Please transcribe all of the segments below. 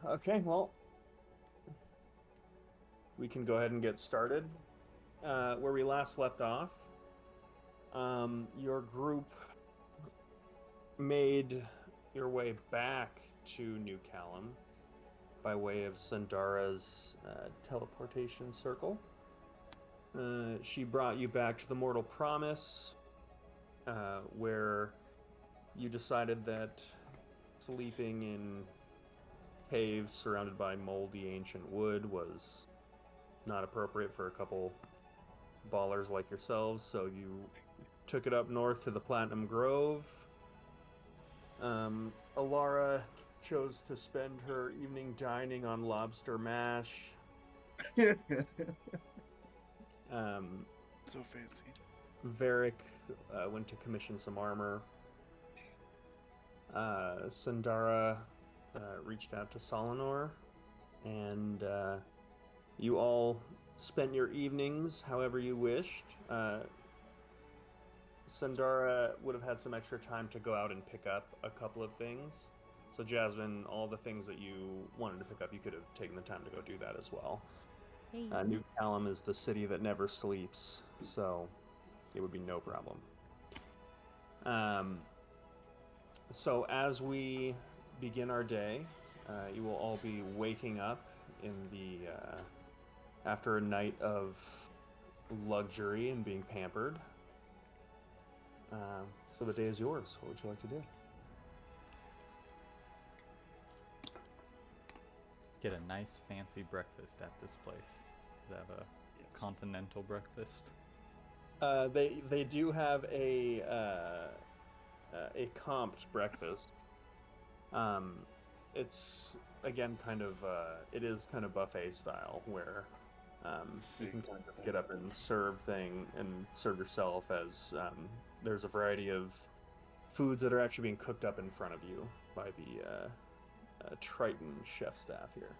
Okay, well, we can go ahead and get started. Where we last left off, your group made your way back to New Callum by way of Sandara's teleportation circle. She brought you back to the Mortal Promise, where you decided that sleeping in caves surrounded by moldy ancient wood was not appropriate for a couple ballers like yourselves, so you took it up north to the Platinum Grove. Alara chose to spend her evening dining on lobster mash. Um, So fancy. Varric went to commission some armor. Sandara reached out to Solinor, and you all spent your evenings however you wished. Sandara would have had some extra time to go out and pick up a couple of things. So, Jasmine, all the things that you wanted to pick up, you could have taken the time to go do that as well. Hey. New Callum is the city that never sleeps, so it would be no problem. So, as we begin our day, you will all be waking up in the after a night of luxury and being pampered. So the day is yours. What would you like to do? Get a nice fancy breakfast at this place. Does it have a continental breakfast? They do have a comped breakfast. It's again kind of it is kind of buffet style where you can kind of just get up and serve yourself as there's a variety of foods that are actually being cooked up in front of you by the Triton chef staff here.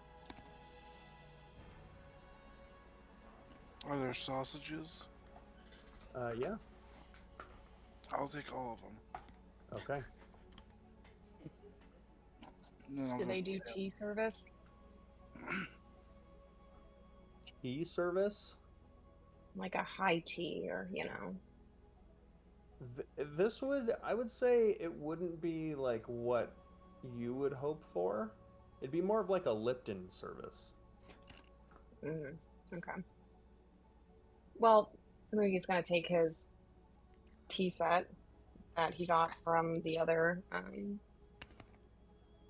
Are there sausages? Yeah. I'll take all of them. Okay. And then I'll Do go they do tea service? Tea service. Like a high tea or, This would, I would say, it wouldn't be like what you would hope for. It'd be more of like a Lipton service. Okay. Well, Samugi's going to take his tea set that he got from the other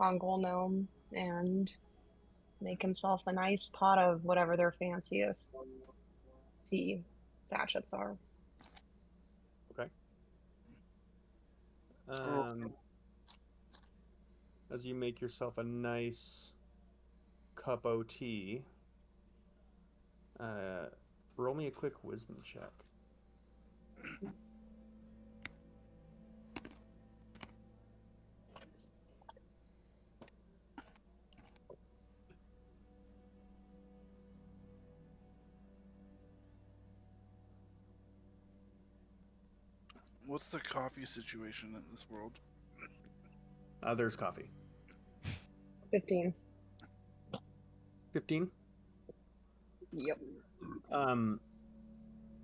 Mongol gnome and make himself a nice pot of whatever their fanciest tea sachets are. Okay. Or As you make yourself a nice cup o' tea, uh, roll me a quick wisdom check. what's the coffee situation in this world? There's coffee. 15. 15? Yep.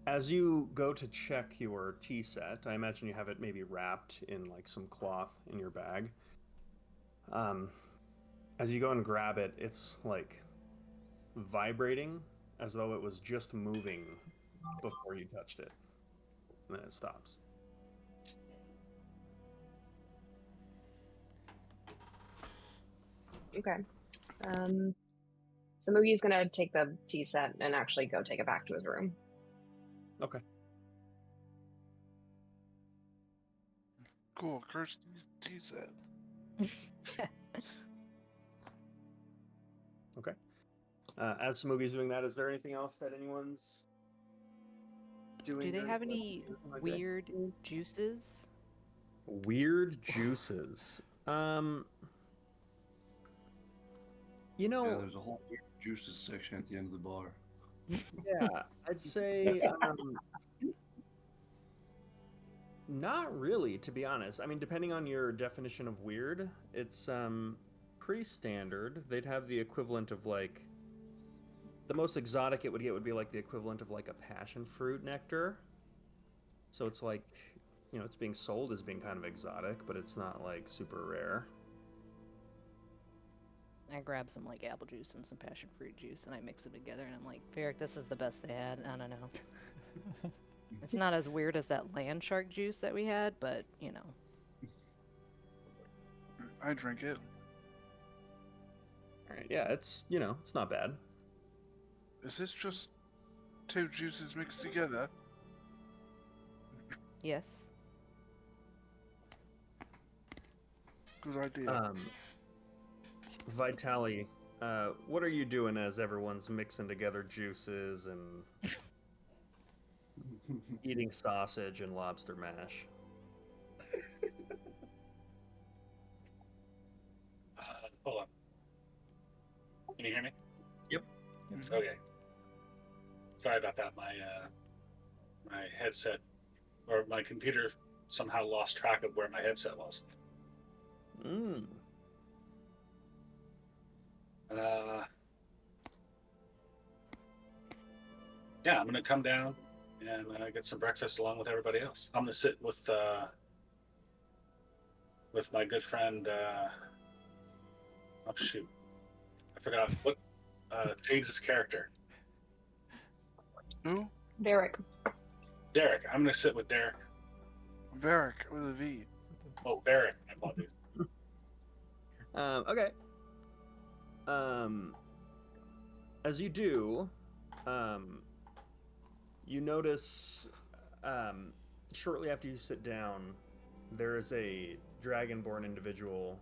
As you go to check your tea set, I imagine you have it maybe wrapped in like some cloth in your bag. As you go and grab it, it's like vibrating as though it was just moving before you touched it. And then it stops. Okay. Samugi's going to take the tea set and actually go take it back to his room. Okay. Cool, Kirsty's tea set. Okay. As Smoggy's doing that, is there anything else that anyone's doing? Do they during have the- any during the day? weird juices? Weird juices? You know, Yeah, there's a whole weird juices section at the end of the bar. yeah, I'd say not really, to be honest. I mean, depending on your definition of weird, it's pretty standard. They'd have the equivalent of like the most exotic it would get would be like the equivalent of like a passion fruit nectar. So it's like, you know, it's being sold as being kind of exotic, but it's not like super rare. I grab some like apple juice and some passion fruit juice and I mix them together and I'm like, Varric, this is the best they had. I don't know. It's not as weird as that land shark juice that we had, but you know. I drink it. All right, yeah, it's, you know, it's not bad. Is this just two juices mixed together? Yes. Good idea. Vitali, what are you doing as everyone's mixing together juices and eating sausage and lobster mash? Hold on. Can you hear me? Yep. Okay. Sorry about that. My headset or my computer somehow lost track of where my headset was. Yeah, I'm gonna come down and get some breakfast along with everybody else. I'm gonna sit with my good friend. Oh shoot, I forgot what James's character. Who? Derek. Derek. I'm gonna sit with Derek. Varric with a V. Oh, Barrett. I apologize. Okay. As you do, you notice shortly after you sit down, there is a dragonborn individual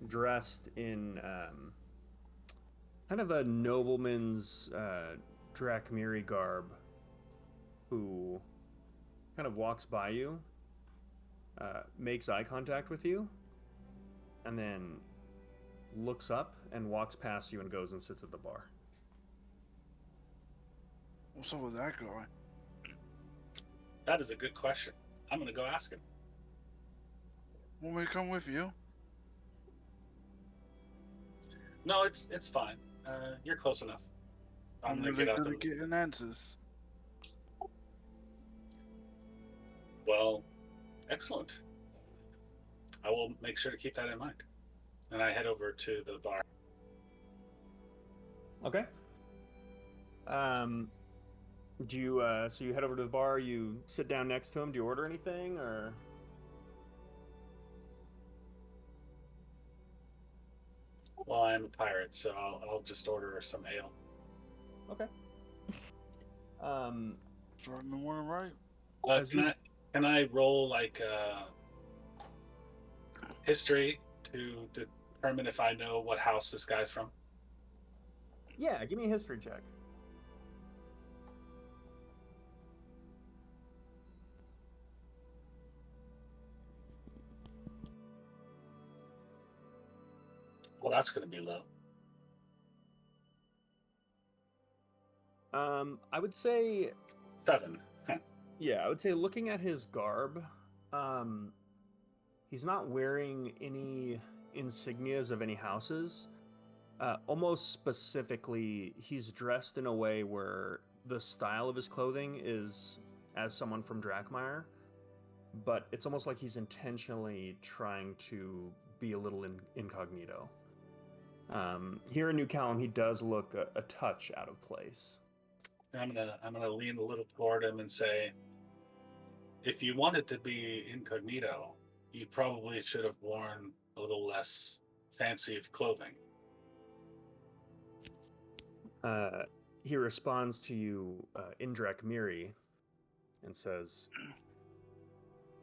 dressed in kind of a nobleman's Drakmiri garb who kind of walks by you, makes eye contact with you, and then looks up and walks past you and goes and sits at the bar. What's up with that guy? That is a good question. I'm gonna go ask him. Want me to come with you? No, it's fine. You're close enough. I'm gonna really get out good there. at getting answers. Well, excellent. I will make sure to keep that in mind. And I head over to the bar. Okay. Do you so you head over to the bar, you sit down next to him, do you order anything or? Well, I am a pirate, so I'll just order some ale. Okay. Starting in the morning, right? Can I roll like history to determine if I know what house this guy's from? Yeah, give me a history check. Well, that's going to be low. I would say 7. yeah, I would say looking at his garb, he's not wearing any insignias of any houses. Almost specifically, he's dressed in a way where the style of his clothing is as someone from Drakmire, but it's almost like he's intentionally trying to be a little incognito. Here in New Callum, he does look a touch out of place. I'm gonna lean a little toward him and say, if you wanted to be incognito, you probably should have worn a little less fancy of clothing. He responds to you in Drakmiri and says,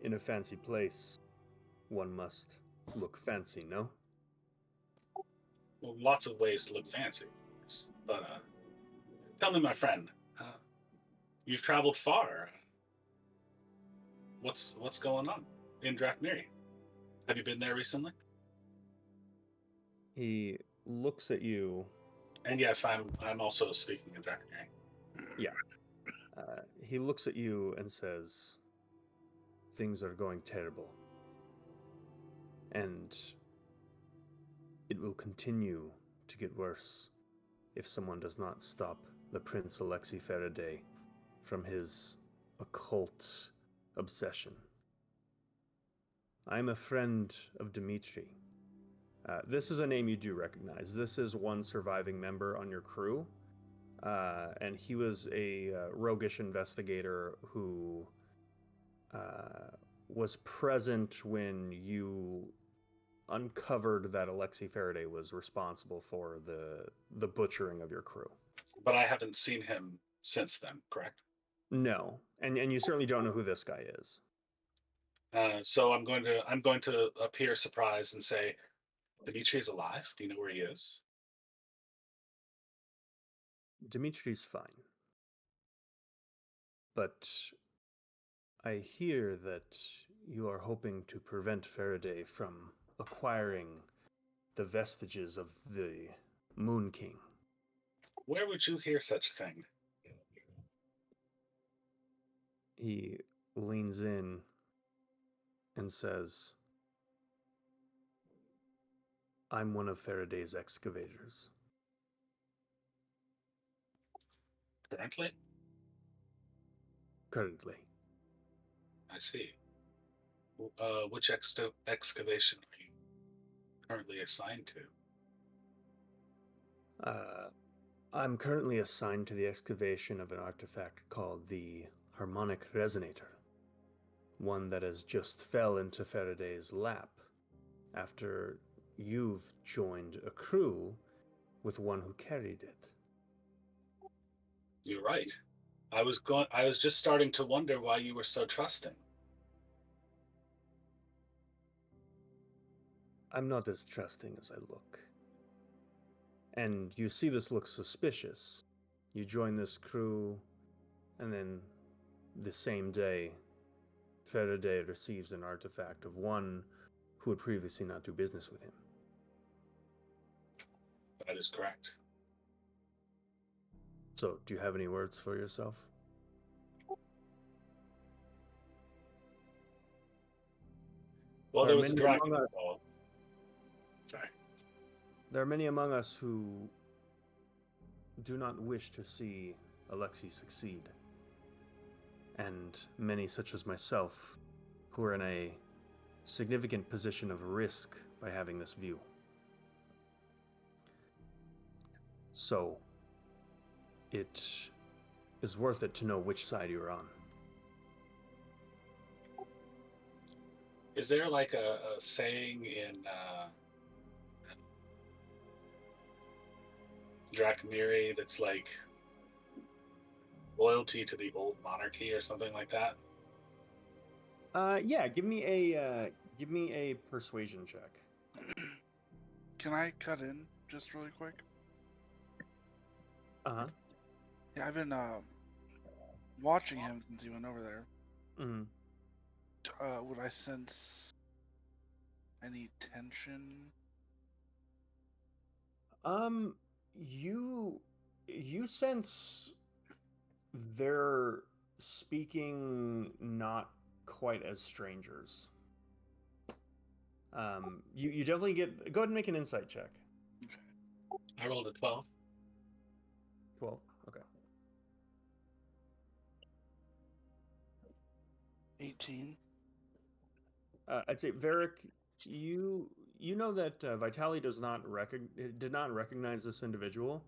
"In a fancy place, one must look fancy, no?" Well, lots of ways to look fancy, but tell me, my friend, you've traveled far. What's going on in Drakmiri? Have you been there recently? He looks at you. And yes, I'm also speaking in Drakmiri. Yeah. He looks at you and says, "Things are going terrible. And it will continue to get worse if someone does not stop the Prince Alexei Faraday from his occult obsession. I'm a friend of Dmitri. This is a name you do recognize. This is one surviving member on your crew, and he was a roguish investigator who was present when you uncovered that Alexei Faraday was responsible for the butchering of your crew. But I haven't seen him since then, correct? No, and you certainly don't know who this guy is. So I'm going to appear surprised and say, Dimitri is alive. Do you know where he is? Dimitri's fine. But I hear that you are hoping to prevent Faraday from acquiring the vestiges of the Moon King. Where would you hear such a thing? He leans in and says, I'm one of Faraday's excavators. Currently? Currently. I see. Which excavation are you currently assigned to? I'm currently assigned to the excavation of an artifact called the Harmonic Resonator, one that has just fell into Faraday's lap after you've joined a crew with one who carried it. You're right. I was just starting to wonder why you were so trusting. I'm not as trusting as I look. And you see this looks suspicious. You join this crew, and then the same day, Faraday receives an artifact of one who would previously not do business with him. That is correct. So, do you have any words for yourself? Well, there was a dragon involved. Sorry. There are many among us who do not wish to see Alexei succeed. And many, such as myself, who are in a significant position of risk by having this view. So, it is worth it to know which side you're on. Is there like a saying in Drakmiri that's like loyalty to the old monarchy or something like that? Yeah, give me a persuasion check. Can I cut in just really quick? Uh-huh. Yeah, I've been watching him since he went over there. Mm-hmm. Would I sense any tension? You sense they're speaking not quite as strangers. You definitely get. Go ahead and make an insight check. I rolled a 12. 12. Okay. 18. I'd say Varric, you know that Vitali did not recognize this individual,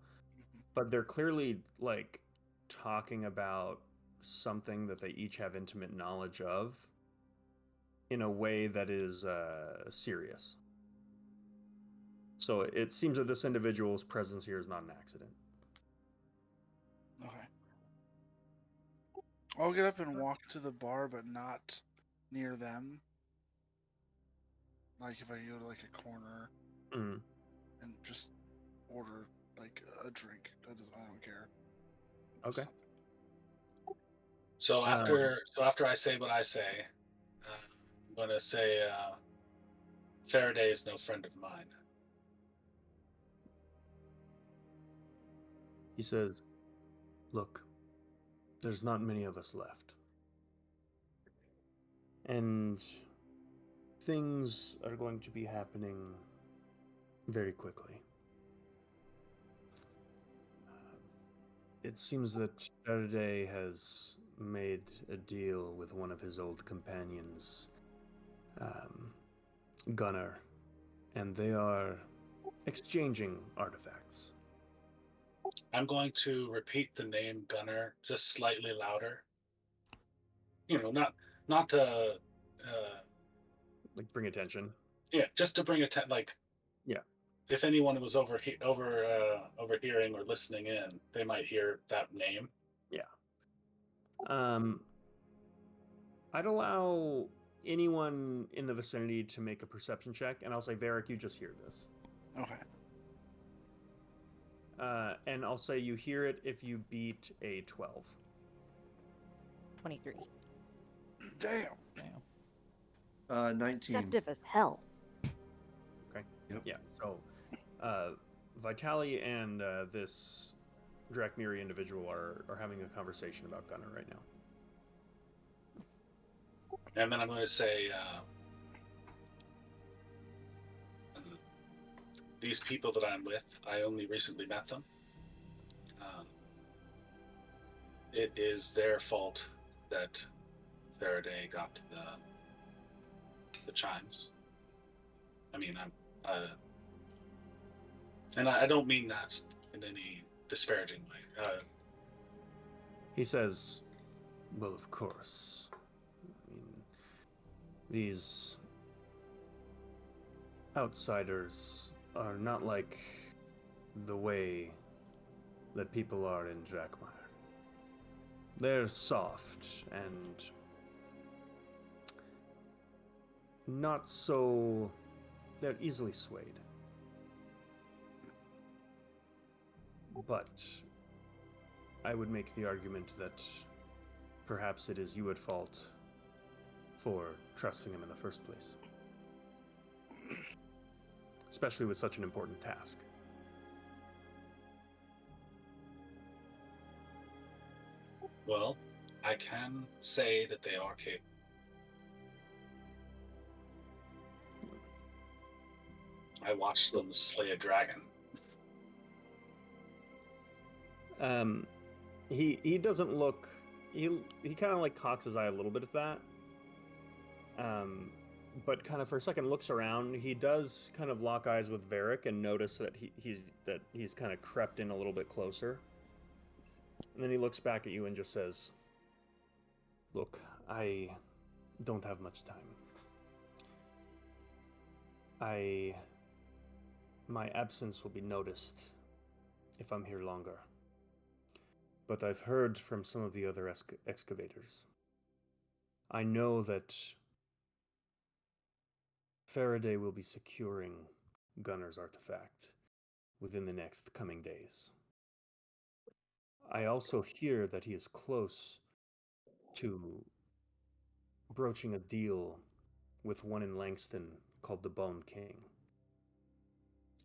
but they're clearly like talking about something that they each have intimate knowledge of in a way that is serious. So it seems that this individual's presence here is not an accident. Okay. I'll get up and walk to the bar, but not near them. Like if I go to like a corner and just order like a drink. I don't care. Okay. So after I say what I say, I'm going to say Faraday is no friend of mine. He says, look, there's not many of us left. And things are going to be happening very quickly. It seems that Faraday has made a deal with one of his old companions, Gunnar, and they are exchanging artifacts. I'm going to repeat the name Gunner just slightly louder. Not to, Like, bring attention. yeah, just to bring like, Yeah. if anyone was overhearing or listening in, they might hear that name. Yeah. I'd allow anyone in the vicinity to make a perception check, and I'll say, Varric, you just hear this. Okay. And I'll say you hear it if you beat a 12. 23. Damn. Damn. 19. Deceptive as hell. Okay. Yep. Yeah. So, Vitali and this Drakmiri individual are having a conversation about Gunnar right now. And then I'm going to say, these people that I'm with, I only recently met them. It is their fault that Faraday got the chimes. I mean, and I don't mean that in any disparaging way. He says, well, of course. I mean, these outsiders are not like the way that people are in Drakmire. They're soft and not so... they're easily swayed. But I would make the argument that perhaps it is you at fault for trusting him in the first place. Especially with such an important task. Well, I can say that they are capable. I watched them slay a dragon. He doesn't look... He kind of like cocks his eye a little bit at that. But kind of for a second looks around. He does kind of lock eyes with Varric and notice that he's kind of crept in a little bit closer. And then he looks back at you and just says, look, I don't have much time. My absence will be noticed if I'm here longer. But I've heard from some of the other excavators. I know that Faraday will be securing Gunnar's artifact within the next coming days. I also hear that he is close to broaching a deal with one in Langston called the Bone King.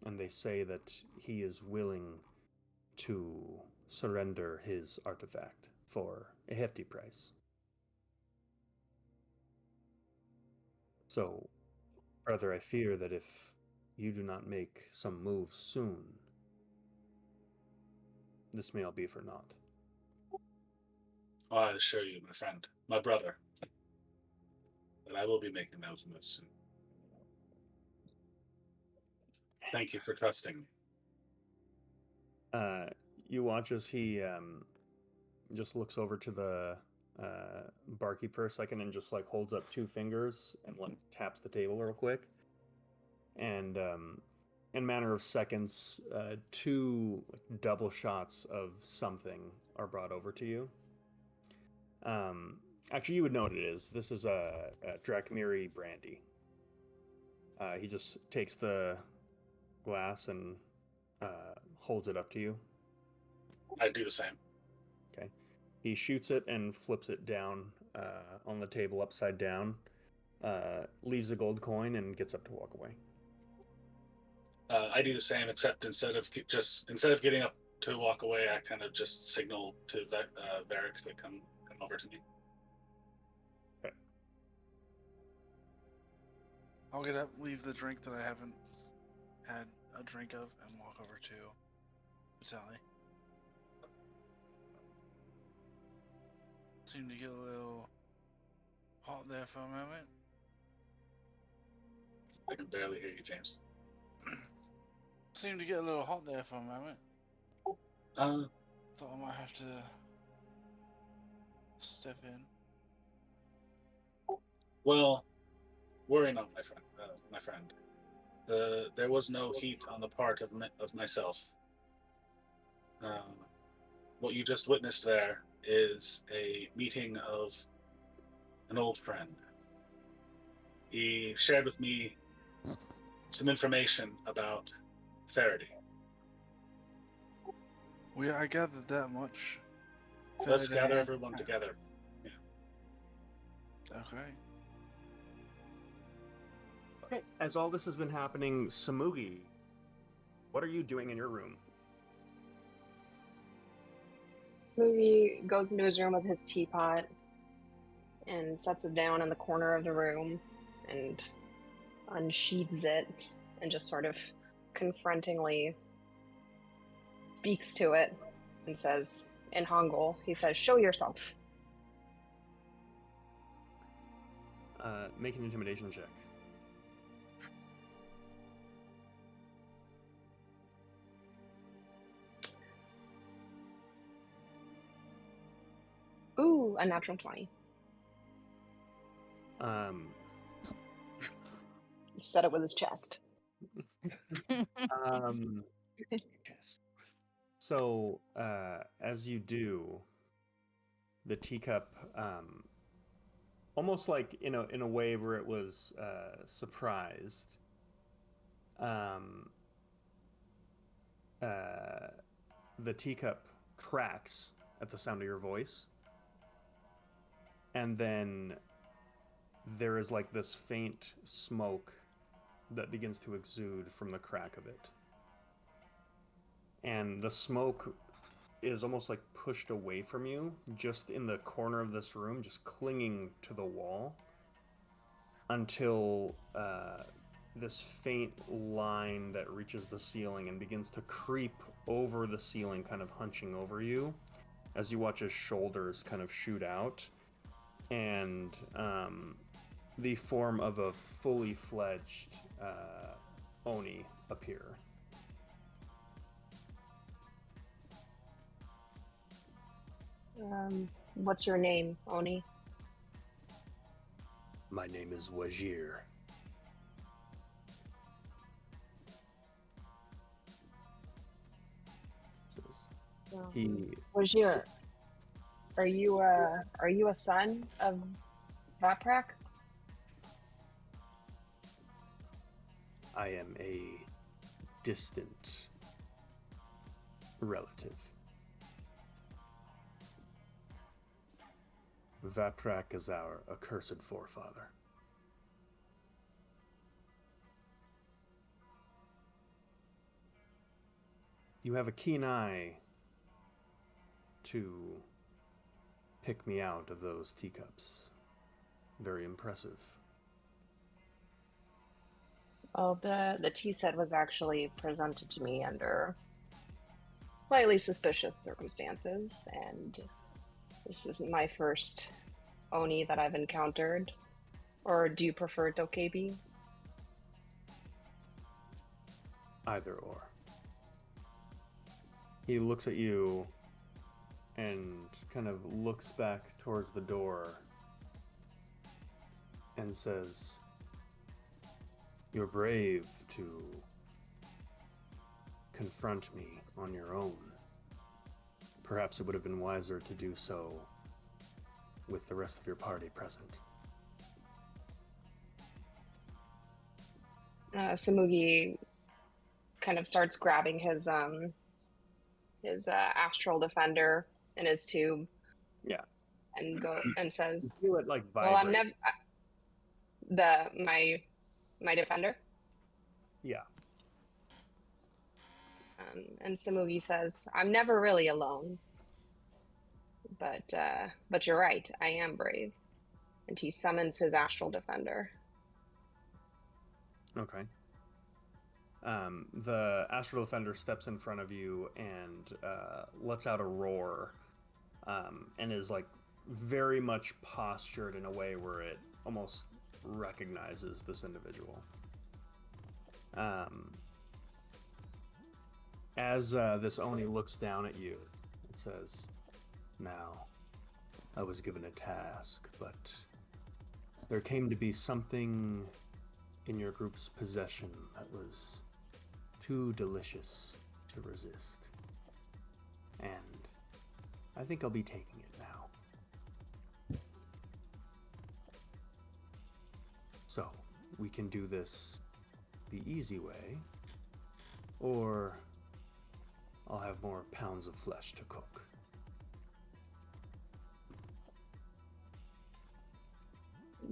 And they say that he is willing to surrender his artifact for a hefty price. So, brother, I fear that if you do not make some moves soon, this may all be for naught. I assure you, my friend, my brother, that I will be making those moves soon. Thank you for trusting me. You watch as he just looks over to the barkeep for a second and just like holds up two fingers and like taps the table real quick. And in a matter of seconds, two double shots of something are brought over to you. Actually, you would know what it is. This is a Drakmiri brandy. He just takes the glass and holds it up to you. I do the same. Okay. He shoots it and flips it down on the table upside down, leaves a gold coin, and gets up to walk away. I do the same, except instead of getting up to walk away, I kind of just signal to Varric to come over to me. Okay. I'll leave the drink that I haven't had a drink of and walk over to Vitaly. Seemed to get a little hot there for a moment. I can barely hear you, James. Seemed to get a little hot there for a moment. Thought I might have to step in. Well, worry not, my friend. There was no heat on the part of myself. What you just witnessed there is a meeting of an old friend. He shared with me some information about Faraday. Well, yeah, I gathered that much. Let's Faraday gather and- everyone together. Okay. Okay, as all this has been happening, Samugi, what are you doing in your room? Smoothie goes into his room with his teapot and sets it down in the corner of the room and unsheathes it and just sort of confrontingly speaks to it and says, in Hangul, he says, "Show yourself." Make an intimidation check. Ooh, a natural 20. He said it with his chest. So, as you do, the teacup, almost like in a way where it was surprised, the teacup cracks at the sound of your voice, and then there is like this faint smoke that begins to exude from the crack of it. And the smoke is almost like pushed away from you, just in the corner of this room, just clinging to the wall, until this faint line that reaches the ceiling and begins to creep over the ceiling, kind of hunching over you, as you watch his shoulders kind of shoot out, and the form of a fully fledged Oni appear. What's your name, Oni? My name is Wajir. He Wajir, are you a son of Vaprak? I am a distant relative. Vaprak is our accursed forefather. You have a keen eye to pick me out of those teacups. Very impressive. Well, the tea set was actually presented to me under slightly suspicious circumstances, and this isn't my first Oni that I've encountered. Or do you prefer Dokebi? Either or. He looks at you and kind of looks back towards the door and says, "You're brave to confront me on your own. Perhaps it would have been wiser to do so with the rest of your party present." Samugi kind of starts grabbing his astral defender in his tube. Yeah. And says, You feel it like vibrate. "Well, I'm never my defender." Yeah. And Samugi says, "I'm never really alone. But you're right, I am brave." And he summons his astral defender. Okay. The Astral Defender steps in front of you and lets out a roar, and is like very much postured in a way where it almost recognizes this individual. As this Oni looks down at you, it says, "Now, I was given a task, but there came to be something in your group's possession that was too delicious to resist. And I think I'll be taking it now. So, we can do this the easy way, or I'll have more pounds of flesh to cook."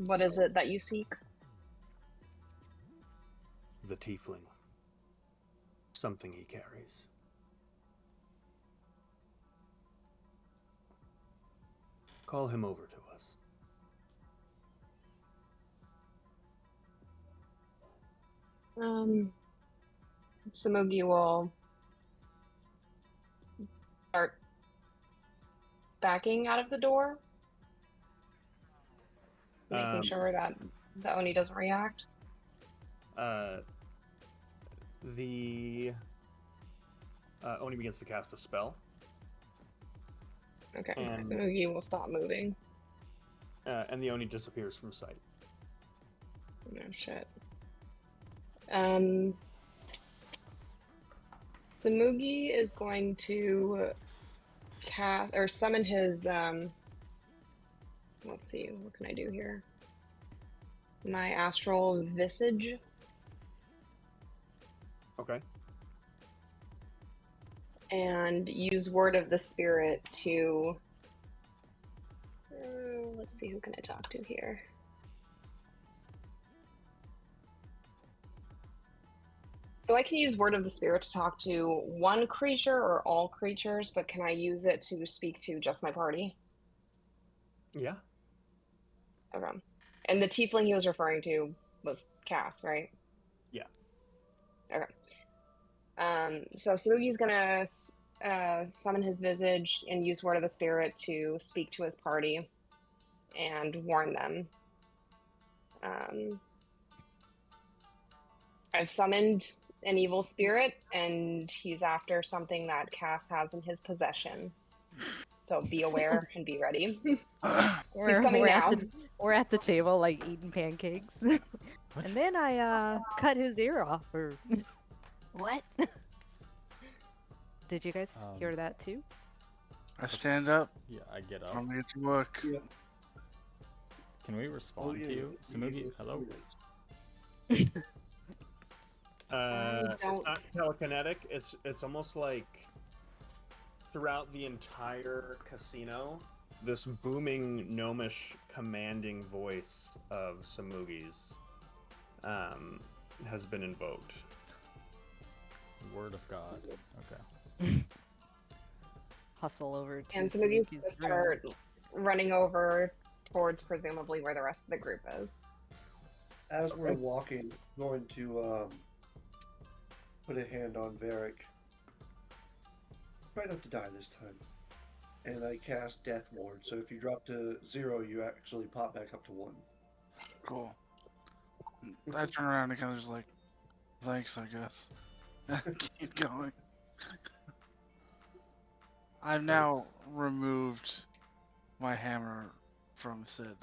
What is it that you seek? The tiefling. Something he carries. Call him over to us. Samugi will start backing out of the door, making sure that the Oni doesn't react. The Oni begins to cast a spell. Okay, And- Samugi will stop moving. And the Oni disappears from sight. No shit. Samugi is going to cast or summon his let's see, what can I do here? My astral visage. Okay. And use Word of the Spirit to let's see, who can I talk to here? So I can use Word of the Spirit to talk to one creature or all creatures, but can I use it to speak to just my party? Yeah. Okay. And the tiefling he was referring to was Cass, right? Yeah. Okay. So Samugi's gonna summon his visage and use Word of the Spirit to speak to his party and warn them. I've summoned an evil spirit, and he's after something that Cass has in his possession. So be aware and be ready. He's coming now. We're at the table, like, eating pancakes. And then I cut his ear off, or... What? Did you guys hear that, too? I stand up. Yeah, I get up. I'm gonna get to work. Yeah. Can we respond to you? Samugi, hello? It's don't- not telekinetic. It's almost like throughout the entire casino, this booming gnomish commanding voice of Samugi's has been invoked. Word of God. Okay. Hustle over to And Samugi's Samugi's gonna room. start running over towards presumably where the rest of the group is. As we're walking, going to put a hand on Varric. Try not to die this time. And I cast Death Ward, so if you drop to 0, you actually pop back up to 1. Cool. I turn around and kind of just like, thanks, I guess. Keep going. I've now removed my hammer from said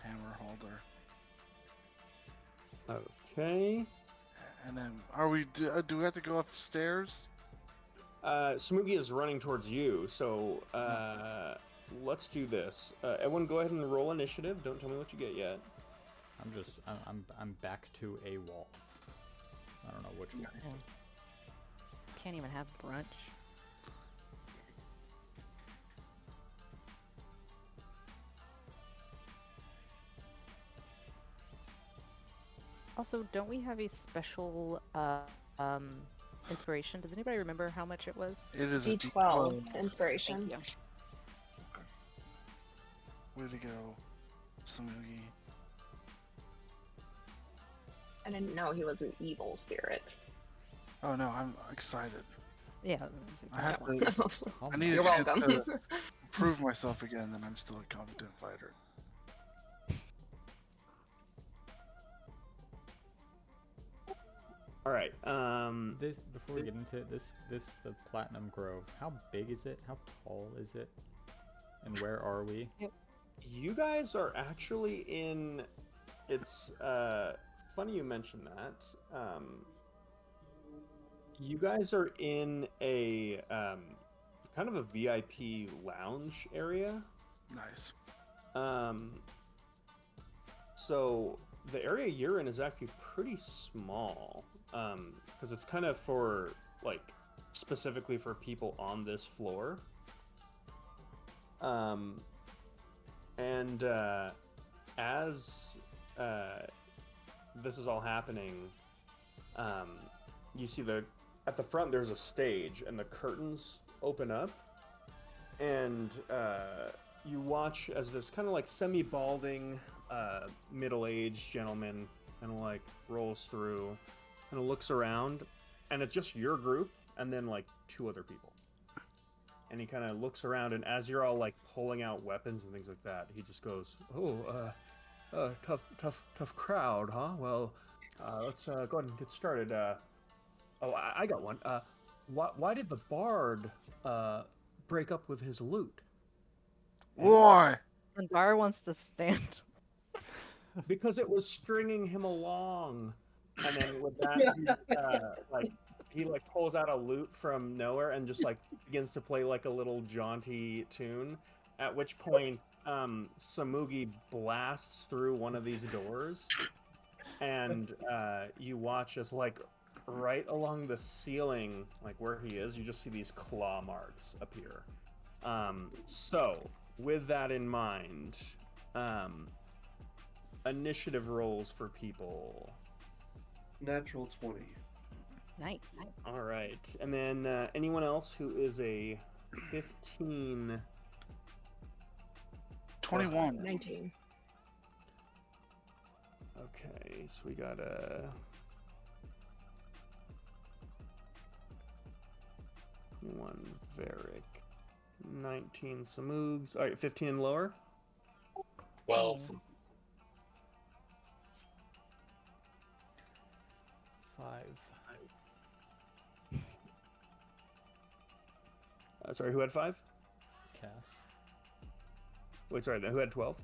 hammer holder. Okay. And then, are we? Do we have to go upstairs? Samugi is running towards you, so let's do this. Everyone, go ahead and roll initiative. Don't tell me what you get yet. I'm back to a wall. I don't know which one. Can't even have brunch. Also, don't we have a special inspiration? Does anybody remember how much it was? It is a D12 Thank inspiration. you. Way to go, Samugi. I didn't know he was an evil spirit. Oh no, I'm excited. Yeah. I have yeah. to. I need You're a chance welcome. to prove myself again that I'm still a competent fighter. All right. This before we get into it, the Platinum Grove. How big is it? How tall is it? And where are we? You guys are actually in. It's funny you mention that. You guys are in a kind of a VIP lounge area. Nice. So the area you're in is actually pretty small, because it's kind of for like specifically for people on this floor. And as this is all happening, you see at the front there's a stage, and the curtains open up, and you watch as this kind of like semi-balding middle-aged gentleman kind of like rolls through and looks around, and it's just your group and then like 2 other people. And he kind of looks around, and as you're all like pulling out weapons and things like that, he just goes, "Oh, tough crowd, huh? Well, let's go ahead and get started. I got one. Why did the bard break up with his lute? Why? Sandara wants to stand. Because it was stringing him along." And then with that, he pulls out a lute from nowhere and just like begins to play like a little jaunty tune. At which point, Samugi blasts through one of these doors, and you watch as like right along the ceiling, like where he is, you just see these claw marks appear. So with that in mind, initiative rolls for people. Natural 20. Nice. All right, and then anyone else who is a 15. 21. 19. Okay, so we got a 1 Varric, 19 Samoogs. All right, 15 and lower. 12. 5. Sorry, who had 5? Cass. Wait, sorry, who had 12?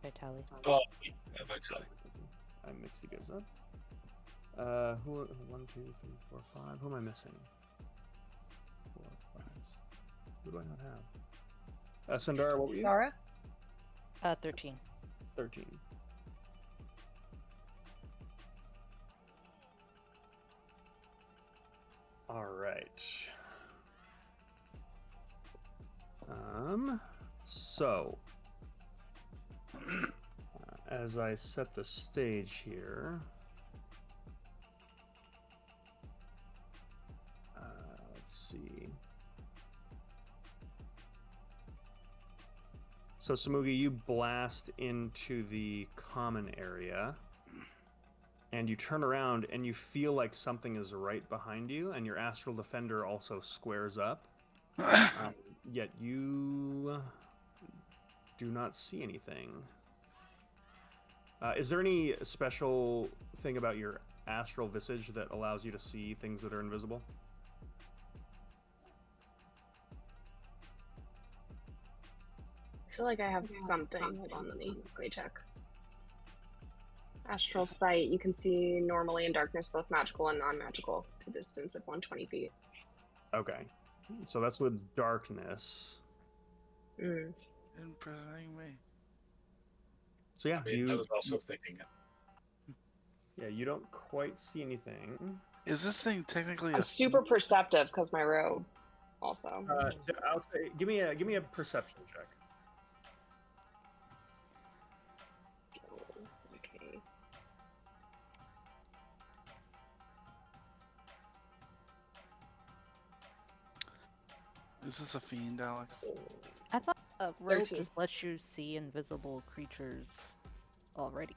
Vitali. Oh, yeah, Vitali. I mix you guys up. Who? 1, 2, 3, 4, 5. Who am I missing? 4, 5. Who do I not have? Sandara, what were you? Zara? 13. 13. All right. So as I set the stage here, let's see. So Samugi, you blast into the common area, and you turn around and you feel like something is right behind you, and your astral defender also squares up. Yet you do not see anything. Is there any special thing about your astral visage that allows you to see things that are invisible? I feel like I have something. Hold on, let me check. Astral sight. You can see normally in darkness, both magical and non-magical, to a distance of 120 feet. Okay. So that's with darkness. Mm. Imprisoning me. So yeah, I mean, I was also thinking it. Yeah, you don't quite see anything. Is this thing technically I'm a super perceptive because my robe. Also. I'll say, give me a perception check. Okay. Is this a fiend, Alex? I thought a rope 13. just lets you see invisible creatures already.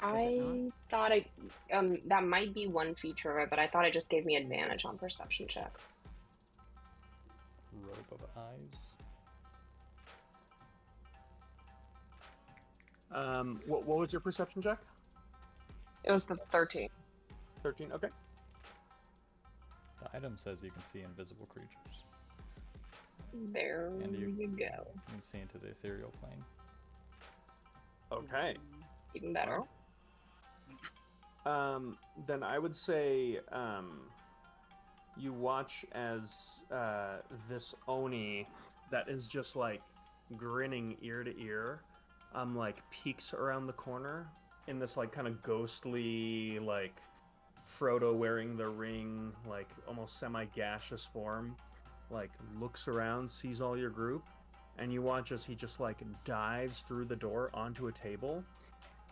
Does it not? I thought that might be one feature of it, but I thought it just gave me advantage on perception checks. Robe of eyes. What was your perception check? It was the 13. 13. Okay. The item says you can see invisible creatures. There And you go. You can see into the ethereal plane. Okay. Even better. Then I would say you watch as this Oni that is just like grinning ear to ear, like peeks around the corner in this like kind of ghostly, like Frodo wearing the ring, like almost semi-gaseous form, like looks around, sees all your group, and you watch as he just like dives through the door onto a table,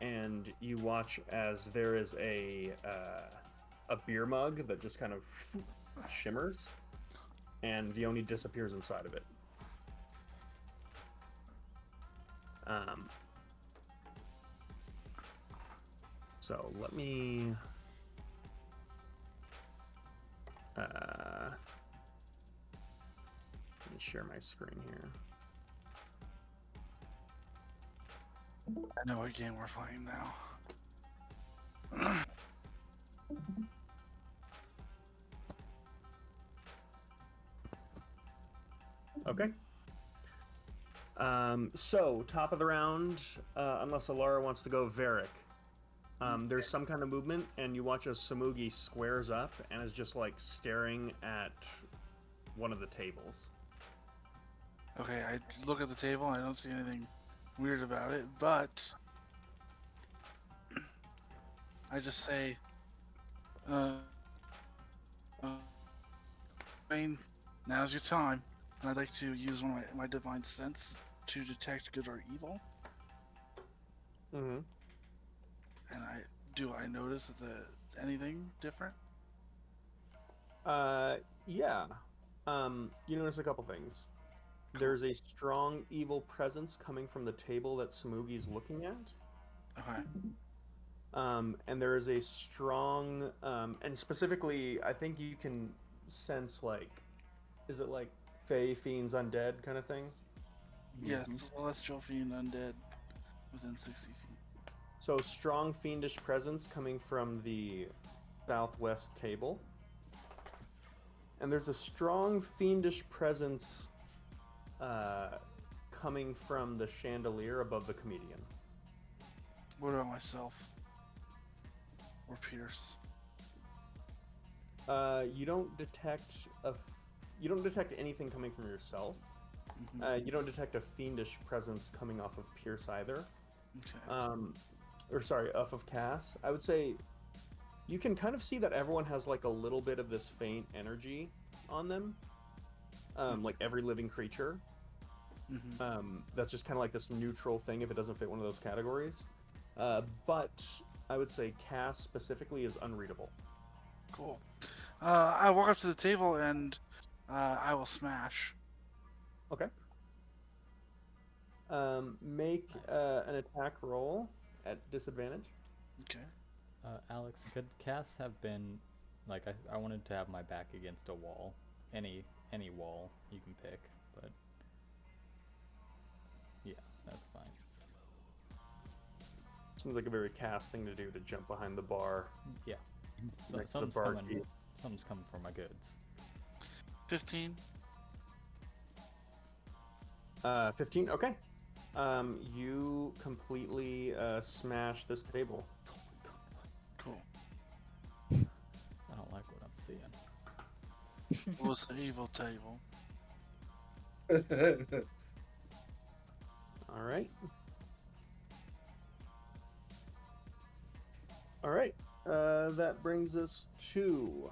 and you watch as there is a beer mug that just kind of shimmers, and the Oni disappears inside of it. So let me share my screen here. I know what game we're playing now. Okay. So top of the round, unless Alara wants to go, Varric. There's some kind of movement, and you watch as Samugi squares up and is just like staring at one of the tables. Okay, I look at the table. I don't see anything weird about it, but I just say, Wayne, now's your time, and I'd like to use one of my divine sense to detect good or evil. Mm-hmm. And I notice that anything different? Yeah. You notice a couple things. Cool. There's a strong evil presence coming from the table that Samugi's looking at. Okay. And there is a strong, and specifically, I think you can sense like, is it like Fey, Fiends, Undead kind of thing? Yes, celestial fiend undead within 60 feet. So strong fiendish presence coming from the southwest table. And there's a strong fiendish presence coming from the chandelier above the comedian. What about myself? Or Pierce? You don't detect anything coming from yourself. Mm-hmm. You don't detect a fiendish presence coming off of Pierce either. Okay. Off of Cass. I would say you can kind of see that everyone has like a little bit of this faint energy on them. Like every living creature. Mm-hmm. That's just kind of like this neutral thing if it doesn't fit one of those categories. But I would say Cass specifically is unreadable. Cool. I walk up to the table and I will smash. Okay. Make Nice. an attack roll at disadvantage. Okay. Alex, could Cass have been like I wanted to have my back against a wall, any wall you can pick, but yeah, that's fine. Seems like a very Cass thing to do, to jump behind the bar. Yeah, Next to the something's barkeep. coming for my goods. 15. 15. Okay. You completely smash this table. Cool. I don't like what I'm seeing. It was an evil table. All right. All right. That brings us to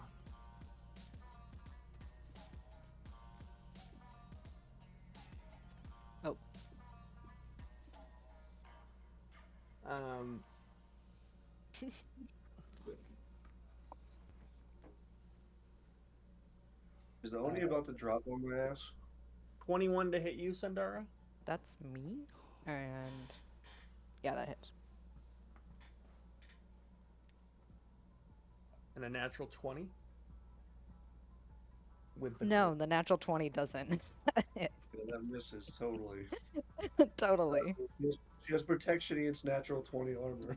Is the Oni about to drop on my ass? 21 to hit you, Sandara. That's me, and yeah, that hits. and a natural 20. With the No, the natural 20 doesn't. Yeah, that misses totally. Totally. She has protection against natural 20 armor.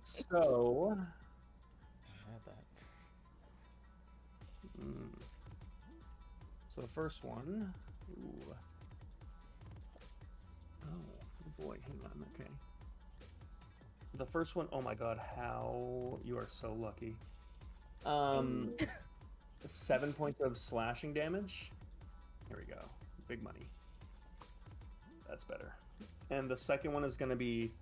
So, I had that. so the first one. Ooh. Oh boy, hang on. Okay. The first one. Oh my God, how you are so lucky. 7 points of slashing damage. Here we go. Big money. That's better. And the second one is going to be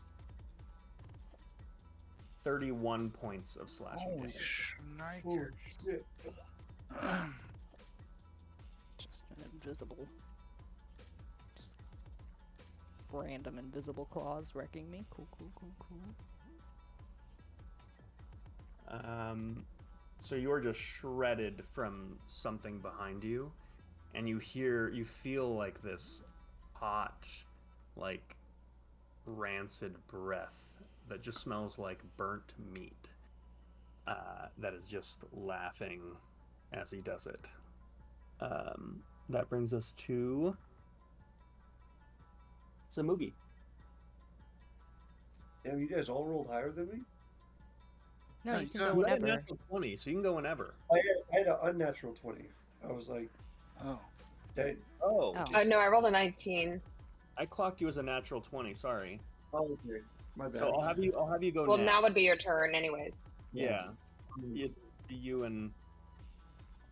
31 points of slashing Holy damage. shnikers. Shit. Just an invisible. Just random invisible claws wrecking me. Cool. So you are just shredded from something behind you, and you feel like this hot, like rancid breath that just smells like burnt meat. That is just laughing as he does it. That brings us to Samugi. Damn, you guys all rolled higher than me? No, Yeah, you you can got- go You had a whenever. natural 20, so you can go whenever. I had an unnatural 20. I was like, Oh. dang. Oh, Oh. No, I rolled a 19. I clocked you as a natural 20. Sorry. Oh, okay. My bad. So I'll have you go Well, now. now would be your turn, anyways. Yeah. You and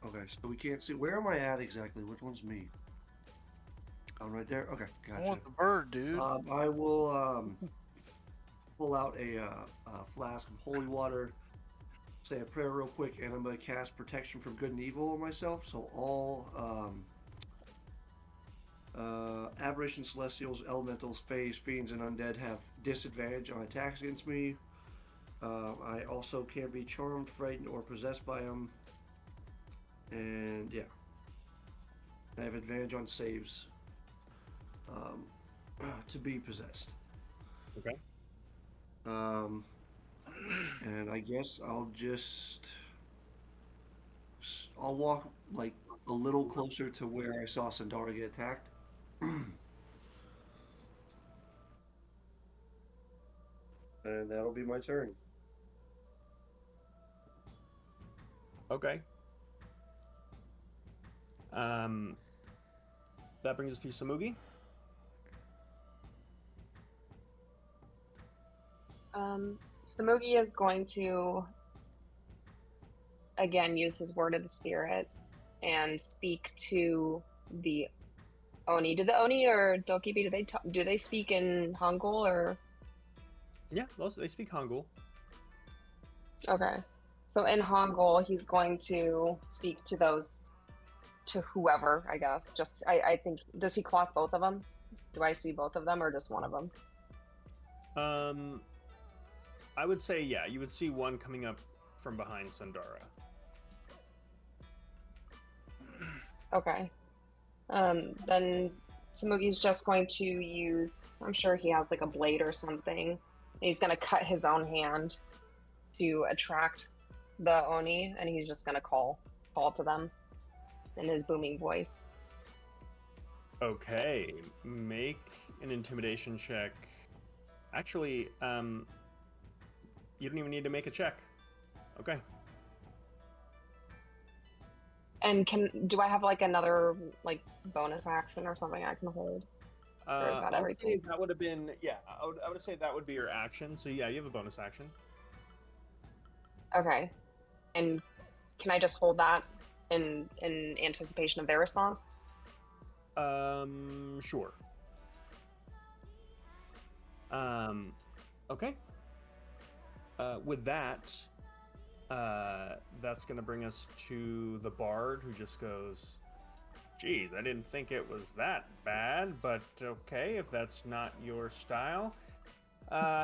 Okay, so we can't see. Where am I at exactly? Which one's me? I'm right there. Okay, I gotcha. want the bird, dude. I will pull out a flask of holy water, say a prayer real quick, and I'm going to cast protection from good and evil on myself. So all aberrations, celestials, elementals, fays, fiends, and undead have disadvantage on attacks against me. I also can't be charmed, frightened, or possessed by them. And yeah, I have advantage on saves to be possessed. Okay. And I guess I'll walk like a little closer to where I saw Sandara get attacked. And that'll be my turn. Okay. That brings us to Samugi. Samugi is going to again use his word of the spirit and speak to the Oni. Did the Oni or Dokibi do they speak in Hangul or? Yeah, they speak Hangul. Okay, so in Hangul, he's going to speak to whoever, I guess. I think, does he clock both of them? Do I see both of them or just one of them? I would say yeah. You would see one coming up from behind Sandara. Okay. Then Samugi's just going to use, I'm sure he has like a blade or something. And he's going to cut his own hand to attract the Oni, and he's just going to call to them in his booming voice. Okay, make an intimidation check. Actually, you don't even need to make a check. Okay. And do I have like another like bonus action or something I can hold? Or is that I would say everything? that would have been I would say that would be your action. So yeah, you have a bonus action. Okay. And can I just hold that in anticipation of their response? Sure. Okay. With that, that's going to bring us to the bard, who just goes, geez, I didn't think it was that bad, but okay, if that's not your style.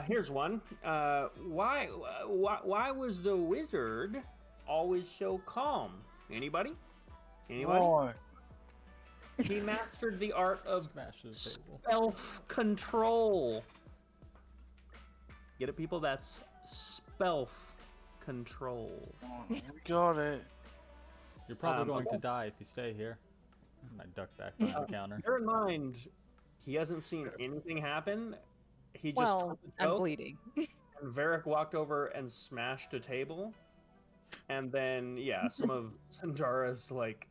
Here's one. Why was the wizard always so calm? Anybody? Why? He mastered the art of Smashes the table. self-control. Get it, people? That's spelf control. Oh, we got it. You're probably going okay. to die if you stay here. I duck back behind the counter. Bear in mind, he hasn't seen anything happen. He just Well, told the I'm joke, bleeding. and Varric walked over and smashed a table. And then, yeah, some of Sandara's, like,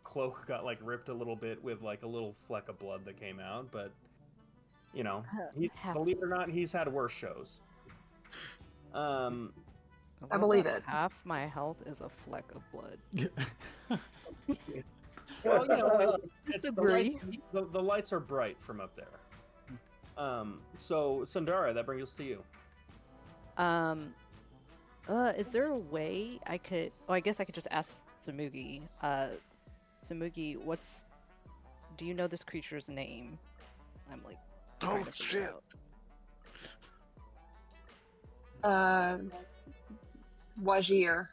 cloak got, like, ripped a little bit with, like, a little fleck of blood that came out. But, you know, believe it or not, he's had worse shows. I believe it. Half my health is a fleck of blood. Well, you know, it's Disagree. the lights are bright from up there. So Sandara, that brings us to you. Is there a way I could? Oh, I guess I could just ask Samugi. Samugi, do you know this creature's name? I'm like. Oh trying to figure shit! out. Wajir.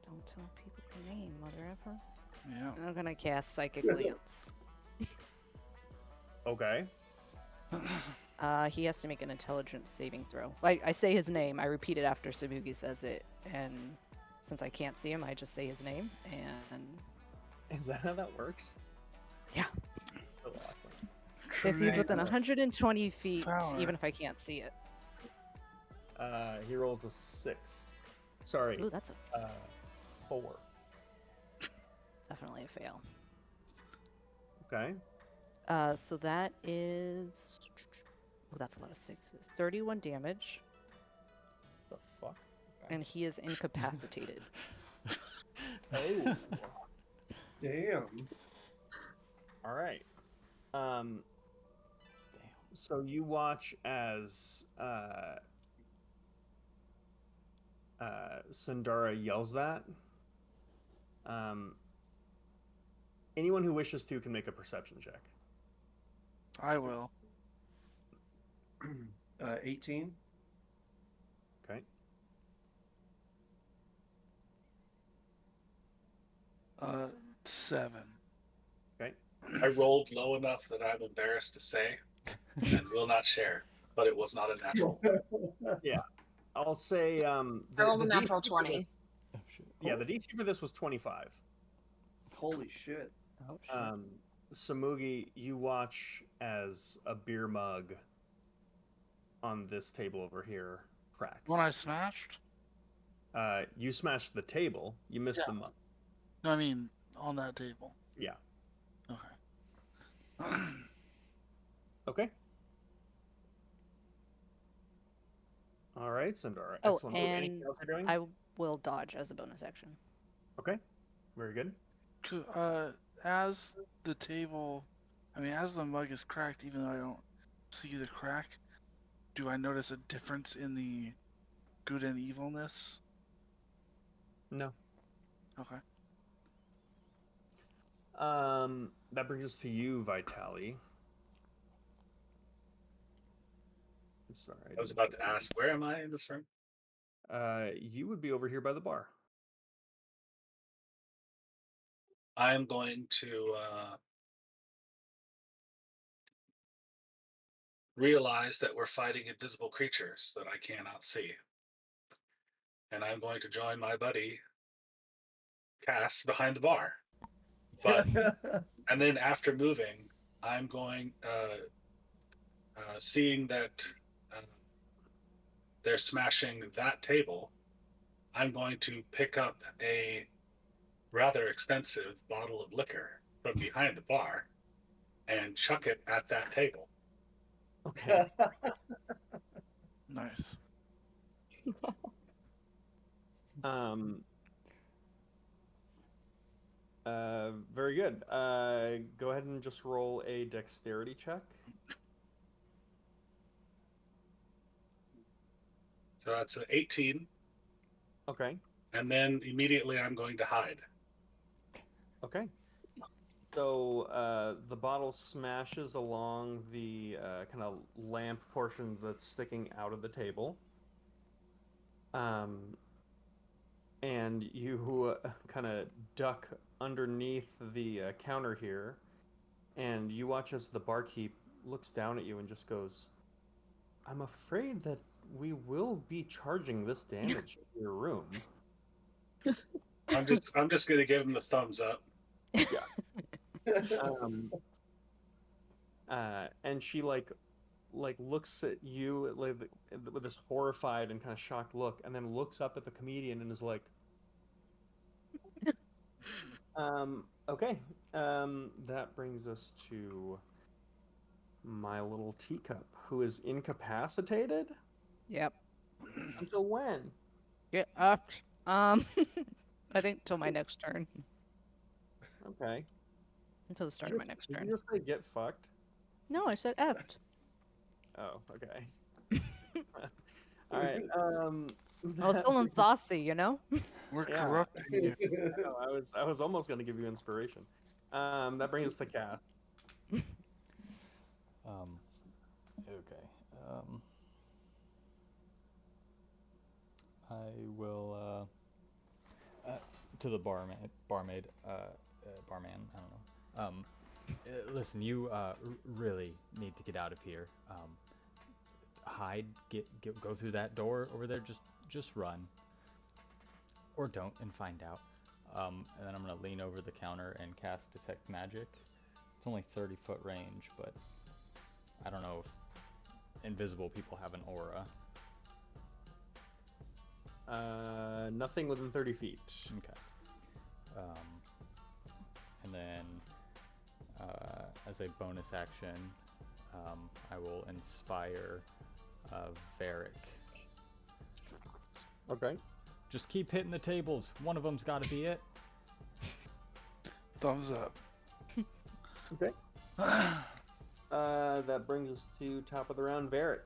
Don't tell people your name, mother effer. Yeah. I'm gonna cast Psychic Glance. Okay. He has to make an intelligence saving throw. I say his name, I repeat it after Samugi says it, and since I can't see him, I just say his name, and... Is that how that works? Yeah. So awesome. If he's within 120 feet, Power. even if I can't see it. He rolls a 6. Sorry, Ooh, that's a 4. definitely a fail. Okay. So that is... Oh, that's a lot of 6s. 31 damage, The fuck? Okay. and he is incapacitated. Oh. Damn. All right. So you watch as Sandara yells that. Anyone who wishes to can make a perception check. I will. 18. Okay. 7. Okay. I rolled low enough that I'm embarrassed to say and will not share, but it was not a natural. I'll say I rolled a DC natural for 20. this- yeah, the DC for this was 25. Holy shit. Oh, shit. Samugi, you watch as a beer mug on this table over here cracks. When I smashed? You smashed the table. You missed the mug. No, I mean on that table. Yeah. Okay. Okay. All right, Sandara. Oh, Excellent. and Anything else you're doing? I will dodge as a bonus action. Okay. Very good. As the table, as the mug is cracked, even though I don't see the crack, do I notice a difference in the good and evilness? No. Okay. That brings us to you, Vitali. Sorry. I was about to ask, where am I in this room? You would be over here by the bar. I'm going to realize that we're fighting invisible creatures that I cannot see. And I'm going to join my buddy, Cass, behind the bar. But and then after moving, I'm going, seeing that they're smashing that table, I'm going to pick up a rather expensive bottle of liquor from behind the bar and chuck it at that table. Okay. Nice. Very good. Go ahead and just roll a dexterity check. So that's an 18. Okay. And then immediately I'm going to hide. Okay. So the bottle smashes along the kind of lamp portion that's sticking out of the table. And you kind of duck underneath the counter here, and you watch as the barkeep looks down at you and just goes, "I'm afraid that we will be charging this damage to your room. I'm just gonna give him the thumbs up. Um, and she like looks at you like with this horrified and kind of shocked look, and then looks up at the comedian and is like, okay. That brings us to my little teacup, who is incapacitated Yep. until when? Get up. I think till my next turn. Okay. Until the start of my next Did turn. you just say get fucked? No, I said effed. Oh, okay. All right. I was feeling saucy, you know? We're Yeah. corrupting you. No, I was almost gonna give you inspiration. That brings us to Cass. Okay. I will to the barmaid, barman. I don't know. Listen, you really need to get out of here. Hide, go through that door over there. Just run, or don't, and find out. And then I'm gonna lean over the counter and cast Detect Magic. It's only 30-foot range, but I don't know if invisible people have an aura. Nothing within 30 feet. Okay. And then, as a bonus action, I will inspire Varric. Okay. Just keep hitting the tables. One of them's got to be it. Thumbs up. Okay. That brings us to top of the round, Varric.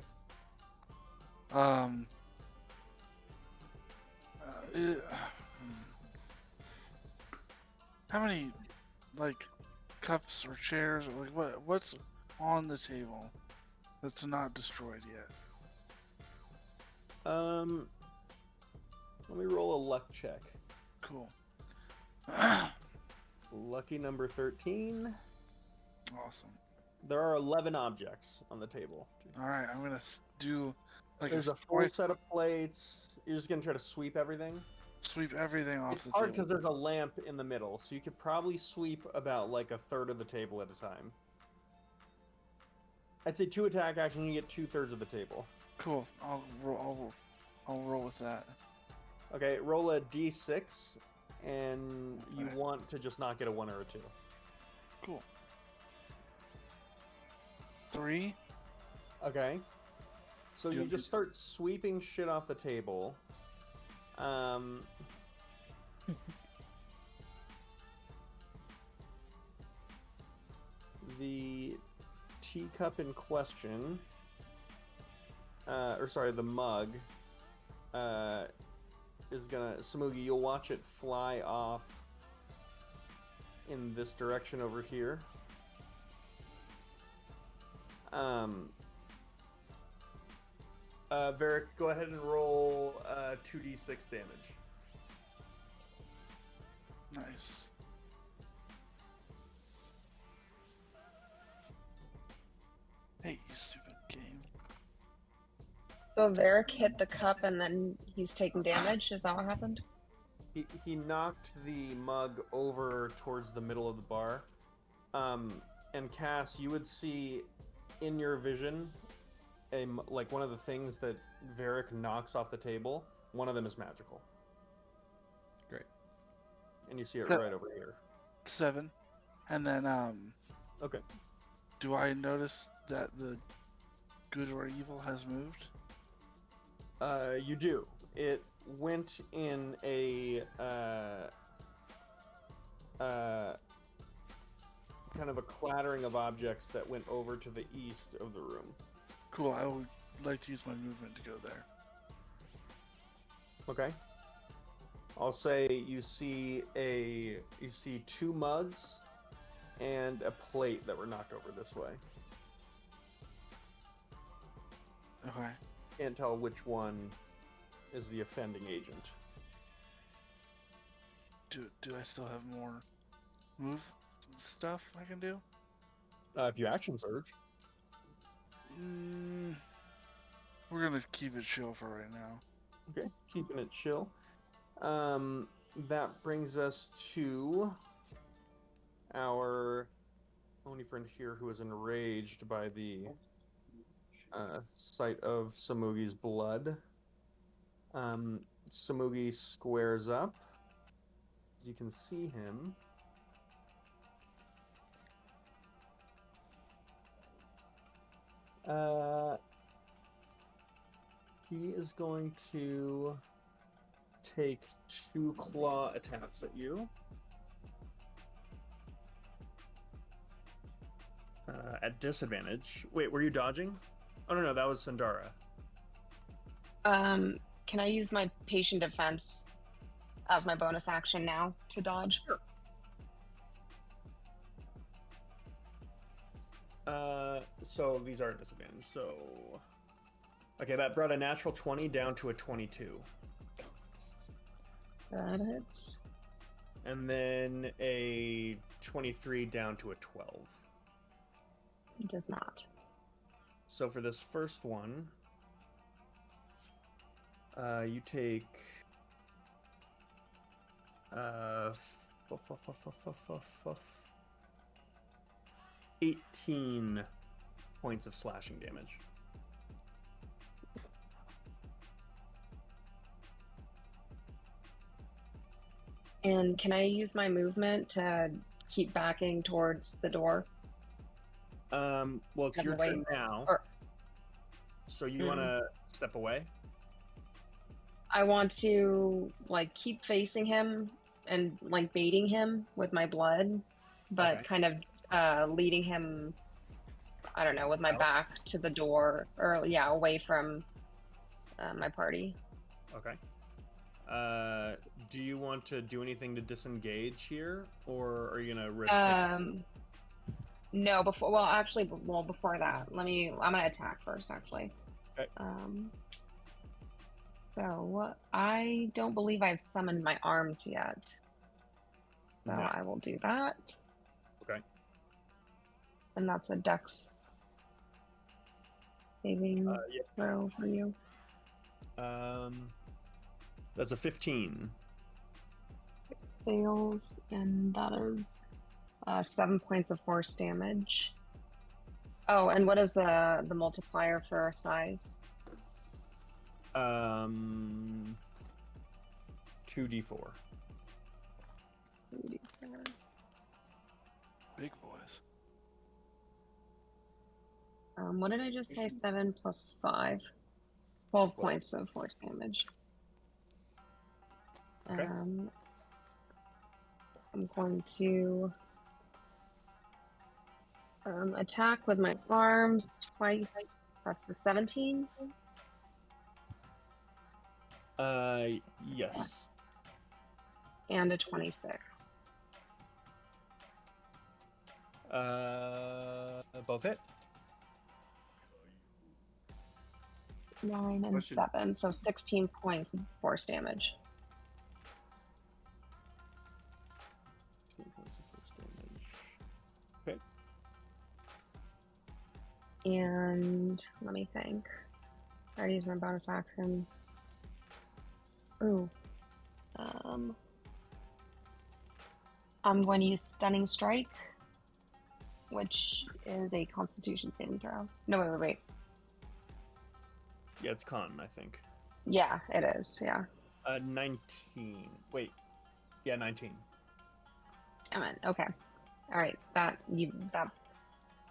How many, like, cups or chairs or like what's on the table that's not destroyed yet? Let me roll a luck check. Cool. Lucky number 13. Awesome. There are 11 objects on the table. All right, I'm gonna do like There's a full set of plates. You're just gonna try to sweep everything. sweep everything off It's the hard table. because there's a lamp in the middle, so you could probably sweep about like a third of the table at a time. I'd say 2 attack action, you get 2/3 of the table. Cool. I'll roll with that. Okay, roll a d6, and you Okay. want to just not get a 1 or a 2. Cool. 3. Okay. So Do you you- just start sweeping shit off the table. The teacup in question, or sorry, the mug, is gonna, Samugi, you'll watch it fly off in this direction over here. Varric, go ahead and roll 2d6 damage. Nice. Hey, you stupid game. So Varric hit the cup and then he's taking damage. Is that what happened? He knocked the mug over towards the middle of the bar. And Cass, you would see in your vision like one of the things that Varric knocks off the table. One of them is magical. Great. And you see it So- right over here. 7. And then Okay. do I notice that the good or evil has moved? You do. It went in a kind of a clattering of objects that went over to the east of the room. Cool. I would like to use my movement to go there. Okay. I'll say you see 2 mugs and a plate that were knocked over this way. Okay. Can't tell which one is the offending agent. Do I still have more move stuff I can do? If you action surge. We're gonna keep it chill for right now. Okay, keeping it chill. That brings us to our only friend here who is enraged by the sight of Samugi's blood. Samugi squares up. As you can see him. He is going to take 2 claw attacks at you. At disadvantage. Wait, were you dodging? Oh no, that was Sandara. Can I use my patient defense as my bonus action now to dodge? Sure. So these are at disadvantage. So, okay, that brought a natural 20 down to a 22. That hits. And then a 23 down to a 12. It does not. So for this first one, you take 18 points of slashing damage. And can I use my movement to keep backing towards the door? Well, it's Step your away. turn now. Or- So you want to step away? I want to like keep facing him and like baiting him with my blood, but Okay. kind of leading him, I don't know, with my Out? back to the door, or yeah, away from my party. Okay. Do you want to do anything to disengage here, or are you gonna risk it? No, before before that, I'm gonna attack first actually. Okay. So I don't believe I've summoned my arms yet. So No. I will do that. Okay. And that's a dex saving Yeah. throw for you. That's a 15. Fails, and that is 7 points of force damage. Oh, and what is the multiplier for size? 2d4. Big boys. What did I just say? 7 plus 5. 12 points of force damage. Okay. I'm going to attack with my arms twice. That's a 17. Yes. And a 26. Both hit. 9 and Question. 7, so 16 points of force damage. 16 points of force damage. Okay. And let me think. I already used my bonus action. Ooh. I'm going to use Stunning Strike, which is a Constitution saving throw. No, wait. Yeah, it's con, I think. Yeah, it is. Yeah. 19. Wait. Yeah, 19. Damn it. Okay. All right. That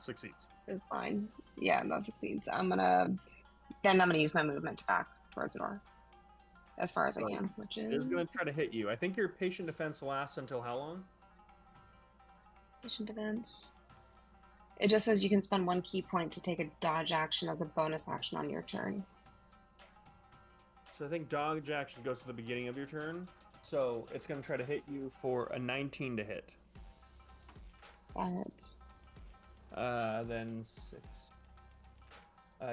Succeeds. is fine. Yeah, that succeeds. I'm gonna use my movement to back towards the door as far as I Right. can, which is It's going to try to hit you. I think your patient defense lasts until how long? patient defense. It just says you can spend 1 key point to take a dodge action as a bonus action on your turn. So I think dodge action goes to the beginning of your turn. So it's going to try to hit you for a 19 to hit. That's Then 6.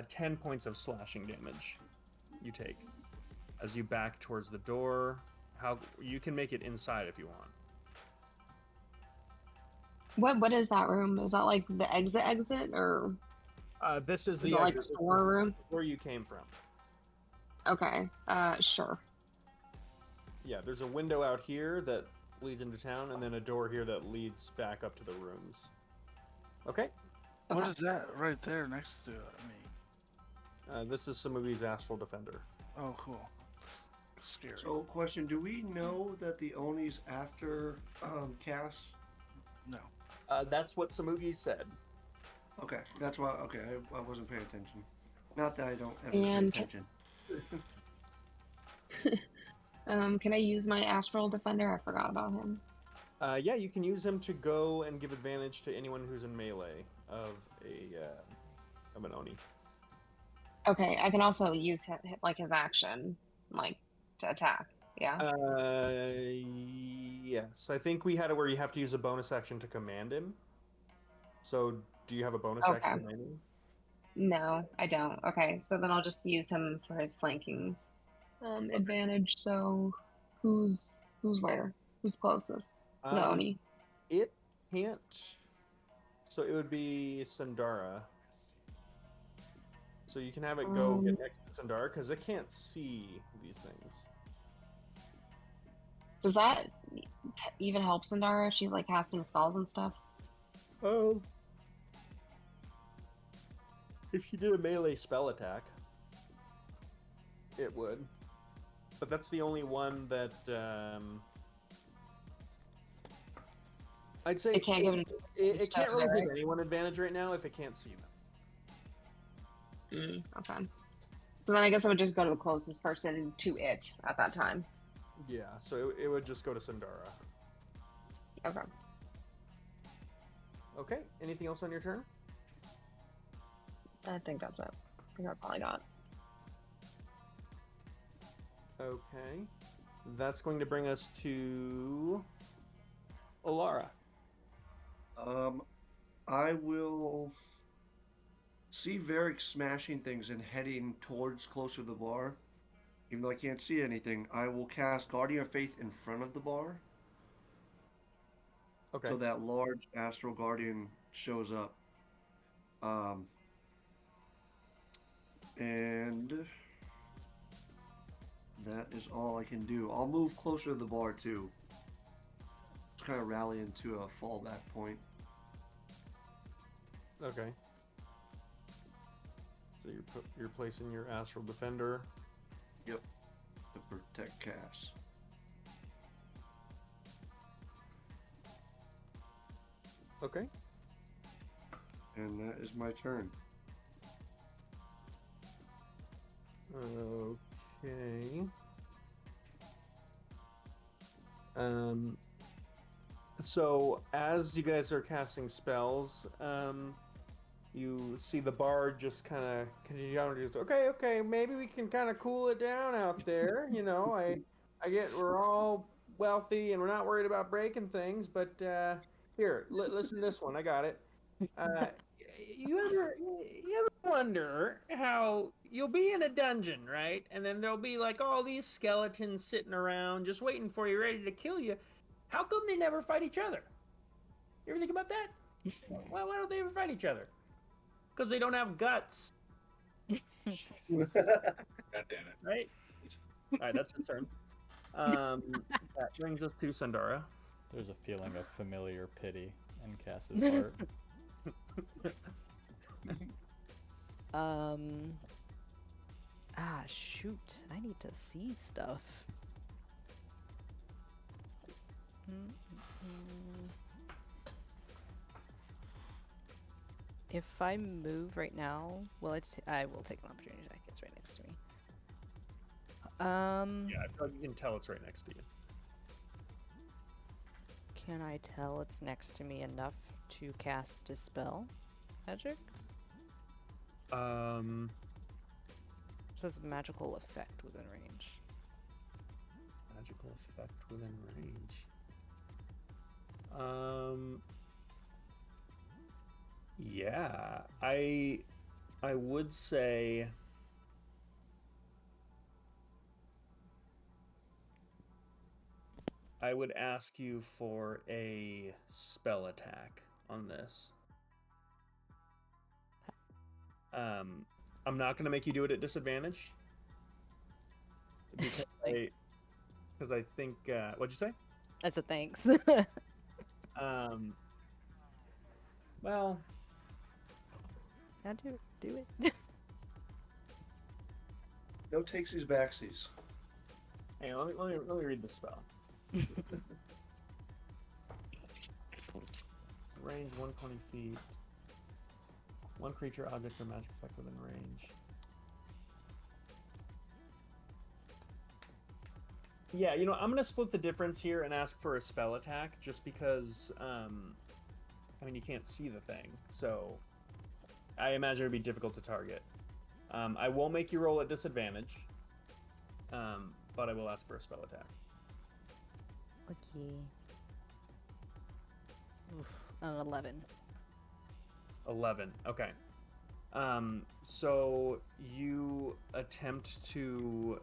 10 points of slashing damage you take as you back towards the door. How you can make it inside if you want. what is that room? Is that like the exit or This is Is the it like exit. This is storeroom? where you came from. Okay. Sure. Yeah, there's a window out here that leads into town, and then a door here that leads back up to the rooms. Okay. What Okay. is that right there next to me? This is Samugi's Astral Defender. Oh, cool. Scary. So, question: do we know that the Oni's after Cass? No. That's what Samugi said. Okay, that's why. Okay, I wasn't paying attention. Not that I don't ever pay And attention. can I use my Astral Defender? I forgot about him. Yeah, you can use him to go and give advantage to anyone who's in melee of an Oni. Okay, I can also use like his action, like to attack. Yeah. Yes. I think we had it where you have to use a bonus action to command him. So, do you have a bonus Okay. action remaining? No, I don't. Okay, so then I'll just use him for his flanking advantage. So, who's where? Who's closest? The Oni. It can't. So it would be Sandara. So you can have it go get next to Sandara because it can't see these things. Does that even help Sandara if she's like casting spells and stuff? Oh. If she did a melee spell attack, it would. But that's the only one that I'd say It can't give it. it can't really give anyone advantage right now if it can't see them. Okay. So then I guess I would just go to the closest person to it at that time. Yeah, so it would just go to Sandara. Okay. Okay, anything else on your turn? I think that's it. I think that's all I got. Okay. That's going to bring us to Olara. I will see Varric smashing things and heading towards closer to the bar. Even though I can't see anything, I will cast Guardian of Faith in front of the bar. Okay. So that large Astral Guardian shows up. And that is all I can do. I'll move closer to the bar too. Just kind of rally into a fallback point. Okay. So you're placing your Astral Defender. Yep. To protect Cass. Okay. And that is my turn. Okay. So as you guys are casting spells, you see the bard just kind of continue on. Just okay, maybe we can kind of cool it down out there. You know, I get we're all wealthy and we're not worried about breaking things, but here, listen to this one. I got it. You ever wonder how you'll be in a dungeon, right? And then there'll be like all these skeletons sitting around just waiting for you, ready to kill you. How come they never fight each other? You ever think about that? Why don't they ever fight each other? Because they don't have guts. God damn it. Right? Alright, that's his turn. That brings us to Sandara. There's a feeling of familiar pity in Cass's heart. Shoot. I need to see stuff. If I move right now, well, I will take an opportunity attack. It's right next to me. Yeah, I feel like you can tell it's right next to you. Can I tell it's next to me enough to cast Dispel Magic? It says magical effect within range. Magical effect within range. Yeah, I would say I would ask you for a spell attack on this. I'm not going to make you do it at disadvantage. Because I think... what'd you say? That's a thanks. Well... Now do it. No takesies backsies. Hey, let me read the spell. Range 120 feet. One creature, object, or magic effect within range. Yeah, I'm going to split the difference here and ask for a spell attack, just because, you can't see the thing, so I imagine it would be difficult to target. I won't make you roll at disadvantage, but I will ask for a spell attack. Okay. Oof, an 11. 11. Okay. So you attempt to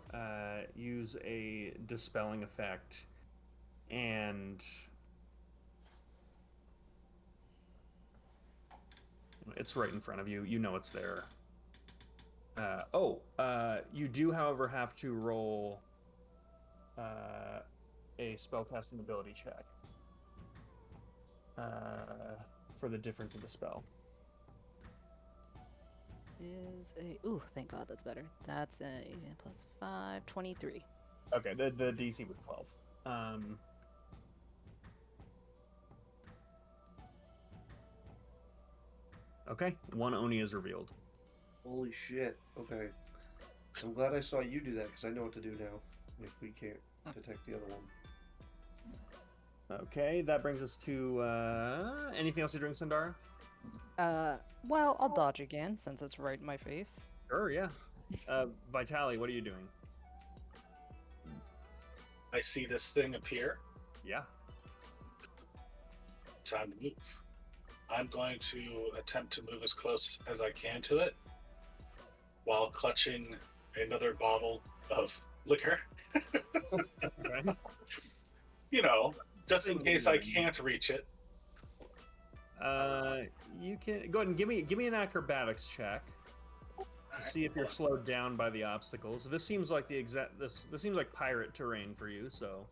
use a dispelling effect, and it's right in front of you. You know it's there. You do, however, have to roll a spellcasting ability check for the difference of the spell. Is a thank God that's better. That's a plus 5, 23. Okay, the DC was 12. Okay, one Oni is revealed. Holy shit. Okay. I'm glad I saw you do that, because I know what to do now if we can't detect the other one. Okay, that brings us to anything else you're doing, Sundara? Well, I'll dodge again since it's right in my face. Sure, yeah. Vitali, what are you doing? I see this thing appear. Yeah. Time to move. I'm going to attempt to move as close as I can to it while clutching another bottle of liquor. Okay. Just in case I can't reach it. You can go ahead and give me an acrobatics check to see if you're slowed down by the obstacles. This seems like this seems like pirate terrain for you, so.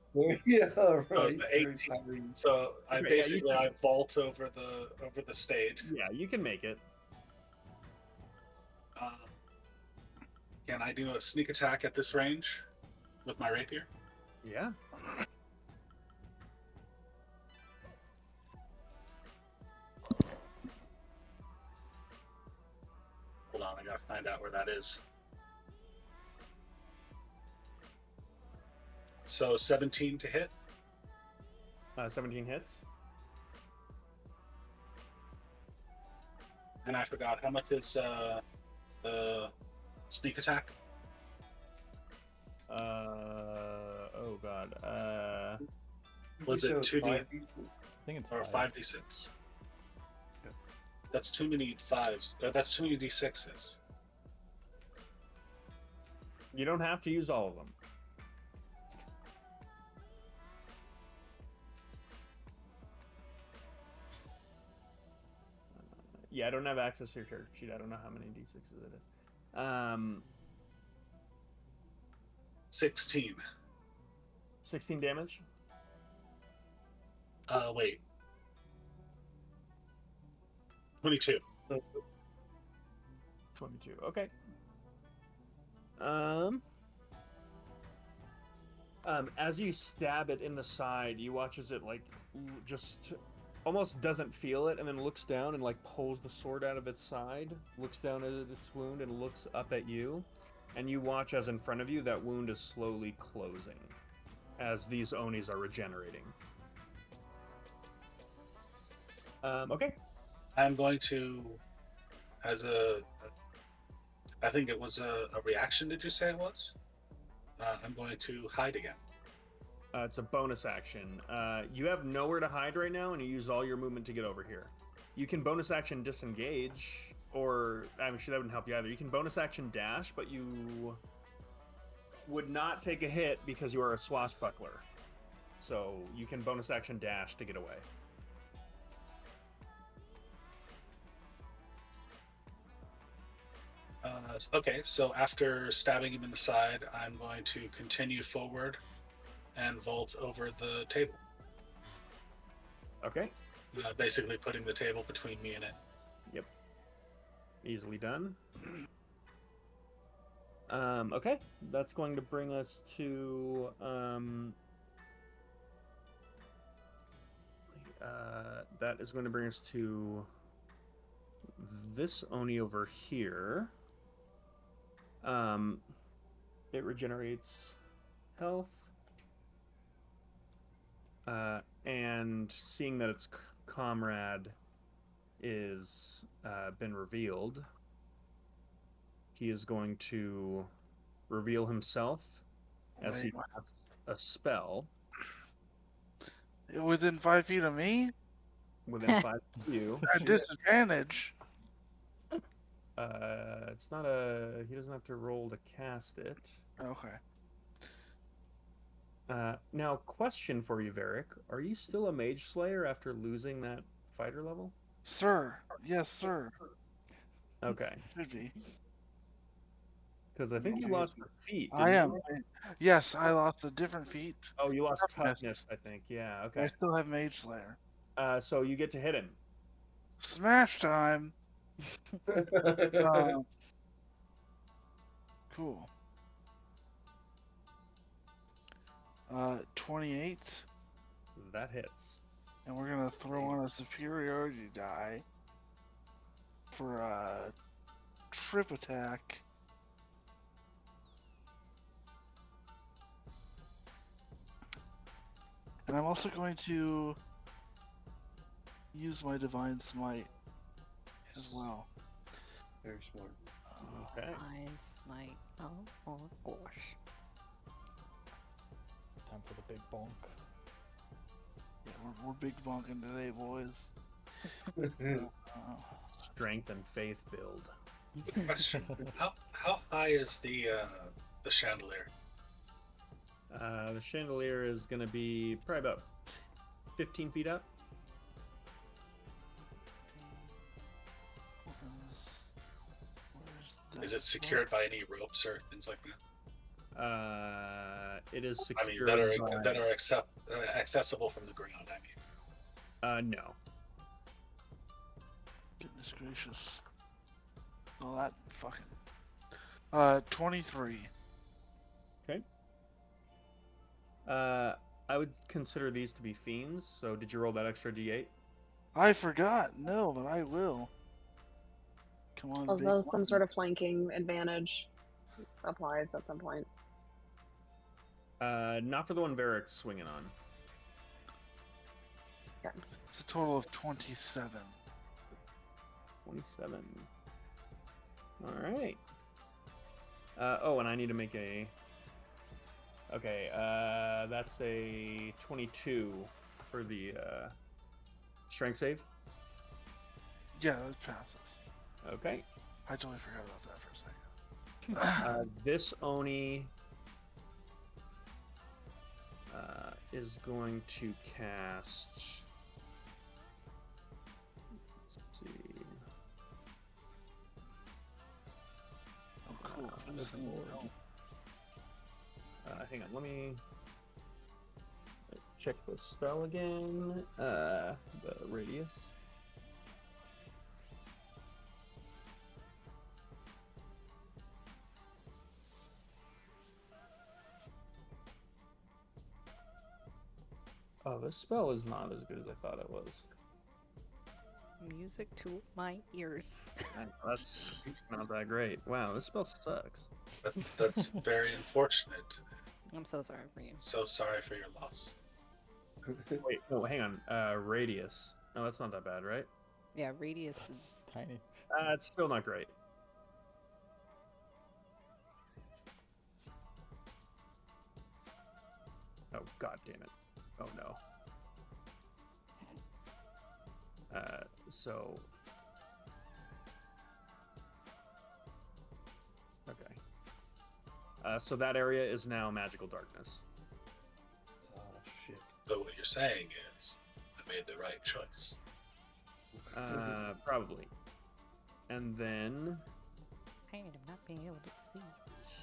Yeah, So right. it's the 18. So I Okay, basically I vault over the stage. Yeah, you can make it. Can I do a sneak attack at this range with my rapier? Yeah. Hold on, I gotta find out where that is. So 17 to hit. 17 hits. And I forgot, how much is the sneak attack? Oh god. Was it 2D I think it's or 5. 5d6? That's too many 5s. That's too many d6s. You don't have to use all of them. Yeah, I don't have access to your character sheet. I don't know how many d6s it is. 16. 16 damage. Wait. 22. 22. Okay. As you stab it in the side, you watch as it just almost doesn't feel it, and then looks down and pulls the sword out of its side, looks down at its wound, and looks up at you. And you watch as in front of you that wound is slowly closing, as these Onis are regenerating. Okay. I'm going to, I think it was a reaction, did you say it was? I'm going to hide again. It's a bonus action. You have nowhere to hide right now, and you use all your movement to get over here. You can bonus action disengage, or I'm sure that wouldn't help you either. You can bonus action dash, but you would not take a hit because you are a swashbuckler. So you can bonus action dash to get away. Okay, so after stabbing him in the side, I'm going to continue forward and vault over the table. Okay. Basically putting the table between me and it. Yep. Easily done. Okay, that's going to bring us to that is going to bring us to this Oni over here. It regenerates health. And seeing that its comrade is been revealed, he is going to reveal himself as he Wait, casts a spell within 5 feet of me? within 5 of you. At disadvantage. It's not a. He doesn't have to roll to cast it. Okay. Now, question for you, Varric. Are you still a Mage Slayer after losing that fighter level? Sir. Yes, sir. Okay. Should be. Because I think you lost your feet. I didn't am. you? Yes, I lost a different feat. Oh, you lost Toughness. toughness, I think. Yeah, I okay. still have Mage Slayer. So you get to hit him. Smash time. Cool. 28. That hits. And we're gonna throw on a superiority die for a trip attack. And I'm also going to use my Divine Smite as well. Very smart. Okay. Fine, smite. Oh gosh. Time for the big bonk. Yeah, we're big bonking today, boys. Strength and faith build. Question: How high is the chandelier? The chandelier is going to be probably about 15 feet up. Is it secured by any ropes or things like that? It is I mean, secured that are accessible from the ground. I mean, no. Goodness gracious. Oh, that fucking. 23. Okay. I would consider these to be fiends. So did you roll that extra d8? I forgot. No, but I will. Come on. Although big some one. sort of flanking advantage applies at some point. Not for the one Varric's swinging on. It's a total of 27. 27. All right. Oh, and I need to make a. Okay, that's a 22 for the strength save. Yeah, that passes. Okay. I totally forgot about that for a second. This Oni is going to cast. Let's see. Oh, cool. Hang on, let me check the spell again. The radius. Oh, this spell is not as good as I thought it was. Music to my ears. That's not that great. Wow, this spell sucks. that's very unfortunate. I'm so sorry for you. So sorry for your loss. Wait, no, hang on. Radius. No, that's not that bad, right? Yeah, radius is. Tiny. It's still not great. Oh, god damn it. Oh no. So. Okay. So that area is now magical darkness. Oh shit. So what you're saying is, I made the right choice. Probably. And then. pain of not being able to see.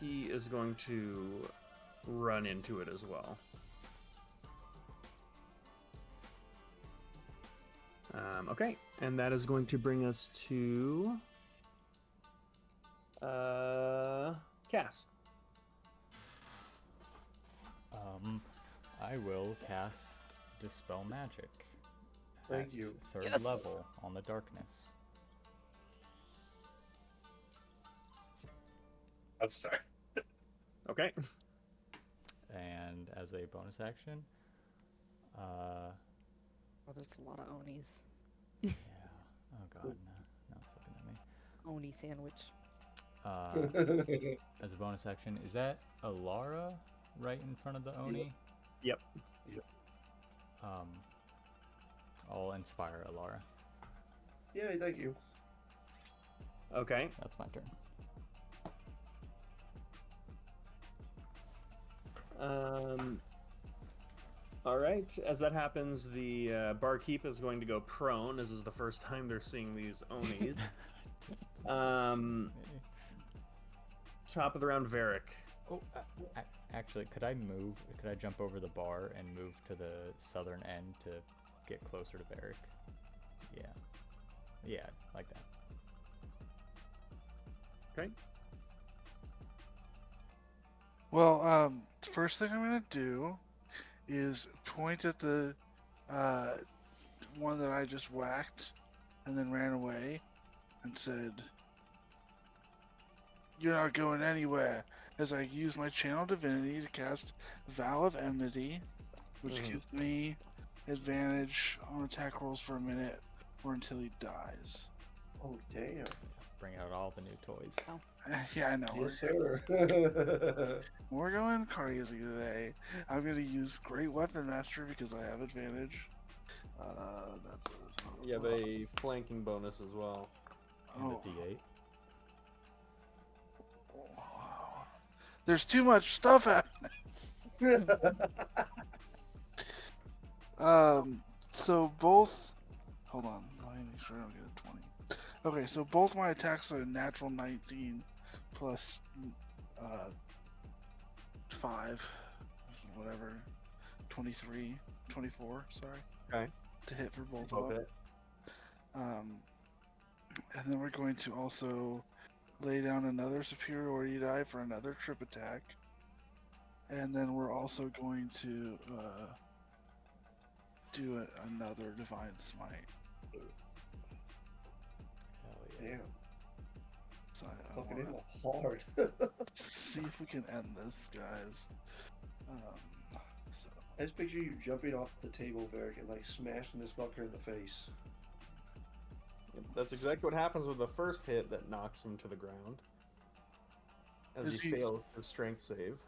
He is going to run into it as well. Okay, and that is going to bring us to Cass. I will cast Dispel Magic. Thank at you. Third Yes. level on the darkness. I'm sorry. Okay. And as a bonus action, Oh, there's a lot of Onis. yeah. Oh god, no. No, it's looking at me. Oni sandwich. As a bonus action, is that Alara right in front of the Oni? Yep. I'll inspire Alara. Yeah, thank you. Okay. That's my turn. All right. As that happens, the barkeep is going to go prone. This is the first time they're seeing these Onis. Top of the round, Varric. Oh, actually, could I move? Could I jump over the bar and move to the southern end to get closer to Varric? Yeah. Yeah, like that. Okay. Well, the first thing I'm gonna do is point at the one that I just whacked and then ran away and said, "You're not going anywhere," as I use my channel divinity to cast Vow of Enmity, which gives me advantage on attack rolls for a minute or until he dies. Oh, damn. Bring out all the new toys. Yeah, I know. Yes, sir. We're going crazy today. I'm gonna use Great Weapon Master because I have advantage. You have a flanking bonus as well. And Oh. a D8. Wow. There's too much stuff happening. So both. Hold on. Let me make sure I don't get a 20. Okay, so both my attacks are a natural 19 plus 5, whatever, 23, 24. Sorry. Okay. To hit for both Both of them. hit. And then we're going to also lay down another superiority die for another trip attack. And then we're also going to do another divine smite. Hell yeah. Damn. So I Fucking wanna hit hard. see if we can end this, guys. So I just picture you jumping off the table, Varric, and like smashing this fucker in the face. Yep, that's exactly what happens with the first hit that knocks him to the ground. As Is he he- fails his strength save.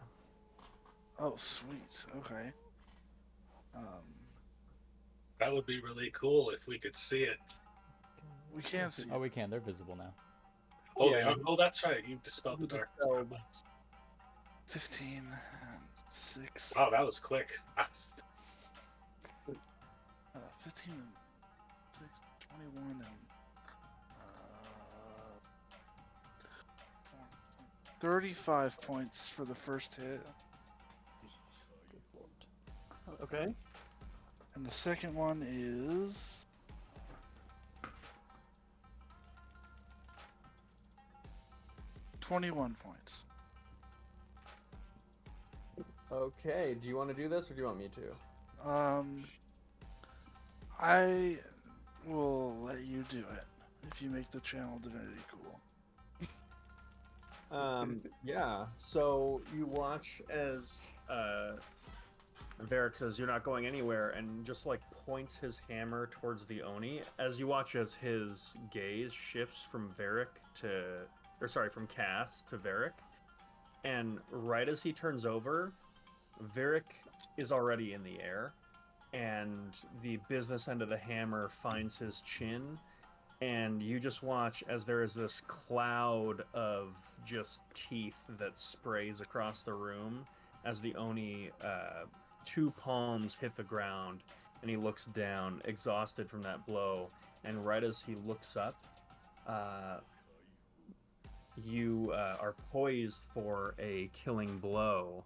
oh, sweet. Okay. That would be really cool if we could see it. We can see. Oh, we can. They're visible now. Oh, Yeah. they are? Oh, that's right. You dispelled the darkness. Dispelled. 15 and 6. Wow, that was quick. 15 and 6, 21 and 35 points for the first hit. Okay. And the second one is 21 points. Okay. Do you want to do this or do you want me to? I will let you do it if you make the channel divinity cool. Yeah. So you watch as Varric says, "You're not going anywhere," and just like points his hammer towards the Oni. As you watch as his gaze shifts from from Cass to Varric, and right as he turns over, Varric is already in the air, and the business end of the hammer finds his chin. And you just watch as there is this cloud of just teeth that sprays across the room as the Oni, 2 palms hit the ground, and he looks down, exhausted from that blow. And right as he looks up, you are poised for a killing blow,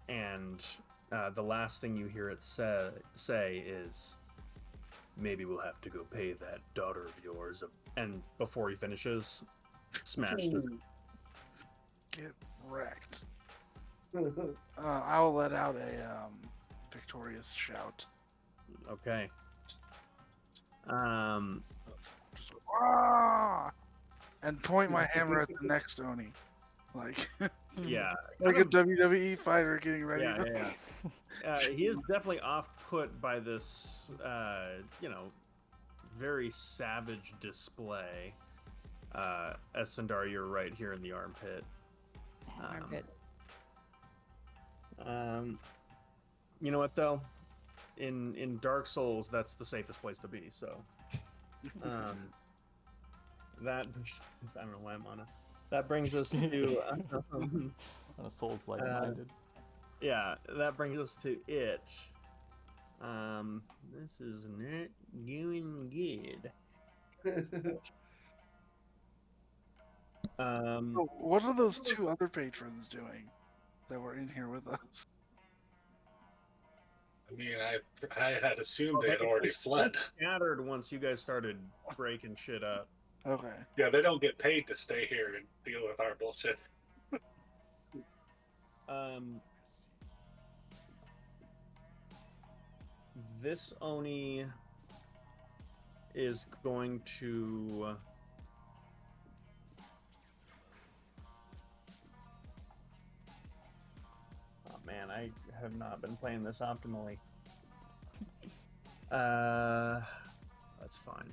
and the last thing you hear it say is, "Maybe we'll have to go pay that daughter of yours." And before he finishes, smashed it. Get wrecked. I will let out a victorious shout. Okay. Just, "Ah!" And point my hammer at the next Oni. Like, Yeah. like a WWE fighter getting ready. Yeah. He is definitely off-put by this, very savage display. As Sundar, you're right here in the armpit. Armpit. You know what though? In Dark Souls, that's the safest place to be. So, that I don't know why I'm on it. That brings us to On a Souls like-minded. yeah. That brings us to it. This is not going good. So what are those two other patrons doing that were in here with us? I mean, I had assumed they They had already fled. scattered once you guys started breaking shit up. Okay. Yeah, they don't get paid to stay here and deal with our bullshit. This Oni is going to oh man, I have not been playing this optimally. That's fine.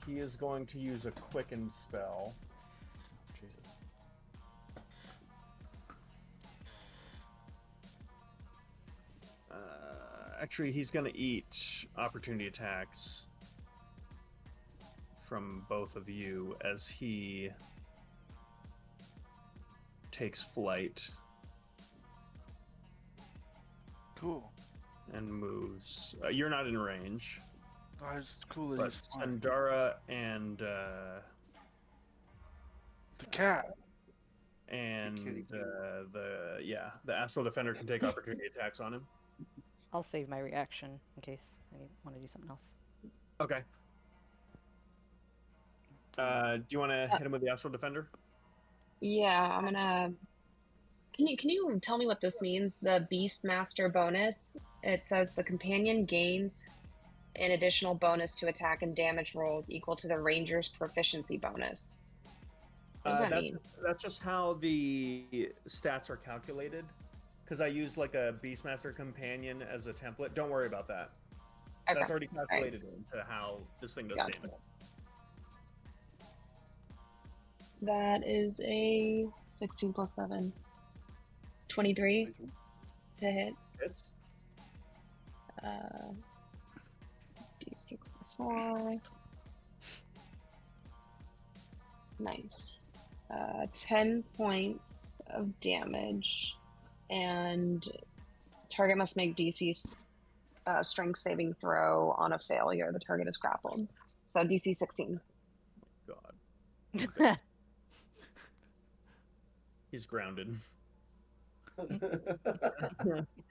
He is going to use a quicken spell. Jesus. Actually, he's going to eat opportunity attacks from both of you as he takes flight Cool. and moves. You're not in range, Oh, it's cool that but he's fine. Sundara and The cat. the Astral Defender can take opportunity attacks on him. I'll save my reaction in case I want to do something else. Okay. Do you want to hit him with the Astral Defender? Yeah, I'm gonna. Can you tell me what this means? The Beastmaster bonus. It says the companion gains an additional bonus to attack and damage rolls equal to the ranger's proficiency bonus. What does that mean? That's just how the stats are calculated. Because I used like a Beastmaster companion as a template. Don't worry about that. Okay. That's already calculated into how this thing does Gotcha. damage. That is a 16 plus 7. 23 to hit. Hits. D6 plus 4. Nice. 10 points of damage. And target must make DC strength saving throw on a failure. The target is grappled. So DC 16. God. He's grounded.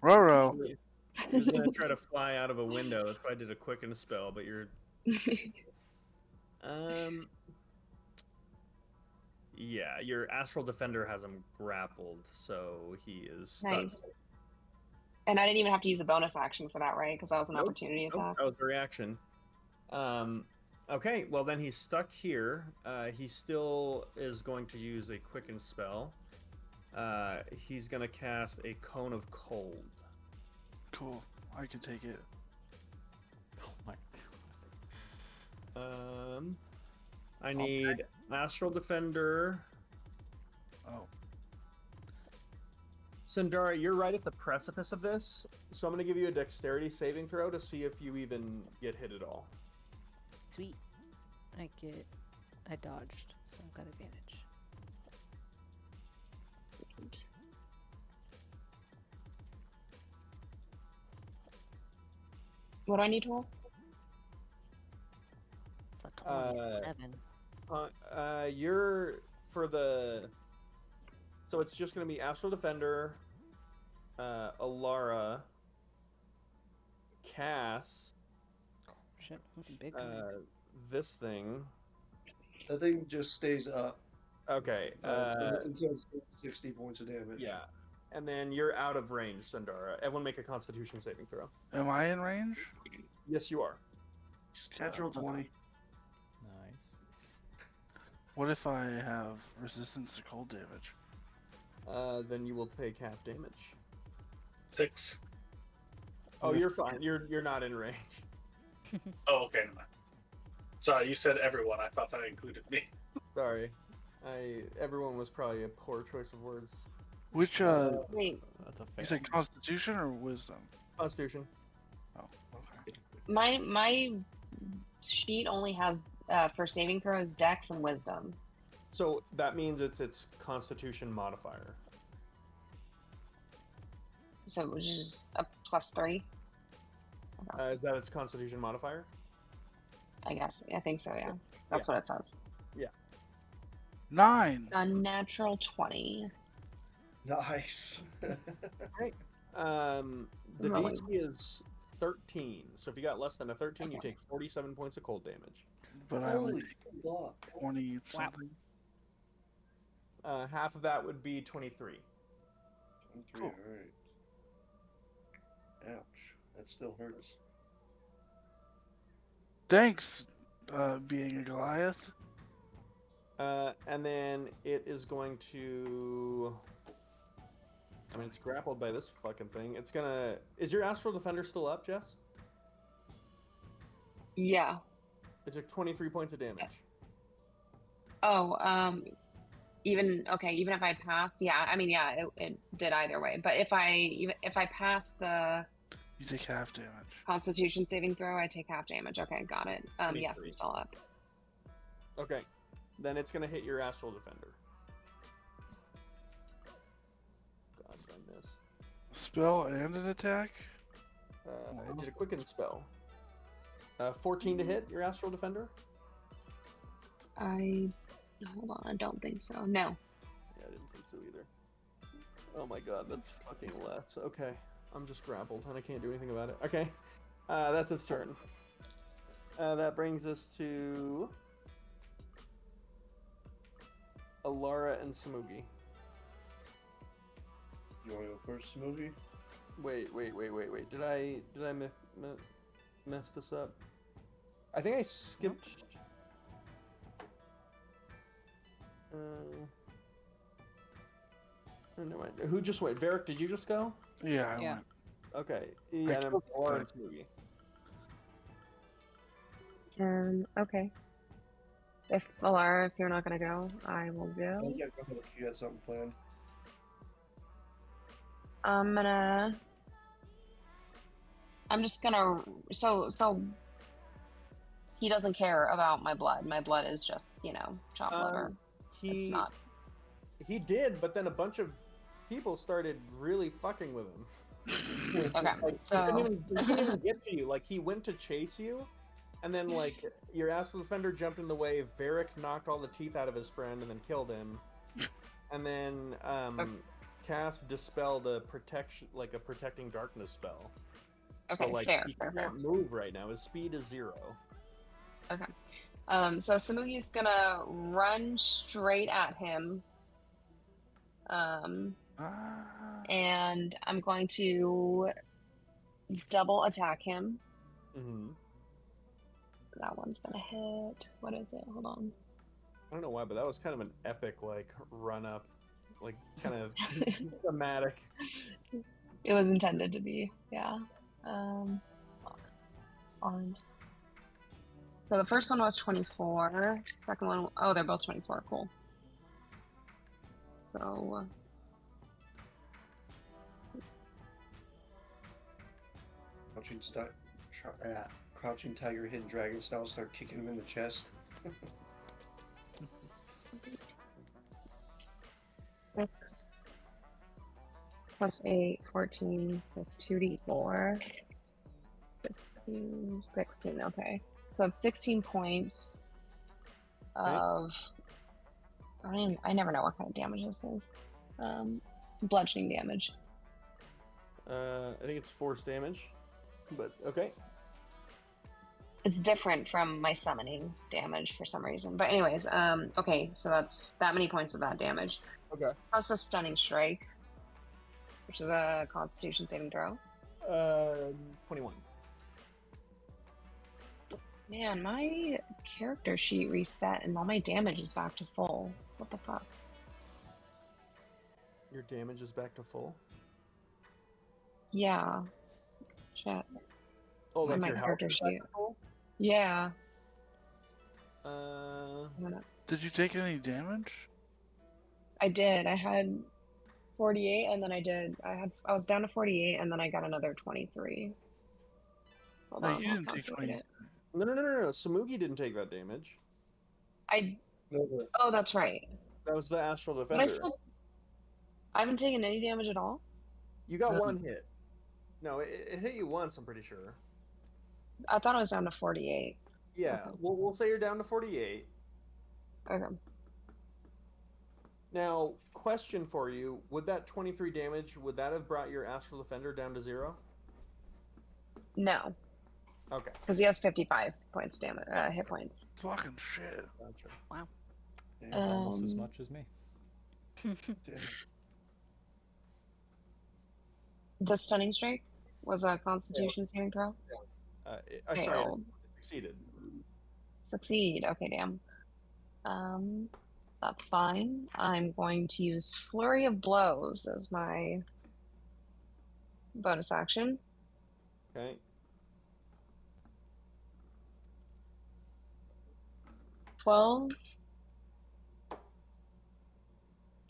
Roro. He was gonna try to fly out of a window. That's why I did a quicken spell, but you're yeah, your Astral Defender has him grappled, so he is stuck. Nice. And I didn't even have to use a bonus action for that, right? Because that was an opportunity attack. That was a reaction. Okay, well then he's stuck here. He still is going to use a quicken spell. He's gonna cast a Cone of Cold. Cool. I can take it. Oh my god. I need Astral Defender. Oh. Sundara, you're right at the precipice of this, so I'm going to give you a dexterity saving throw to see if you even get hit at all. Sweet. I dodged, so I've got advantage. What do I need to roll? It's a 27. You're for the. So it's just going to be Astral Defender, Alara, Cass, Shit, that's a big guy. this thing. That thing just stays up Okay. until it's 60 points of damage. Yeah. And then you're out of range, Sundara. Everyone make a Constitution saving throw. Am I in range? Yes, you are. Natural 20. Nice. What if I have resistance to cold damage? Then you will take half damage. 6. Oh, you're fine. You're not in range. Oh, okay. Never mind. Sorry, you said everyone. I thought that included me. Sorry. Everyone was probably a poor choice of words. Which Wait, That's a fail. you said Constitution or Wisdom? Constitution. Oh, okay. my sheet only has for saving throws, Dex, and Wisdom. So that means it's its Constitution modifier. So which is a +3, Is that its Constitution modifier? I guess. I think so. Yeah, that's what it says. 9. Unnatural 20. Nice. The Really? DC is 13. So if you got less than a 13, you Okay. take 47 points of cold damage. But I only Holy take fuck. 20 something. Half of that would be 23. 23, Cool. alright. Ouch. That still hurts. Thanks, being a Goliath. And then it is going to. I mean, it's grappled by this fucking thing. It's gonna. Is your Astral Defender still up, Jess? Yeah. It took 23 points of damage. Oh, even if I passed, yeah. I mean, yeah, it did either way. But if I pass the You take half damage. Constitution saving throw, I take half damage. Okay, got it. Yes, 23. it's still up. Okay. Then it's gonna hit your Astral Defender. God, I miss. Spell and an attack? I did a quicken spell. 14 to hit your Astral Defender? Hold on, I don't think so. No. Yeah, I didn't think so either. Oh my god, that's fucking less. Okay, I'm just grappled and I can't do anything about it. Okay, that's its turn. That brings us to Alara and Samugi. You want to go first, Smoothie? Wait. Did I mess this up? I think I skipped. Never mind. Who just went? Varric, did you just go? Yeah, I Yeah. went. Okay. Yeah, and killed the Alara and thing. Samugi. Okay. If Alara, if you're not gonna go, I will go. Oh, yeah, go ahead. You got something planned. I'm just gonna. So. He doesn't care about my blood. My blood is just, chopped liver. It's not. He did, but then a bunch of people started really fucking with him. Okay, Like, so. he couldn't even get to you. Like, he went to chase you, and then, like, your Astral Defender jumped in the way. Varric knocked all the teeth out of his friend and then killed him. And then, Cass dispelled a protecting darkness spell. Okay, So, like, fair. he can't move right now. His speed is 0. Okay. So Samugi's gonna run straight at him. And I'm going to double attack him. Mm-hmm. That one's gonna hit. What is it? Hold on. I don't know why, but that was kind of an epic, like, run up. Like, kind of dramatic. It was intended to be, yeah. Arms. So the first one was 24. Second one, oh, they're both 24. Cool. So. Crouching Tiger, Hidden Dragon style, start kicking him in the chest. 6 plus 8, 14 plus 2d4. 15, 16, okay. So it's 16 points of. I never know what kind of damage this is. Bludgeoning damage. I think it's force damage, but okay. It's different from my summoning damage for some reason. But anyways, okay, so that's that many points of that damage. Okay. Plus a stunning strike, which is a Constitution saving throw. 21. Man, my character sheet reset and all my damage is back to full. What the fuck? Your damage is back to full. Yeah. Shit. Oh, On like my your health character is back sheet. to full? Yeah. Uh, Did you take any damage? I did. I had 48 and then I was down to 48 and then I got another 23. Hold No, on, you I'll didn't take calculate 20. it. no. Samugi didn't take that damage. Oh, that's right. That was the Astral But Defender. I haven't taken any damage at all. You got No. one hit. No, it hit you once, I'm pretty sure. I thought I was down to 48. Yeah, Okay. we'll say you're down to 48. Okay. Now, question for you. Would that 23 damage, would that have brought your Astral Defender down to 0? No, Okay. because he has 55 points damage, hit points. Fucking shit. Gotcha. That's almost as Um, much as me. The stunning strike was a Constitution saving throw. Sorry, Failed. it succeeded. Succeed. Okay, damn. That's fine. I'm going to use Flurry of Blows as my bonus action. Okay. $12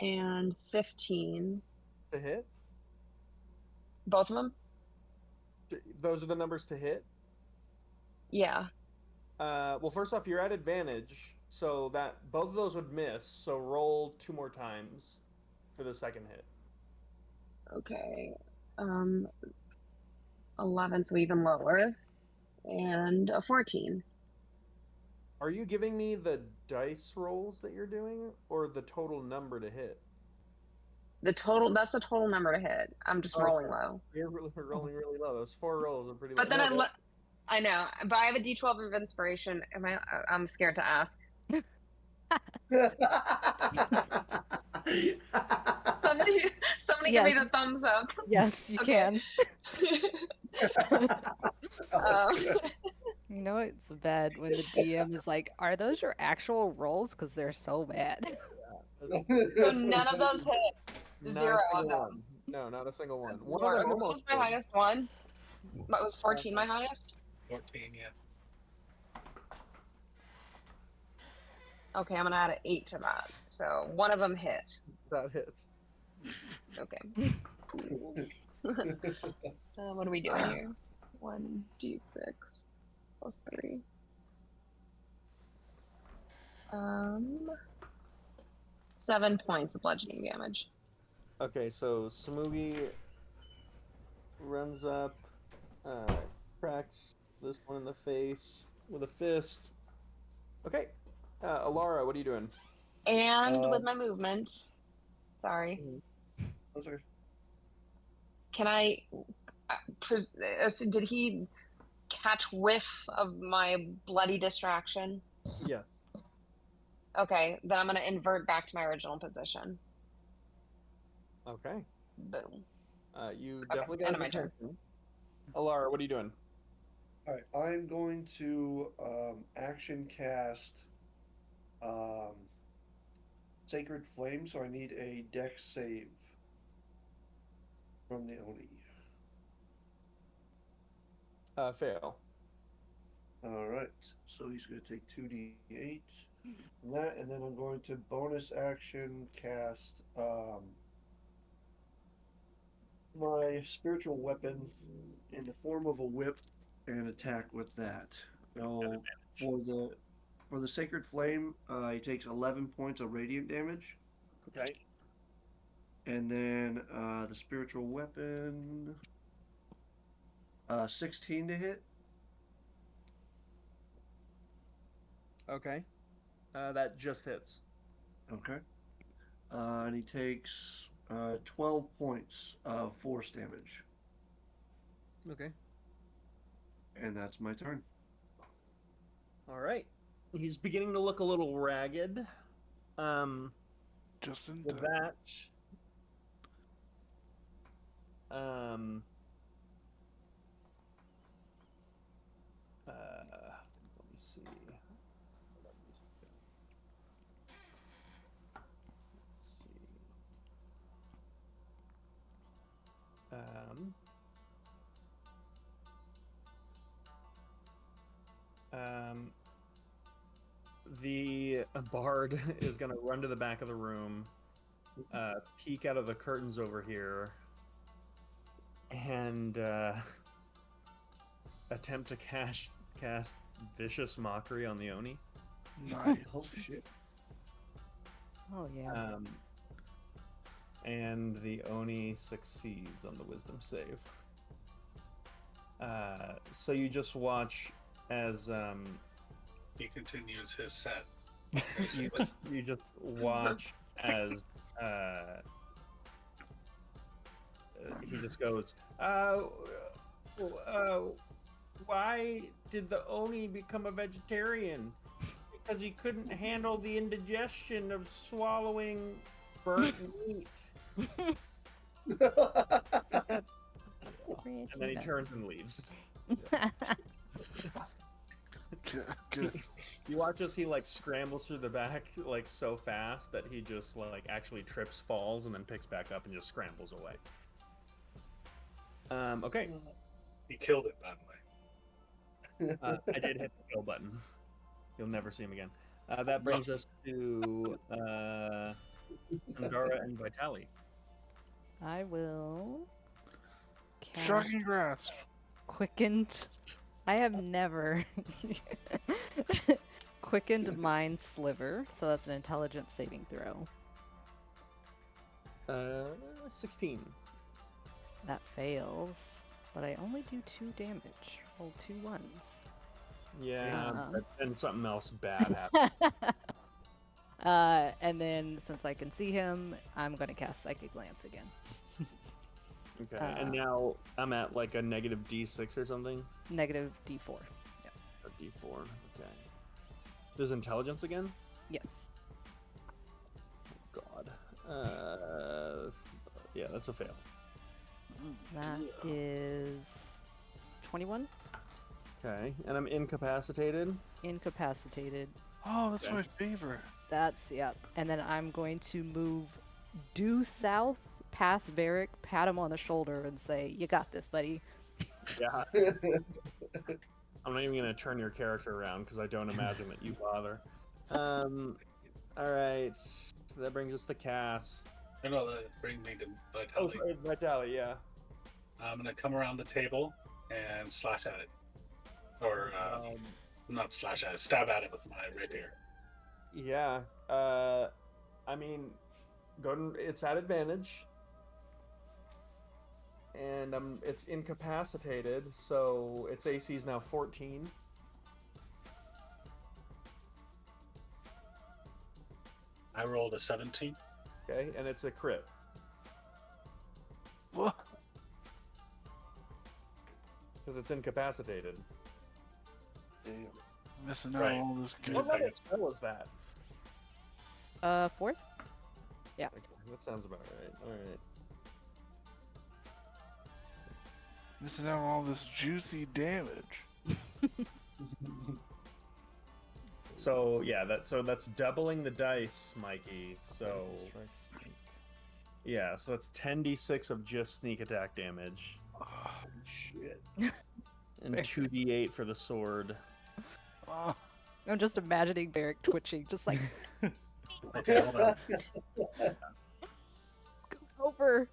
and 15. To hit? Both of them? Those are the numbers to hit? Yeah. Well, first off, you're at advantage, so that both of those would miss. So roll 2 more times for the second hit. Okay. 11, so even lower. And a 14. Are you giving me the dice rolls that you're doing, or the total number to hit? That's the total number to hit. I'm just rolling low. You're rolling really low. Those 4 rolls are pretty low. But then I know, but I have a D12 of inspiration. I'm scared to ask. Somebody give me Yes. the thumbs up. Yes, you Okay. can. You know it's bad when the DM is like, "Are those your actual rolls? Because they're so bad." So none of those hit. Not Zero a of single them. one. No, not a single one. One Lord, of them okay, what almost was my did. highest one? Was 14 my highest? 14, yeah. Okay, I'm gonna add an 8 to that. So one of them hit. That hits. Okay. What are we doing here? 1d6 plus 3. 7 points of bludgeoning damage. Okay, so Samugi runs up, cracks this one in the face with a fist. Okay, Alara, what are you doing? And with my movement, sorry, Okay. can I? So did he catch whiff of my bloody distraction? Yes. Okay, then I'm gonna invert back to my original position. Okay. Boom. You Okay, definitely got end an of my turn. attention. Alara, what are you doing? All right, I'm going to action cast Sacred Flame, so I need a dex save from the Oni. Fail. All right, so he's going to take 2d8 from that, and then I'm going to bonus action cast my spiritual weapon in the form of a whip and attack with that. So for the Sacred Flame, he takes 11 points of radiant damage. Okay. And then the spiritual weapon, 16 to hit. Okay. That just hits. Okay. And he takes 12 points of force damage. Okay. And that's my turn. All right. He's beginning to look a little ragged. Just in With time. that, let me see. Let's see. The bard is gonna run to the back of the room, peek out of the curtains over here, and attempt to cast vicious mockery on the Oni. Nice. Oh, shit. Oh yeah. And the Oni succeeds on the wisdom save. So you just watch as He continues his set. you just watch as he just goes, why did the Oni become a vegetarian? Because he couldn't handle the indigestion of swallowing burnt meat. And then he turns and leaves. Good. You watch as he like scrambles through the back like so fast that he just like actually trips, falls, and then picks back up and just scrambles away. Okay. He killed it, by the way. I did hit the kill button. You'll never see him again. That brings us to Andara and Vitali. I will cast Shocking grasp. Quickened. I have never quickened mind sliver, so that's an intelligence saving throw. 16. That fails, but I only do 2 damage. Roll 2 ones. Yeah, but then something else bad happened. And then since I can see him, I'm gonna cast Psychic Glance again. Okay, and now I'm at like a negative D6 or something. Negative D4. Yep. A D4. Okay. There's intelligence again? Yes. God. Yeah, that's a fail. That is 21. Okay, and I'm incapacitated. Incapacitated. Oh, that's Okay. my favorite. That's, yep. And then I'm going to move due south past Varric, pat him on the shoulder, and say, "You got this, buddy." Yeah. I'm not even gonna turn your character around because I don't imagine that you bother. All right. So that brings us to Cass. I know that brings me to Oh, Vitality. sorry, Vitali. Yeah. I'm gonna come around the table and slash at it, or not slash at it, stab at it with my rapier. Yeah. I mean, it's at advantage, and it's incapacitated, so its AC is now 14. I rolled a 17. Okay, and it's a crit. What? Because it's incapacitated. Damn. Missing out Right. on all this good. What level spell was that? 4th? Yeah. Okay, that sounds about right. Alright. Missing out on all this juicy damage. So yeah, that's doubling the dice, Mikey. So Strike sneak. yeah, so that's 10d6 of just sneak attack damage, Oh, Shit. and Fair. 2d8 for the sword. oh. I'm just imagining Varric twitching, just like, Okay, hold on. over.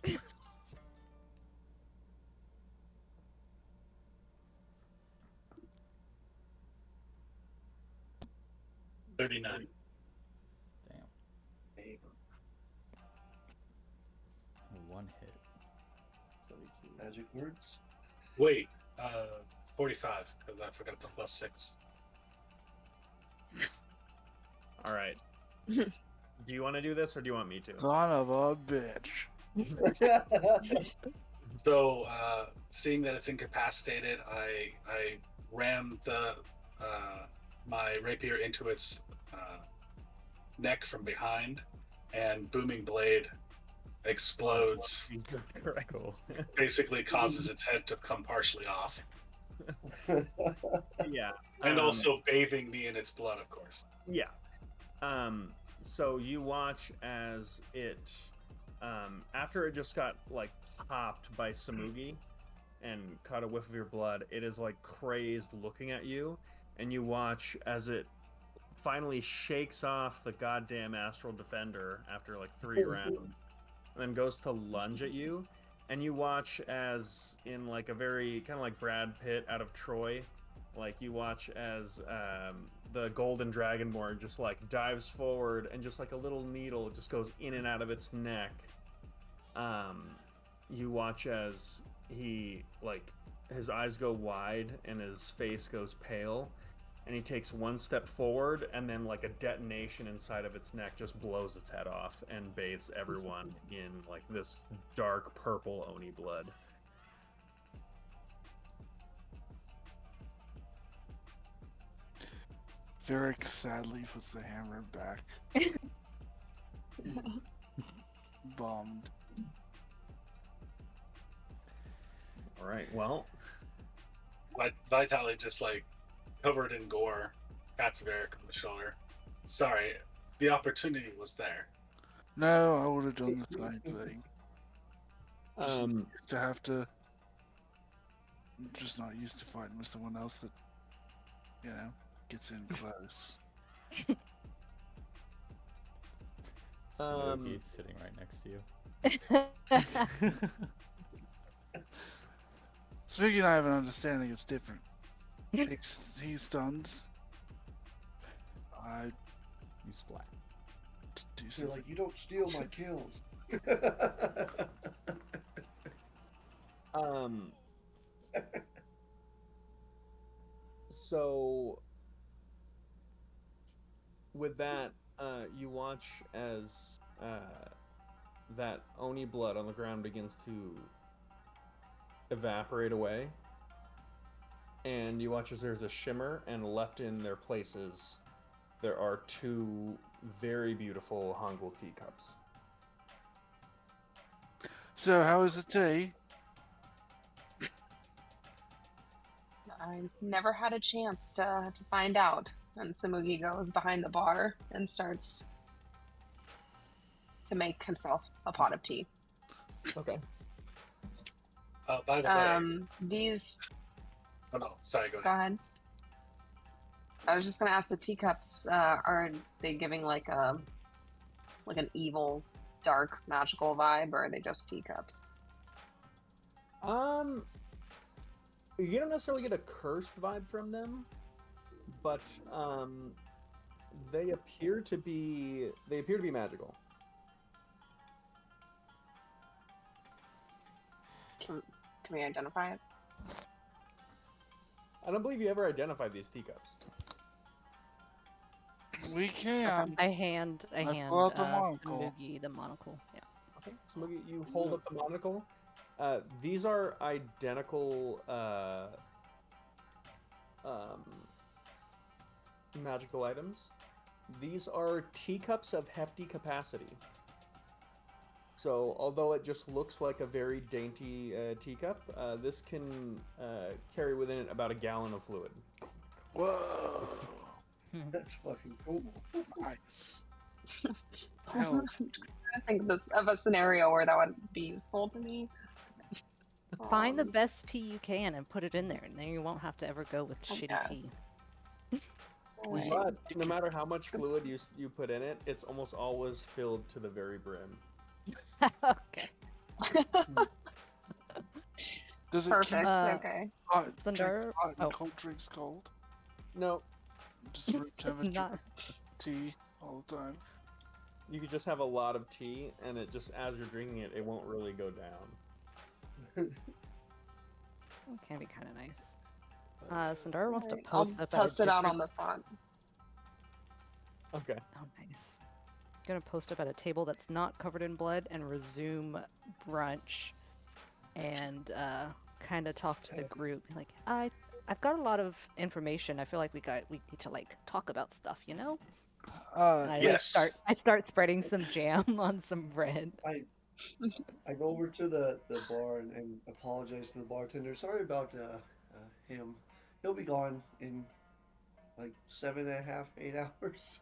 39. Damn. Damn. One hit. 72. Magic words. Wait, 45, because I forgot the +6. All right. Do you want to do this, or do you want me to? Son of a bitch. So, seeing that it's incapacitated, I ram my rapier into its neck from behind, and booming blade explodes. Correct. Cool. Basically, causes its head to come partially off, Yeah. and also bathing me in its blood, of course. Yeah. So you watch as it, after it just got like popped by Samugi and caught a whiff of your blood, it is like crazed looking at you, and you watch as it finally shakes off the goddamn Astral Defender after like 3 rounds, and then goes to lunge at you, and you watch as in like a very kind of like Brad Pitt out of Troy, like you watch as the golden dragonborn just like dives forward, and just like a little needle just goes in and out of its neck. You watch as he like his eyes go wide and his face goes pale, and he takes one step forward, and then like a detonation inside of its neck just blows its head off and bathes everyone in like this dark purple oni blood. Varric sadly puts the hammer back. Bummed. All right, well, Vitali just like covered in gore, pats Varric on the shoulder. Sorry, the opportunity was there. No, I would have done the same thing. um, To have to. I'm just not used to fighting with someone else that, gets in close. Smokey's sitting right next to you. Smiggy and I have an understanding it's different. He stuns. I You splat. do You're something. like, you don't steal my kills. So with that, you watch as that oni blood on the ground begins to evaporate away, and you watch as there's a shimmer, and left in their places there are 2 very beautiful Hangul teacups. So, how is the tea? I never had a chance to find out. And Samugi goes behind the bar and starts to make himself a pot of tea. Okay. By the way, These. oh no, sorry, go Go ahead. ahead. I was just gonna ask, the teacups, are they giving like an evil, dark, magical vibe, or are they just teacups? You don't necessarily get a cursed vibe from them, but they appear to be magical. Can we identify it? I don't believe you ever identified these teacups. We can. I hand pull out the monocle. Smoogie the monocle. Yeah. Okay, Smokey, you hold up the monocle. These are identical magical items. These are teacups of hefty capacity. So, although it just looks like a very dainty teacup, this can carry within it about a gallon of fluid. Whoa. That's fucking cool. Nice. I think of a scenario where that would be useful to me. Find the best tea you can and put it in there, and then you won't have to ever go with shitty tea. Alright. But no matter how much fluid you put in it, it's almost always filled to the very brim. Okay. Does it Perfect. keep Okay. hot, Sundar- drinks hot and oh. cold drinks cold? No, Just room temperature Not- tea all the time. you could just have a lot of tea, and it just, as you're drinking it, it won't really go down. It can be kind of nice. Sundar wants to Alright, I'll post up. test it out on the spot. Okay. Oh, nice. Gonna post up at a table that's not covered in blood and resume brunch, and kind of talk to the group. Like, I've got a lot of information. I feel like we need to like talk about stuff, you know? And I Yes. start spreading some jam on some bread. I go over to the bar and apologize to the bartender. Sorry about him. He'll be gone in like 7.5, 8 hours.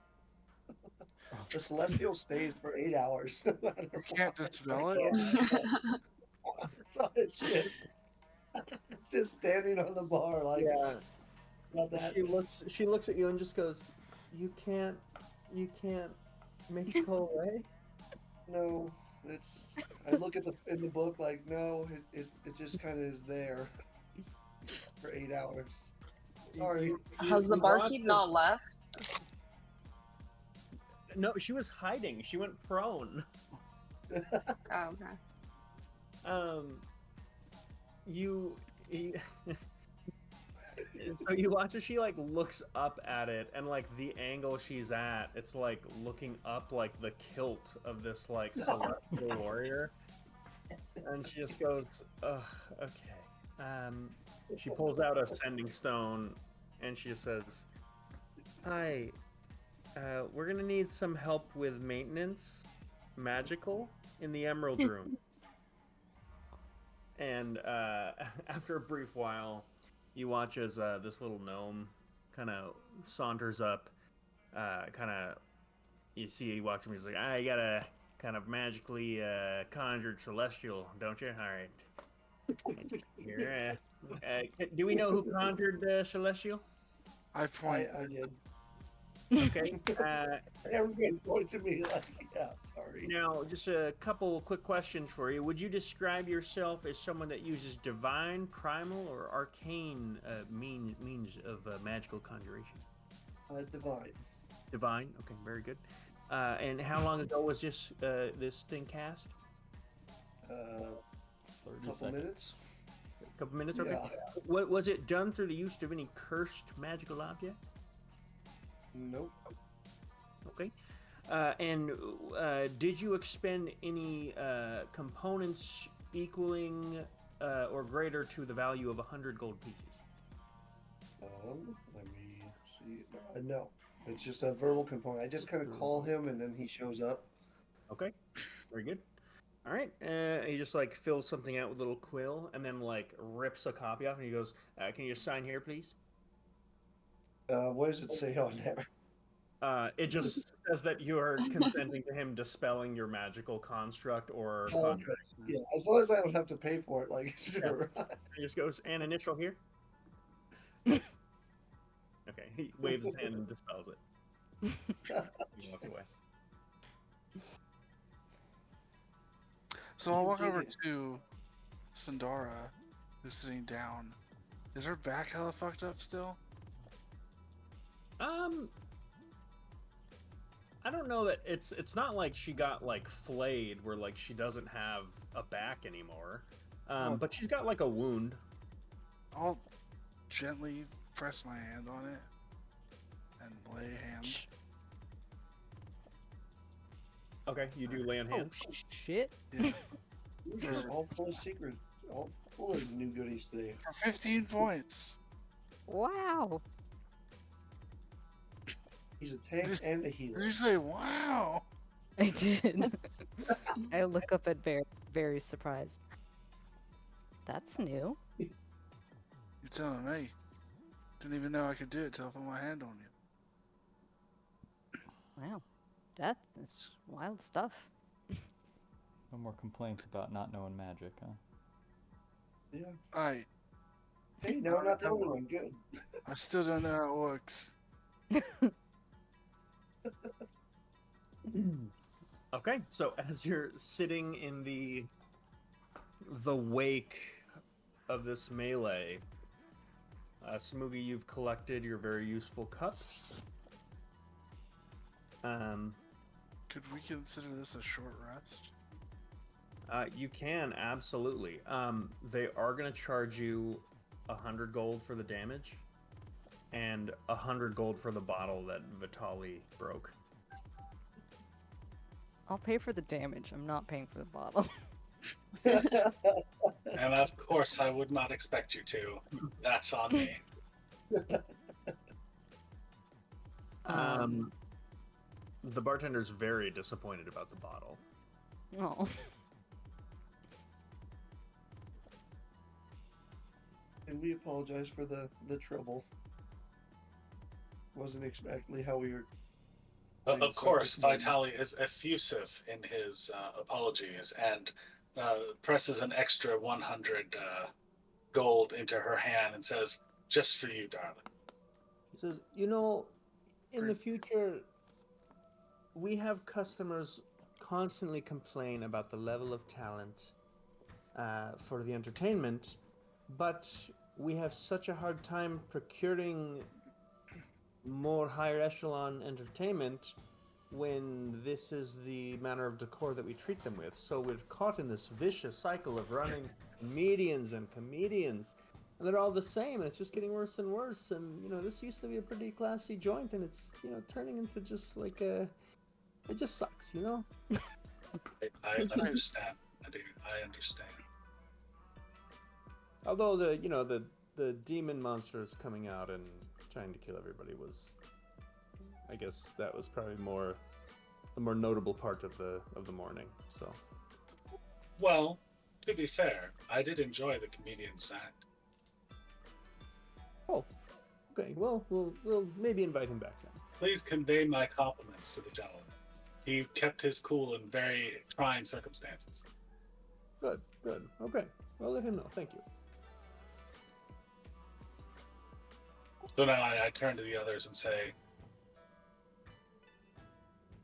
The Celestial stays for 8 hours. No matter You can't what. dispel it. So it's just standing on the bar like Yeah. not that. She looks at you and just goes, you can't make it go away? No, it's. I look at in the book like no, it just kind of is there for 8 hours. Sorry. Has the you barkeep watch not left? No, she was hiding. She went prone. Oh, okay. You so you watch as she like looks up at it, and like the angle she's at, it's like looking up like the kilt of this like celestial warrior, and she just goes, ugh, okay. She pulls out a sending stone, and she just says, hi, we're gonna need some help with maintenance, magical, in the Emerald Room. And after a brief while, you watch as this little gnome kind of saunters up. You see he walks in. He's like, "I gotta kind of magically conjured celestial, don't you? All right. Here, do we know who conjured celestial? I point. I did. Okay. Everybody points at me like, yeah, sorry. Now, just a couple quick questions for you. Would you describe yourself as someone that uses divine, primal, or arcane means of magical conjuration? Divine. Divine. Okay, very good. And how long ago was this thing cast? 30 Couple seconds. minutes. A couple minutes. Okay. Yeah. What was it done through the use of any cursed magical object? Nope. Okay. And did you expend any components equaling or greater to the value of 100 gold pieces? Let me see. No, it's just a verbal component. I just kind of call him, and then he shows up. Okay. Very good. All right. He just like fills something out with a little quill, and then like rips a copy off, and he goes, "Can you just sign here, please?" What does it say on there? It just says that you are consenting to him dispelling your magical construct or. Oh, okay. Yeah, as long as I don't have to pay for it, like sure. He just goes, "An initial here." Okay. He waves his hand and dispels it. He walks away. So I'll walk over to Sandara, who's sitting down. Is her back hella fucked up still? I don't know that it's not like she got like flayed where like she doesn't have a back anymore. But she's got like a wound. I'll gently press my hand on it and lay hands. Okay, you do lay on Oh hands. shit! Yeah. These are all full of secrets, all full of new goodies today. For 15 points. Wow. He's a tank and a healer. Did you say wow? I did. I look up at Bear, very surprised. That's new. You're telling me. Didn't even know I could do it till I put my hand on you. Wow. That is wild stuff. No more complaints about not knowing magic, huh? Yeah. Alright, Hey, no, I'm not the only one. Good. I still don't know how it works. Okay, so as you're sitting in the wake of this melee, Smoogie, you've collected your very useful cups. Could we consider this a short rest? You can absolutely. They are going to charge you 100 gold for the damage, and 100 gold for the bottle that Vitali broke. I'll pay for the damage. I'm not paying for the bottle. And of course, I would not expect you to. That's on me. The bartender's very disappointed about the bottle. Oh. And we apologize for the trouble. Wasn't exactly how we were. Of course, Vitali is effusive in his apologies and presses an extra 100 gold into her hand and says, "Just for you, darling." He says, in the future, we have customers constantly complain about the level of talent for the entertainment, but we have such a hard time procuring more higher echelon entertainment when this is the manner of decor that we treat them with. So we're caught in this vicious cycle of running comedians, and they're all the same, and it's just getting worse and worse. And this used to be a pretty classy joint, and it's turning into just like it just sucks. I understand. I understand. Although the demon monsters coming out and trying to kill everybody was, I guess that was probably the more notable part of the morning. So, Well, to be fair, I did enjoy the comedian's act. oh, okay. Well, we'll maybe invite him back then. Please convey my compliments to the gentleman. He kept his cool in very trying circumstances. Good. Okay, well, let him know. Thank you. So now I turn to the others and say,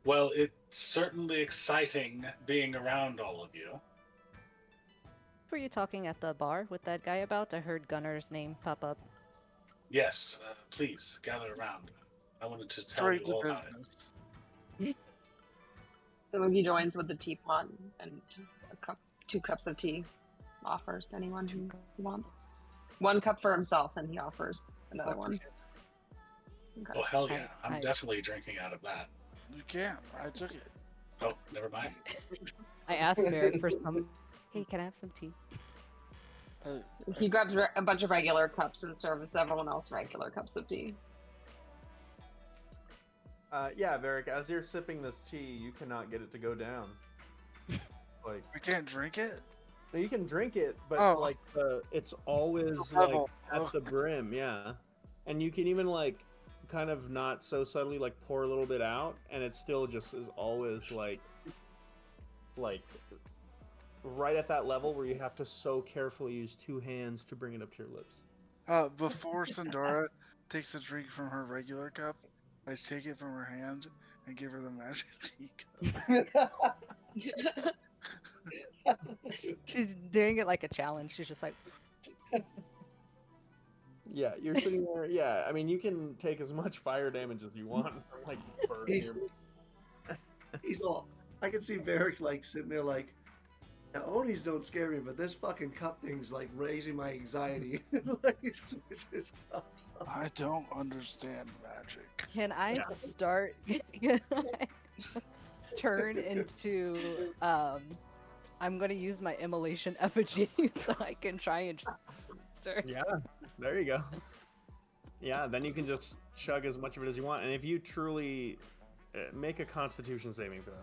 well, it's certainly exciting being around all of you. Were you talking at the bar with that guy about? I heard Gunner's name pop up. Yes, please gather around. I wanted to tell Straight you all to about it. business. So he joins with the teapot and 2 cups of tea. Offers to anyone who wants. 1 cup for himself, and he offers another one. Okay. Oh, hell yeah. I'm I- definitely drinking out of that. You can't. I took it. Oh, never mind. I asked Merrick for some. Hey, can I have some tea? He grabs a bunch of regular cups and serves everyone else regular cups of tea. Yeah, Varric, as you're sipping this tea, you cannot get it to go down. Like, I can't drink it? no, you can drink it, but Oh. it's always The like level. at the brim, yeah. And you can even like kind of not so subtly like pour a little bit out, and it still just is always like right at that level where you have to so carefully use 2 hands to bring it up to your lips. Before Sandara takes a drink from her regular cup, I take it from her hand and give her the magic tea cup. She's doing it like a challenge. She's just like, Yeah, you're sitting there. Yeah, I mean, you can take as much fire damage as you want from like burning He's- your... He's all. I can see Varric like sitting there like, now Onis don't scare me, but this fucking cup thing's like raising my anxiety. Like he switches cups. I don't understand magic. can I Yeah. start? Can I turn into I'm gonna use my immolation effigy so I can try and her. Yeah, there you go. Yeah, then you can just chug as much of it as you want, and if you truly make a Constitution saving throw.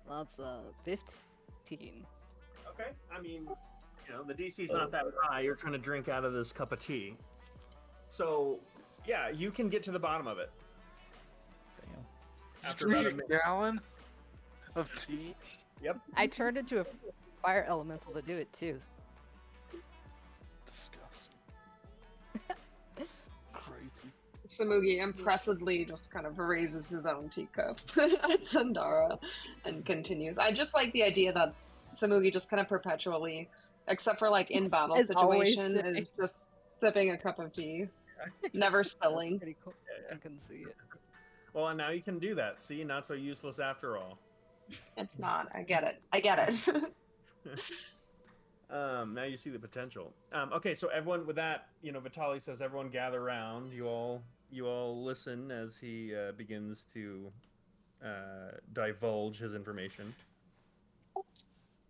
That's 15. Okay, I mean, the DC's not that high. You're trying to drink out of this cup of tea, so yeah, you can get to the bottom of it. Damn. After about a Drink minute. a gallon of tea? Yep. I turned into a fire elemental to do it too. Disgusting. Crazy. Samugi impressively just kind of raises his own teacup at Sandara and continues. I just like the idea that Samugi just kind of perpetually, except for like in battle Is always situation, sipping. is just sipping a cup of tea, never That's spilling. pretty cool. Yeah. I can see it. Well, and now you can do that. See, not so useless after all. It's not. I get it. I get it. Now you see the potential. Okay, so everyone, with that, Vitali says everyone gather around. You all you all listen as he begins to divulge his information.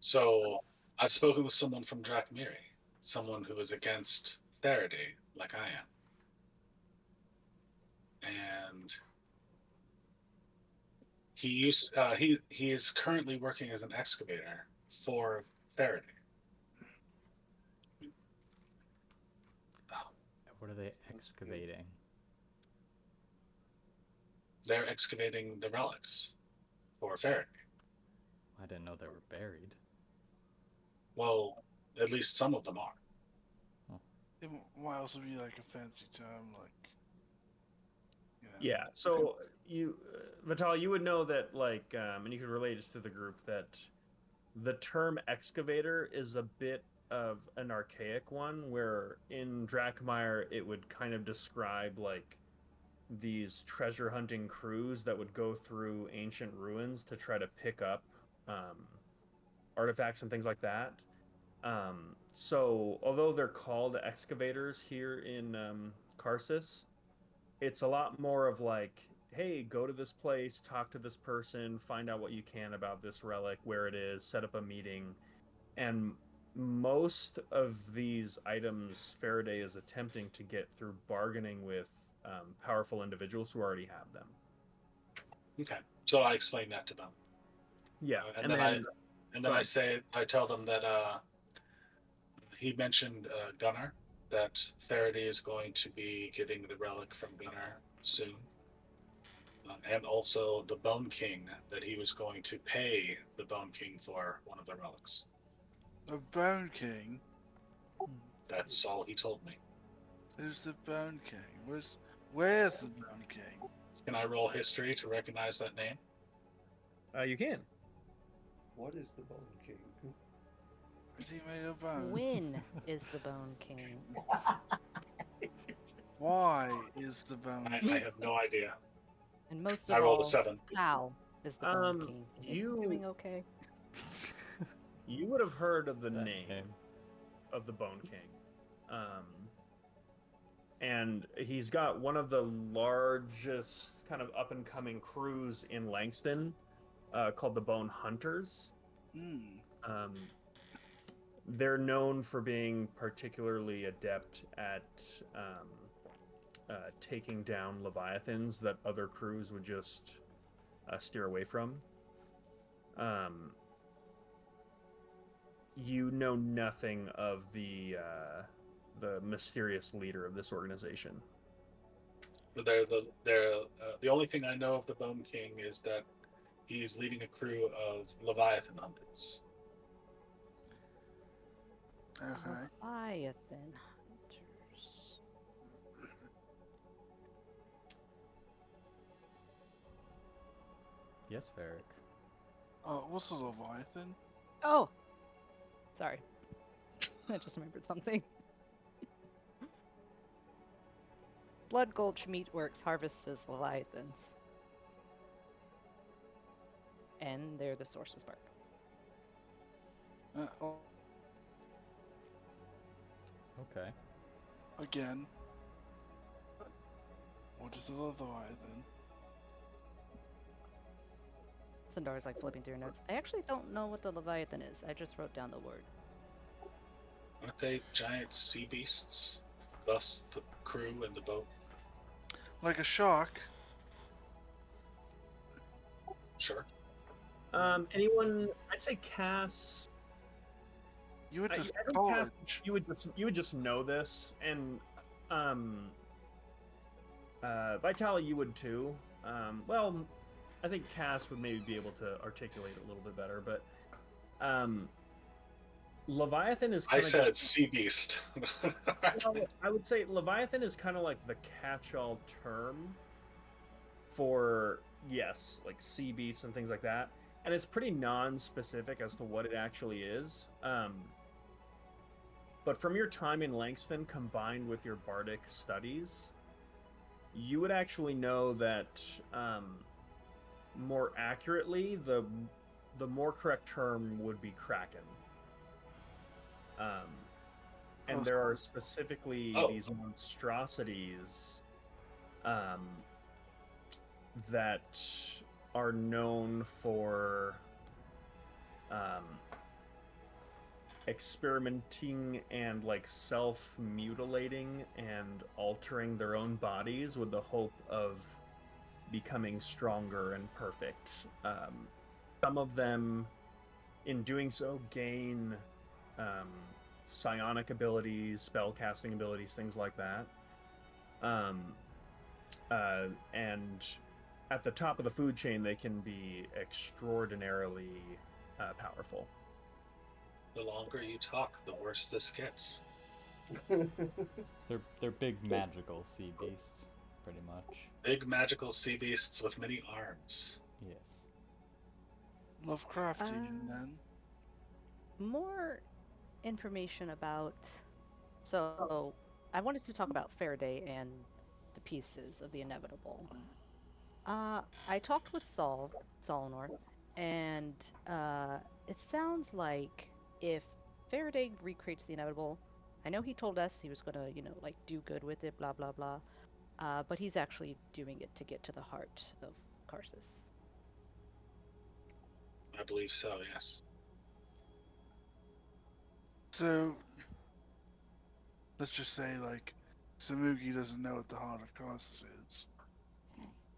So I've spoken with someone from Drakmiri, someone who is against Faraday, like I am, and he is currently working as an excavator for Faraday. What are they excavating? They're excavating the relics for Faraday. I didn't know they were buried. Well, at least some of them are. It might also be like a fancy term, like. Yeah. So you, Vital, you would know that, like, and you could relate this to the group, that the term excavator is a bit of an archaic one, where in Drakmire it would kind of describe like these treasure hunting crews that would go through ancient ruins to try to pick up artifacts and things like that. So although they're called excavators here in Karsus, it's a lot more of like, hey, go to this place, talk to this person, find out what you can about this relic, where it is, set up a meeting. And most of these items Faraday is attempting to get through bargaining with powerful individuals who already have them. Okay, so I explain that to them. Yeah, and then I tell them that he mentioned Gunnar, that Faraday is going to be getting the relic from Gunnar soon, and also the Bone King, that he was going to pay the Bone King for one of the relics. A Bone King? That's all he told me. Who's the Bone King? Where's the Bone King? Can I roll history to recognize that name? You can. What is the Bone King? Is he made of bone? When is the Bone King? Why is the Bone I King? have no idea. And most I of rolled all, a 7. how is the Bone King? Is he you- doing okay? You would have heard of the That name of the Bone King. And he's got one of the largest kind of up and coming crews in Langston called the Bone Hunters. They're known for being particularly adept at taking down leviathans that other crews would just steer away from. You know nothing of the mysterious leader of this organization. The only thing I know of the Bone King is that he's leading a crew of Leviathan hunters. Okay. Leviathan hunters. Yes, Varric. What's a Leviathan? Oh! Sorry. I just remembered something. Blood Gulch Meatworks harvests as leviathans. And they're the source of spark. Okay. Again. What is a Leviathan? Sindara's like flipping through her notes. I actually don't know what the Leviathan is. I just wrote down the word. Aren't they giant sea beasts? Thus the crew and the boat. Like a shark. Sure. Anyone? I'd say Cass. You went to I think Cass, college. you would just know this, and Vitali, you would too. Well, I think Cass would maybe be able to articulate it a little bit better, but Leviathan is kind I of said sea beast. well, I would say Leviathan is kind of like the catch-all term for, yes, like sea beasts and things like that, and it's pretty non-specific as to what it actually is. But from your time in Langston combined with your bardic studies, you would actually know that more accurately, the more correct term would be Kraken. And there are specifically these monstrosities um, that are known for experimenting and like self-mutilating and altering their own bodies with the hope of becoming stronger and perfect. Some of them, in doing so, gain psionic abilities, spell casting abilities, things like that. And at the top of the food chain, they can be extraordinarily powerful. The longer you talk, the worse this gets. They're big magical sea beasts, pretty much. Big magical sea beasts with many arms. Yes. Lovecraftian, then. More information about. So, I wanted to talk about Faraday and the pieces of the inevitable. I talked with Solinor, and it sounds like if Faraday recreates the inevitable, I know he told us he was gonna, like do good with it, blah blah blah. But he's actually doing it to get to the heart of Karsus. I believe so, yes. So, let's just say, like, Samugi doesn't know what the heart of Karsus is.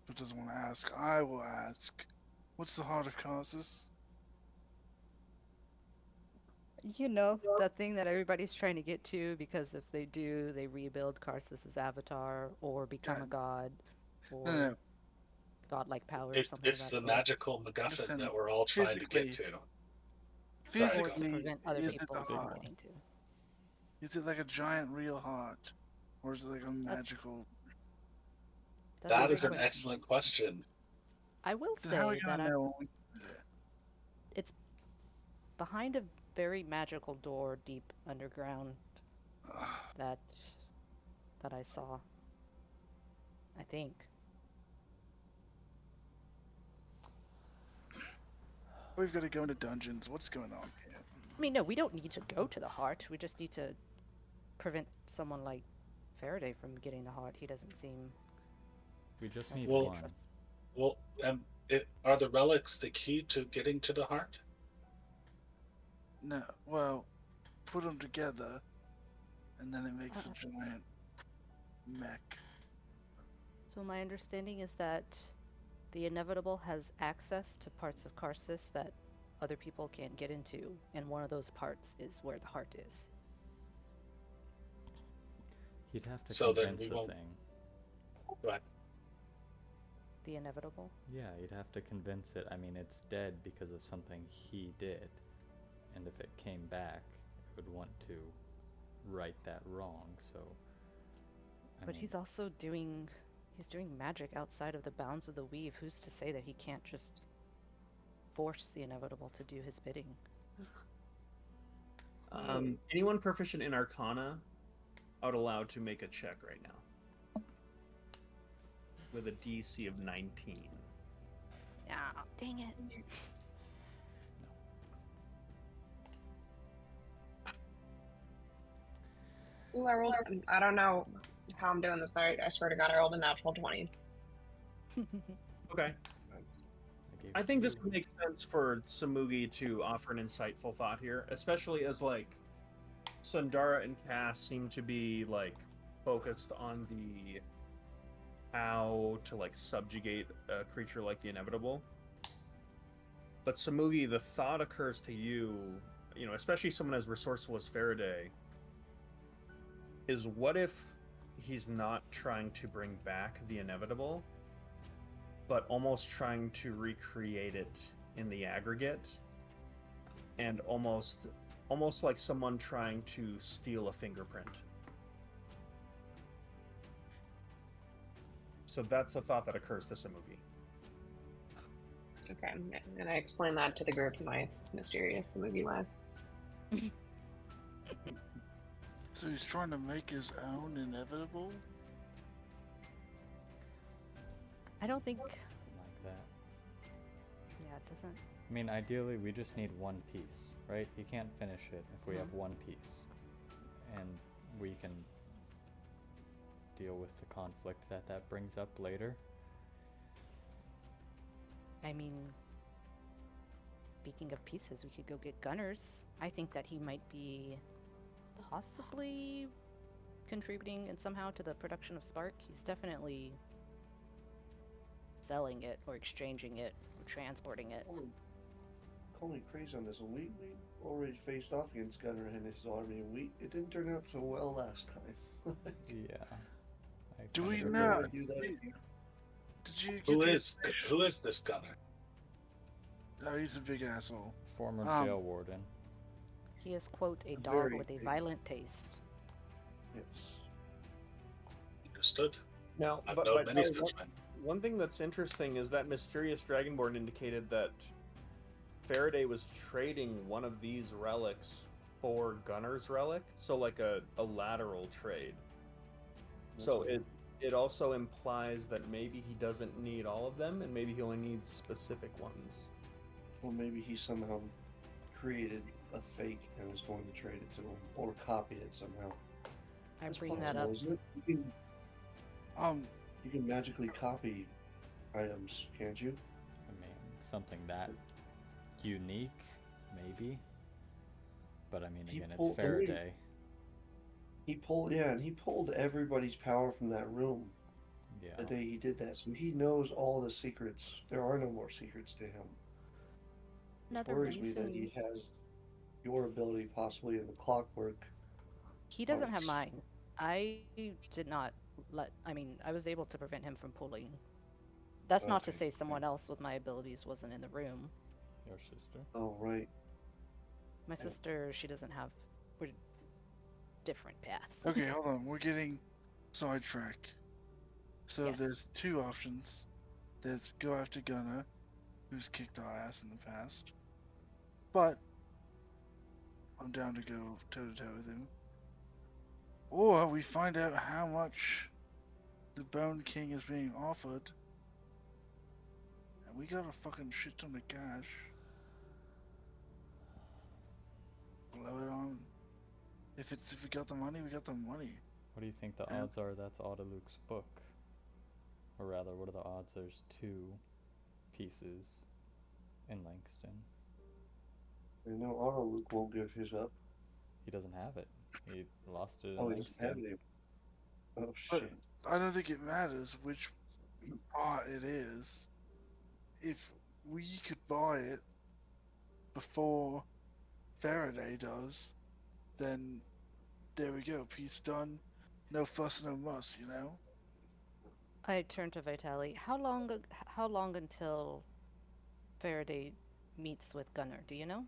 But doesn't want to ask. I will ask. What's the heart of Karsus? You know, that thing that everybody's trying to get to, because if they do, they rebuild Karsus's avatar or become a god No, or no. godlike power or something of It's that the sort. magical MacGuffin Listen, that we're all trying to get physically- to. Sorry, Or to go. prevent other is it people the from heart? getting to. Is it like a giant real heart? Or is it like a magical... That's a That good is an question. excellent question. I will Then how are we say gonna that know when we get it? it's behind a very magical door deep underground Ugh. that I saw. I think. We've got to go into dungeons. What's going on here? I mean, no, we don't need to go to the heart. We just need to prevent someone like Faraday from getting the heart. He doesn't seem We just like need an Well- one. interest. Well, are the relics the key to getting to the heart? No, well, put them together, and then it makes a giant mech. So my understanding is that the inevitable has access to parts of Karsus that other people can't get into, and one of those parts is where the heart is. He'd have to So then convince we the won't- thing. Go ahead. The inevitable? Yeah, you'd have to convince it. I mean, it's dead because of something he did. And if it came back, it would want to right that wrong, so... But he's also doing magic outside of the bounds of the weave. Who's to say that he can't just force the inevitable to do his bidding? Anyone proficient in Arcana out allowed to make a check right now with a DC of 19. Ah, dang it. Ooh, I rolled. I don't know how I'm doing this, but I swear to God, I rolled a natural 20. Okay. I think this would make sense for Samugi to offer an insightful thought here, especially as like Sundara and Cass seem to be like focused on the how to like subjugate a creature like the inevitable. But Samugi, the thought occurs to you, especially someone as resourceful as Faraday, is what if he's not trying to bring back the inevitable, but almost trying to recreate it in the aggregate, and almost like someone trying to steal a fingerprint. So that's a thought that occurs to Samugi. Okay, and I explained that to the group in my mysterious Samugi way. So he's trying to make his own inevitable? I don't think. Something like that. Yeah, it doesn't. I mean, ideally, we just need one piece, right? He can't finish it if we have one piece. And we can deal with the conflict that brings up later. I mean, speaking of pieces, we could go get Gunners. I think that he might be possibly contributing in somehow to the production of Spark. He's definitely selling it or exchanging it or transporting it. Call me crazy on this one. We already faced off against Gunner and his army, and it didn't turn out so well last time. Yeah. Do we sure not? would do that again. Did you get Who the is this gunner? Oh, he's a big asshole. Former jail warden. He is, quote, a dog Very with a big. violent taste. Yes. Understood. Now, I've but known many Ellie, such men. one thing that's interesting is that mysterious Dragonborn indicated that Faraday was trading one of these relics for Gunner's relic, so like a lateral trade. So it also implies that maybe he doesn't need all of them, and maybe he only needs specific ones. Or maybe he somehow created a fake and is going to trade it to him, or copied it somehow. I That's bring that possible, up. isn't it? You can magically copy items, can't you? I mean, something that unique, maybe. But I mean, He again, it's pulled- Faraday. He pulled everybody's power from that room Yeah. the day he did that. So he knows all the secrets. There are no more secrets to him. Another It worries me that reason he has your ability possibly in the clockwork. he doesn't have arts. mine. I did not I mean, I was able to prevent him from pulling. That's not to Okay, say someone else with my abilities wasn't in the room. Your sister. Oh, right. My sister, she doesn't have. We're different paths. Okay, hold on. We're getting sidetracked. So Yes. there's two options. There's go after Gunner, who's kicked our ass in the past. But I'm down to go toe to toe with him. Or we find out how much the Bone King is being offered. And we got a fucking shit ton of cash. Blow it on. If we got the money, we got the money. What do you think the Yeah. odds are that's Autoluke's book? Or rather, what are the odds there's two pieces in Langston? I know Autoluke won't give his up. He doesn't have it. He lost it in Oh, he doesn't have Langston. it. Oh, But shit. I don't think it matters which part it is. If we could buy it before Faraday does, then there we go. Peace done. No fuss, no muss. You know. I turned to Vitali. How long until Faraday meets with Gunner? Do you know?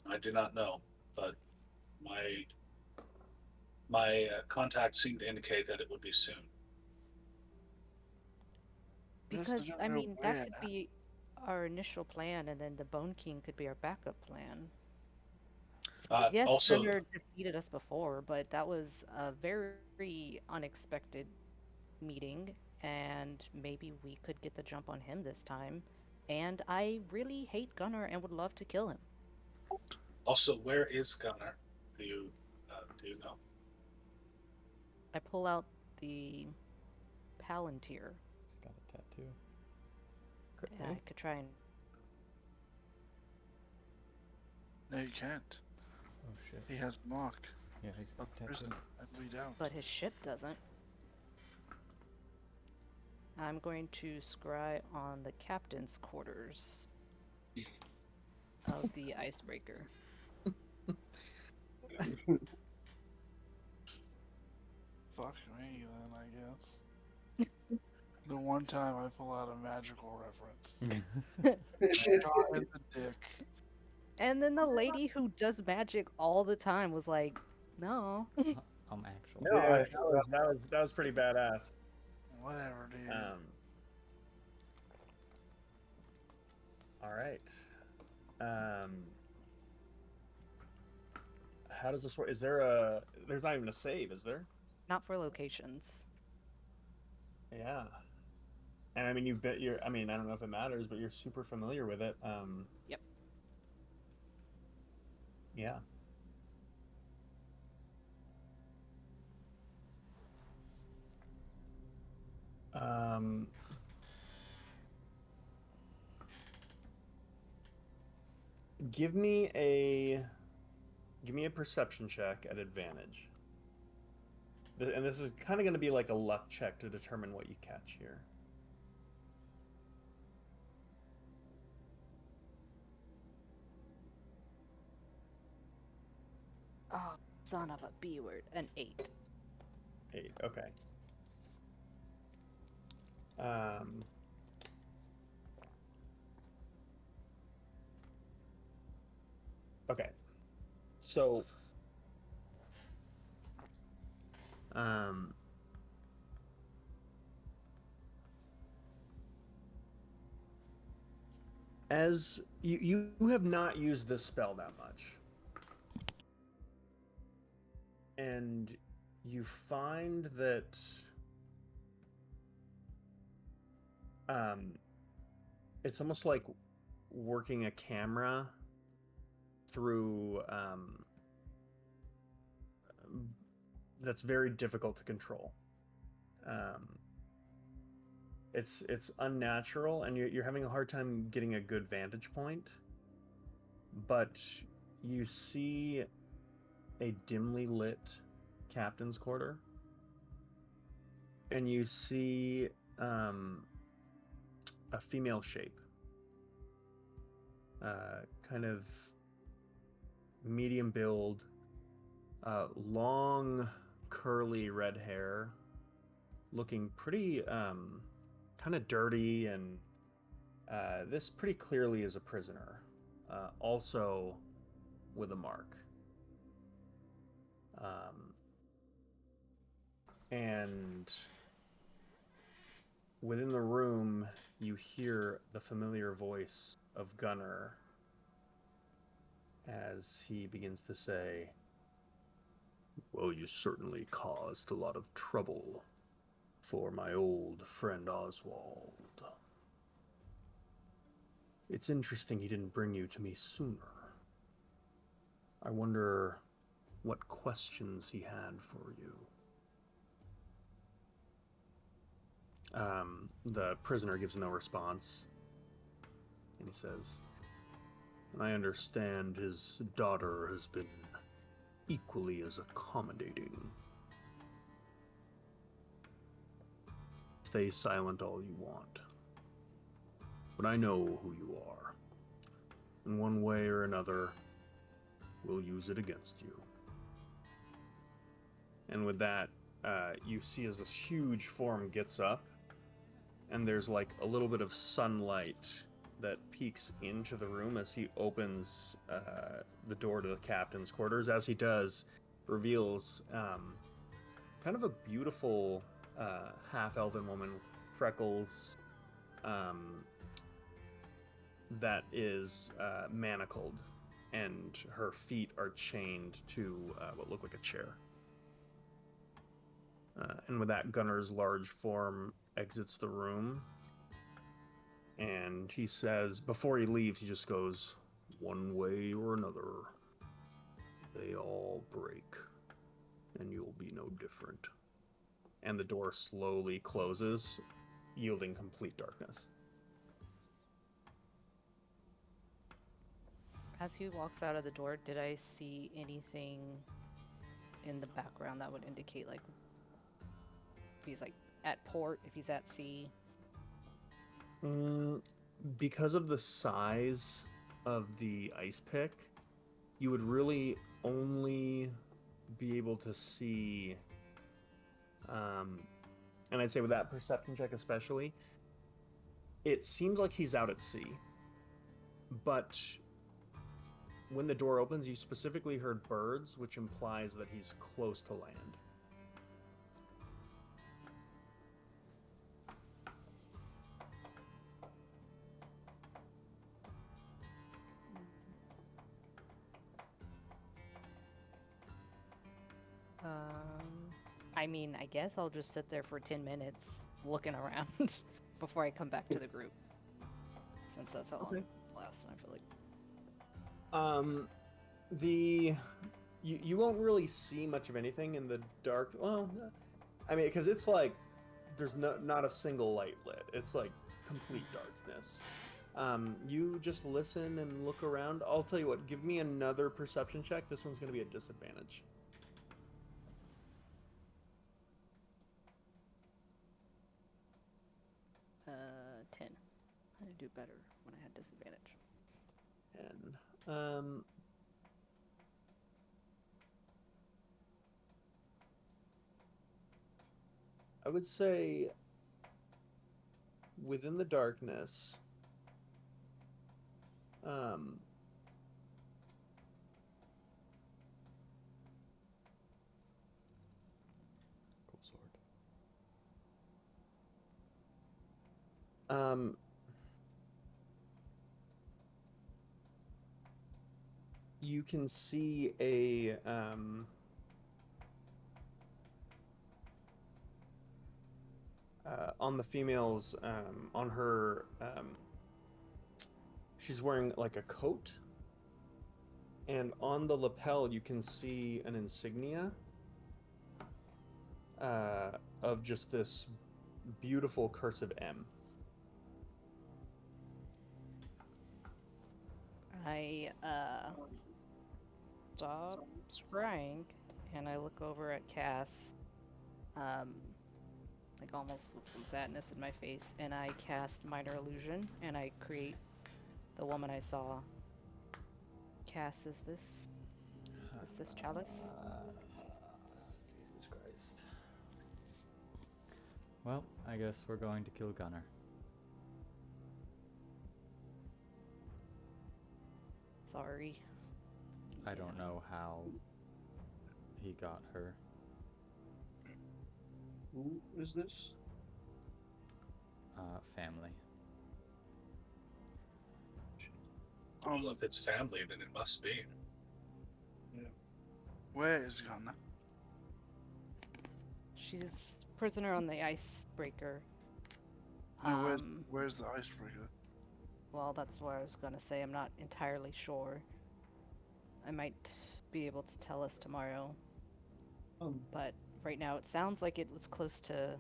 I do not know, but my contacts seem to indicate that it would be soon. Just Because I don't know mean, that where. could be our initial plan, and then the Bone King could be our backup plan. Yes, Also, Gunner defeated us before, but that was a very unexpected meeting, and maybe we could get the jump on him this time. And I really hate Gunner and would love to kill him. where is Gunner? Do you know? I pull out the Palantir. He's got a tattoo. Yeah, I could try and. No, you can't. Oh shit. He has the mark Yeah, he's got of a tattoo. prison, and we don't. But his ship doesn't. I'm going to scry on the captain's quarters of the icebreaker. Fuck me, then, I guess. The one time I pull out a magical reference. Shot in the dick. And then the lady who does magic all the time was like, no. Actually. No, Yeah, I that was pretty badass. Whatever, dude. All right. How does this work? Is there a? There's not even a save, is there? Not for locations. Yeah. And I mean, I mean, I don't know if it matters, but you're super familiar with it. Yep. Yeah. Um, give me a perception check at advantage. And this is kind of going to be like a luck check to determine what you catch here. Oh, son of a B word. An 8. 8. Okay. Um, okay. So, as you have not used this spell that much, and you find that it's almost like working a camera through that's very difficult to control. It's unnatural, and you're having a hard time getting a good vantage point. But you see a dimly lit captain's quarter, and you see a female shape, kind of medium build, long curly red hair, looking pretty kind of dirty, and this pretty clearly is a prisoner, also with a mark. And within the room, you hear the familiar voice of Gunnar as he begins to say, "Well, you certainly caused a lot of trouble for my old friend Oswald. It's interesting he didn't bring you to me sooner. I wonder what questions he had for you." The prisoner gives no response, and he says, "I understand his daughter has been equally as accommodating. Stay silent all you want, but I know who you are. In one way or another, we'll use it against you." And with that, you see as this huge form gets up, and there's like a little bit of sunlight that peeks into the room as he opens the door to the captain's quarters. As he does, reveals kind of a beautiful half-elven woman, freckles, that is manacled, and her feet are chained to what look like a chair. And with that, Gunnar's large form exits the room, and he says, before he leaves, he just goes, "One way or another, they all break, and you'll be no different." And the door slowly closes, yielding complete darkness. As he walks out of the door, did I see anything in the background that would indicate, like, if he's, like, at port, if he's at sea? Because of the size of the ice pick, you would really only be able to see, and I'd say with that perception check especially, it seems like he's out at sea. But when the door opens, you specifically heard birds, which implies that he's close to land. I mean, I guess I'll just sit there for 10 minutes looking around before I come back to the group. Since that's how long it lasts, I feel like. You won't really see much of anything in the dark. Well, I mean, because it's like there's not a single light lit. It's like complete darkness. You just listen and look around. I'll tell you what. Give me another perception check. This one's going to be a disadvantage. 10. I do better when I had disadvantage. 10. I would say within the darkness, Cool sword. You can see a on the female's on her she's wearing like a coat, and on the lapel you can see an insignia of just this beautiful cursive M. I stop scrying and I look over at Cass, like almost with some sadness in my face, and I cast Minor Illusion and I create the woman I saw. Cass, is this Chalice? Jesus Christ. Well, I guess we're going to kill Gunnar. Sorry. I don't know how he got her. Who is this? Family. Well, if it's family, then it must be. Where is Gunnar? She's prisoner on the icebreaker. No, where's the icebreaker? Well, that's what I was gonna say. I'm not entirely sure. I might be able to tell us tomorrow. But right now it sounds like it was close to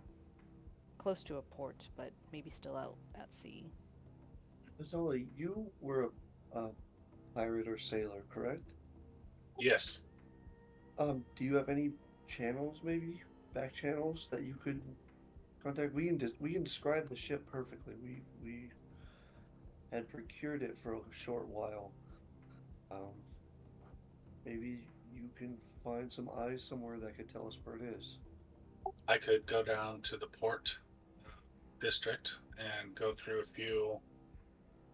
a port, but maybe still out at sea. Zoe, you were a pirate or sailor, correct? Yes. Do you have any channels, maybe back channels that you could contact? We can describe the ship perfectly. We had procured it for a short while. Maybe you can find some eyes somewhere that could tell us where it is. I could go down to the port district and go through a few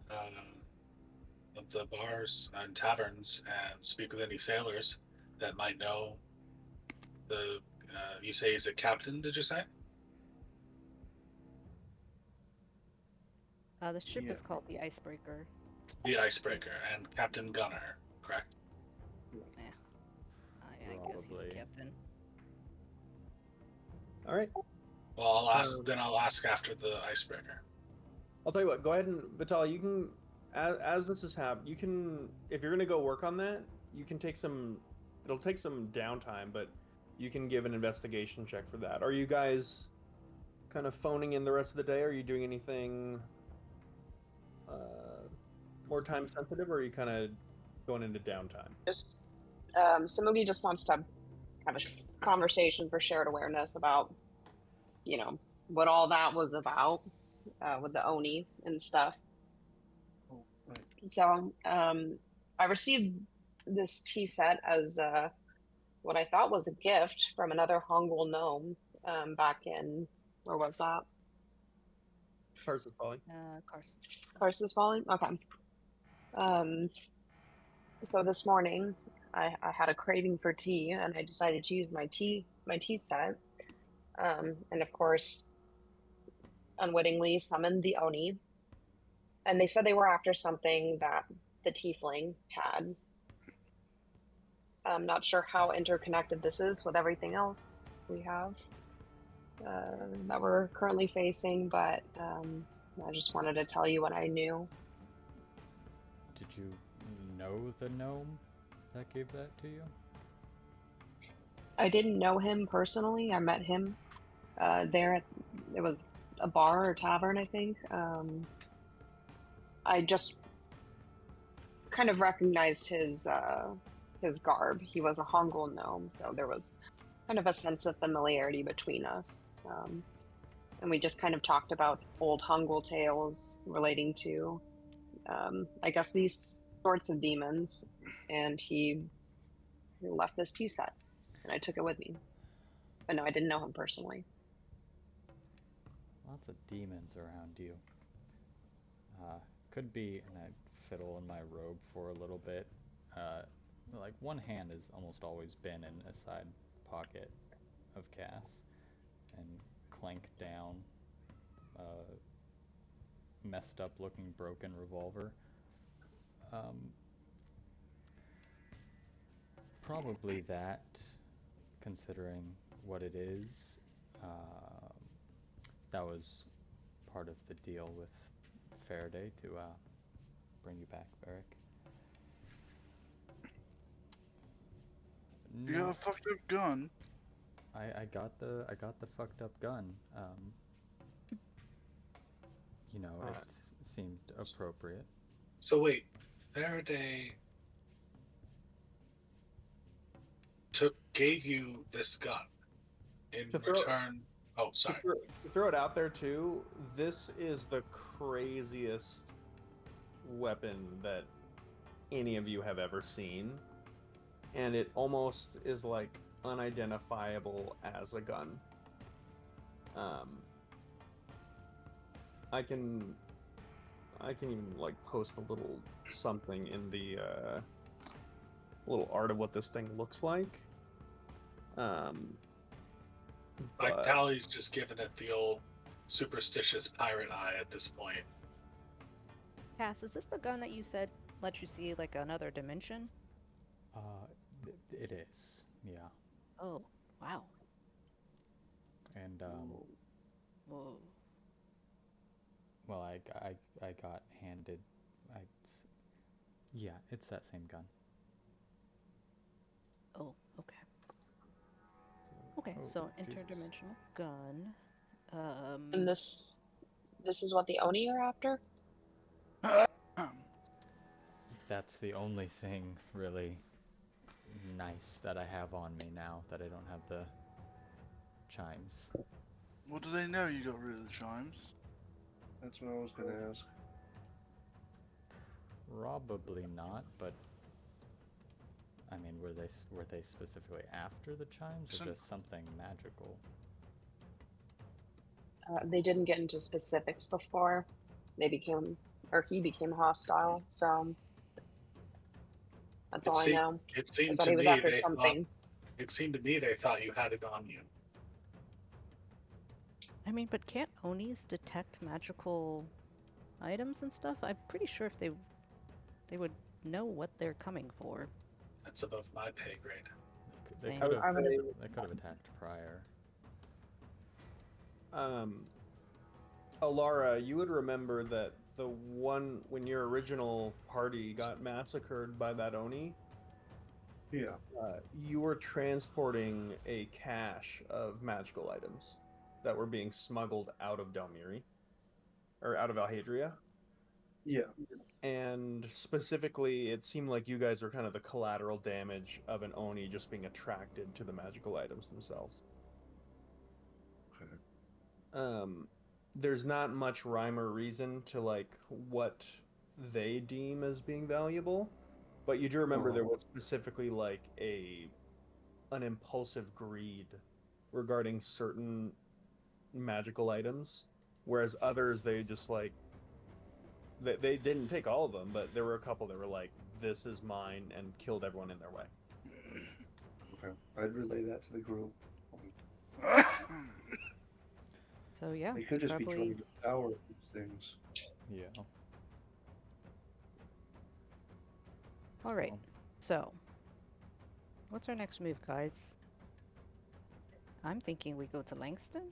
of the bars and taverns and speak with any sailors that might know the. You say he's a captain? Did you say? The ship Yeah. is called the Icebreaker. The icebreaker and Captain Gunnar, correct? I guess he's a Probably. captain. All right. Well, I'll ask. Then I'll ask after the icebreaker. I'll tell you what. Go ahead and Vitaly, you can, as this is happening, you can, if you're gonna go work on that, you can take some. It'll take some downtime, but you can give an investigation check for that. Are you guys kind of phoning in the rest of the day? Are you doing anything more time sensitive, or are you kind of going into downtime? Just Samugi just wants to have a conversation for shared awareness about, what all that was about with the Oni and stuff. Oh, right. So I received this tea set as what I thought was a gift from another Hongul gnome back in, where was that? Cars is falling. Carson. Carson's Falling? Okay. So this morning I had a craving for tea and I decided to use my tea set. And of course, unwittingly summoned the Oni. And they said they were after something that the tiefling had. I'm not sure how interconnected this is with everything else we have that we're currently facing, but I just wanted to tell you what I knew. Did you know the gnome that gave that to you? I didn't know him personally. I met him it was a bar or tavern, I think. I just kind of recognized his garb. He was a Hongul gnome, so there was kind of a sense of familiarity between us. And we just kind of talked about old Hongul tales relating to, I guess, these sorts of demons. And he left this tea set, and I took it with me. But no, I didn't know him personally. Lots of demons around you. Could be, and I fiddle in my robe for a little bit. Like one hand has almost always been in a side pocket of Cass, and clank down a messed up looking broken revolver. Probably that, considering what it is. That was part of the deal with Faraday to bring you back, Varric. You got a fucked up gun. I got the fucked up gun. You know, it seemed appropriate. So wait, Faraday gave you this gun in return. Oh, sorry. To throw it out there too, this is the craziest weapon that any of you have ever seen, and it almost is like unidentifiable as a gun. I can even like post a little something in the little art of what this thing looks like. Like Tally's just giving it the old superstitious pirate eye at this point. Cass, is this the gun that you said lets you see like another dimension? It is, yeah. Oh, wow. And Whoa. well, I got handed. Yeah, it's that same gun. Oh, okay. Okay, so interdimensional gun. And this is what the Oni are after? That's the only thing really nice that I have on me now that I don't have the chimes. Well, do they know you got rid of the chimes? That's what I was going to ask. Probably not, but I mean, were they specifically after the chimes, or just something magical? They didn't get into specifics before. He became hostile, so that's all I know. It seemed is that to he was me after they something. It seemed to me they thought you had it on you. I mean, but can't Onis detect magical items and stuff? I'm pretty sure if they would know what they're coming for. That's above my pay grade. They Same. could have attacked prior. Alara, you would remember that the one when your original party got massacred by that Oni. Yeah. You were transporting a cache of magical items that were being smuggled out of Delmiri, or out of Alhadria. Yeah. And specifically, it seemed like you guys were kind of the collateral damage of an Oni just being attracted to the magical items themselves. Okay. There's not much rhyme or reason to like what they deem as being valuable, but you do remember there was specifically like an impulsive greed regarding certain magical items, whereas others they just like they didn't take all of them, but there were a couple that were like, this is mine, and killed everyone in their way. Okay. I'd relay that to the group. So yeah, They could just probably... be trying to power these things. Yeah. All right. So, what's our next move, guys? I'm thinking we go to Langston.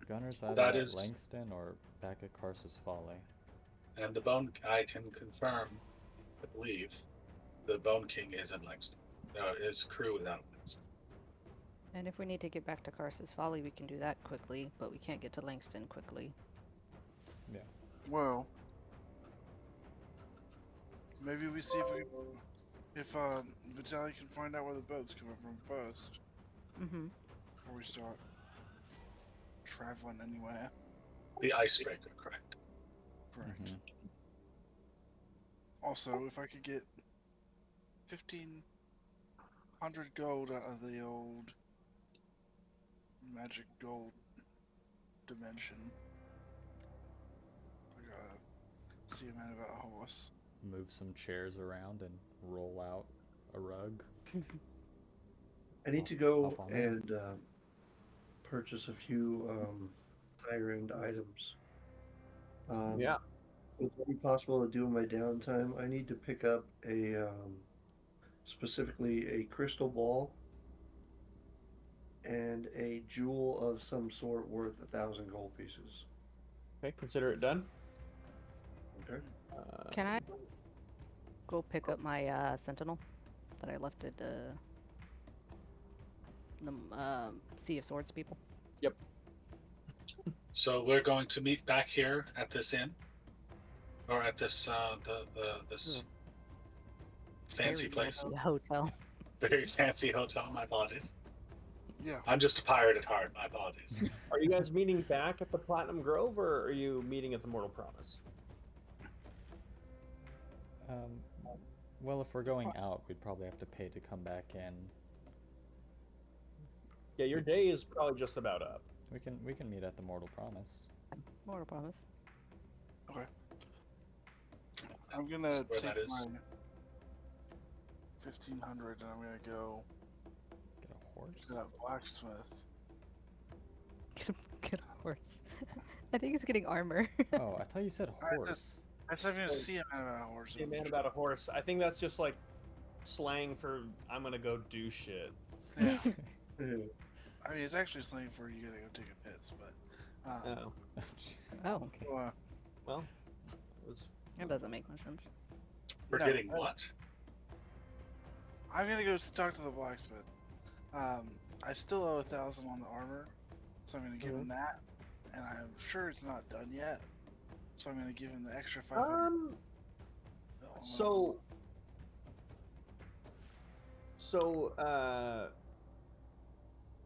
Gunner's either That at is- Langston or back at Carsus Folly. And the Bone, I can confirm, I believe, the Bone King is in Langston. His crew is out in Langston. And if we need to get back to Cars's Folly, we can do that quickly, but we can't get to Langston quickly. Yeah. Well, maybe we see if Vitaly can find out where the boat's coming from first Mm-hmm. before we start traveling anywhere. The icebreaker, correct? Correct. Mhm. Also, if I could get 1,500 gold out of the old magic gold dimension, I gotta see a man about a horse. Move some chairs around and roll out a rug. I need to go Hop on in. and purchase a few higher end items. Yeah. Would it be possible to do in my downtime? I need to pick up specifically a crystal ball and a jewel of some sort worth 1,000 gold pieces. Okay, consider it done. Okay. Can I go pick up my sentinel that I left at the Sea of Swords people? Yep. So we're going to meet back here at this inn, or at this this fancy Very place, fancy hotel. very fancy hotel. My apologies. Yeah. I'm just a pirate at heart. My apologies. Are you guys meeting back at the Platinum Grove, or are you meeting at the Mortal Promise? Well, if we're going out, we'd probably have to pay to come back in. Yeah, your day is probably just about up. We can meet at the Mortal Promise. Mortal Promise. Okay. I'm gonna That's where take that is. my 1,500 and I'm gonna go Get a horse. to that blacksmith. Get a horse. I think he's getting armor. Oh, I thought you said I horse. I said I'm gonna see a man about a horse. Hey, man, about a horse. I think that's just like slang for I'm gonna go do shit. Yeah. Yeah. I mean, it's actually slang for you gotta go take a piss, but. Oh, Oh, well, it was that doesn't make no sense. Forgetting No, what? I'm gonna go talk to the blacksmith. I still owe 1,000 on the armor, so I'm gonna give him that, and I'm sure it's not done yet. So I'm gonna give him the extra 500. So,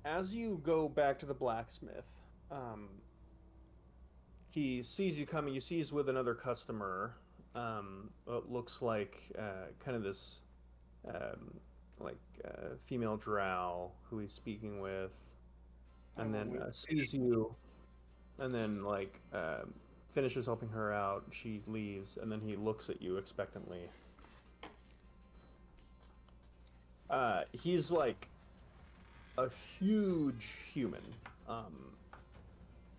as you go back to the blacksmith, he sees you coming. You see he's with another customer. It looks like kind of this, female drow who he's speaking with, and then sees you, and then finishes helping her out. She leaves, and then he looks at you expectantly. He's like a huge human.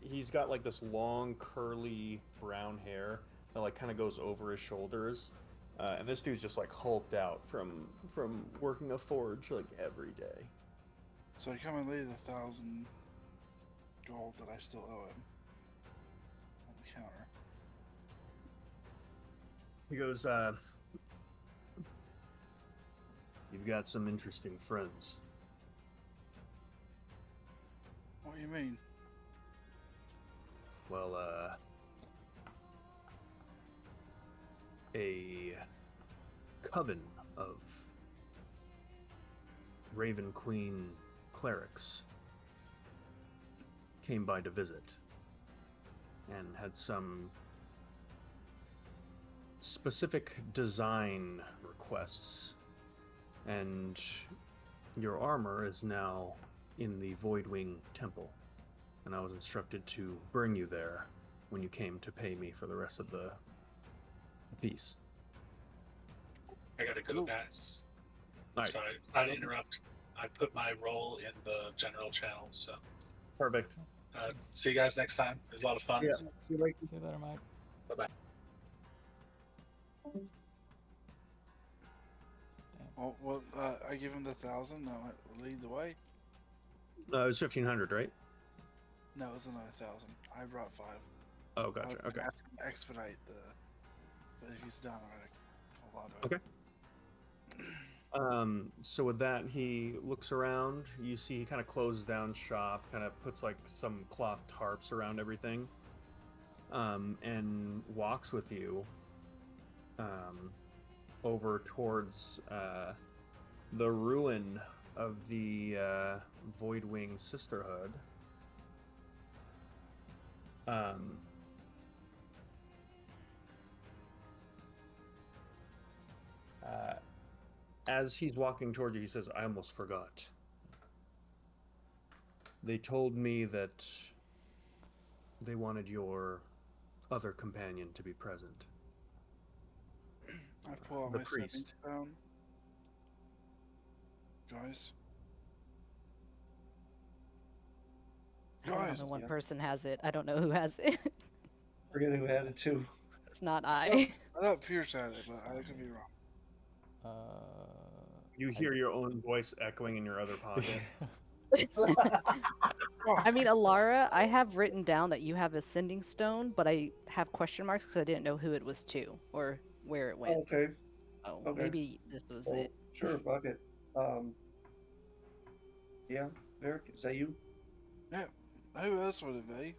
He's got like this long curly brown hair that like kind of goes over his shoulders, and this dude's just like hulked out from working a forge like every day. So I come and lay the 1,000 gold that I still owe him on the counter. He goes, "You've got some interesting friends." What do you mean? Well, a coven of Raven Queen clerics came by to visit and had some specific design requests, and your armor is now in the Voidwing Temple, and I was instructed to bring you there when you came to pay me for the rest of the piece. I gotta go, guys. Alright. Sorry, I interrupt. I put my role in the general channel, so Perfect. see you guys next time. It was a lot of fun. Yeah. See you later. See you later, Mike. Bye bye. Well, I give him the 1,000. Lead the way. It was 1,500, right? No, it was another 1,000. I brought 5. Oh, gotcha. I was Okay. gonna ask him to expedite the. But if he's done, I'm gonna hold on to it. So with that, he looks around. You see he kind of closes down shop, kind of puts like some cloth tarps around everything, and walks with you over towards the ruin of the Voidwing Sisterhood. As he's walking toward you, he says, "I almost forgot. They told me that they wanted your other companion to be present. I pull out The my stepping priest." stone. Guys. I don't know Guys. when one Yeah. person has it. I don't know who has it. Forget who had it too. It's not I I. thought Pierce had it, but I could be wrong. You hear your own voice echoing in your other pocket. Oh, I mean, Alara, I have written down that you have a sending stone, but I have question marks because I didn't know who it was to or where it went. Okay. Oh, Okay. maybe this was Well, it. sure, fuck it. Yeah, Eric, is that you? yeah. Who else would it be?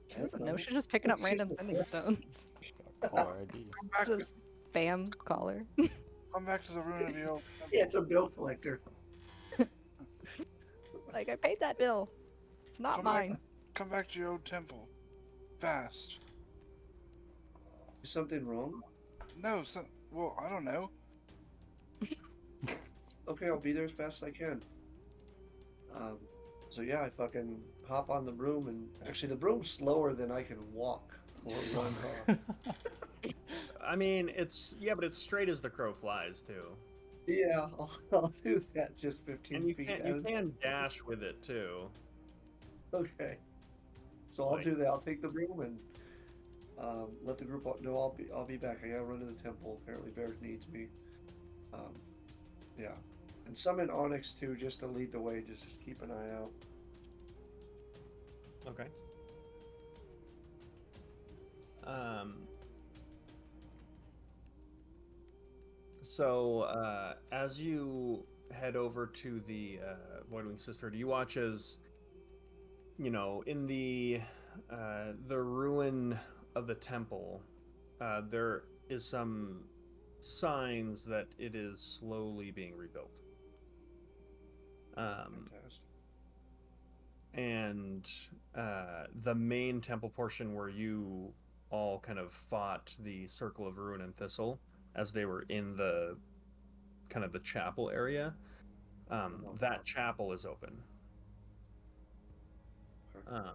She doesn't know. She's just picking up random sending stones. Caller ID. Come back. Just spam caller. Come back to the ruin of your old. Yeah, it's a bill collector. Like, I paid that bill. It's not Come back. mine. Come back to your old temple. Fast. Is something wrong? No, well, I don't know. Okay, I'll be there as fast as I can. So yeah, I fucking hop on the broom, and actually the broom's slower than I can walk or run. I mean, but it's straight as the crow flies too. Yeah, I'll do that. Just 15 And you feet. can dash with it too. Okay. So I'll do that. I'll take the broom and let the group know I'll be back. I gotta run to the temple. Apparently, Varric needs me. Yeah, and summon Onyx too, just to lead the way. Just keep an eye out. Okay. So as you head over to the Voidwing Sister, do you watch as, in the ruin of the temple, there is some signs that it is slowly being rebuilt. Fantastic. And the main temple portion where you all kind of fought the Circle of Ruin and Thistle as they were in the kind of the chapel area, that chapel is open. Okay.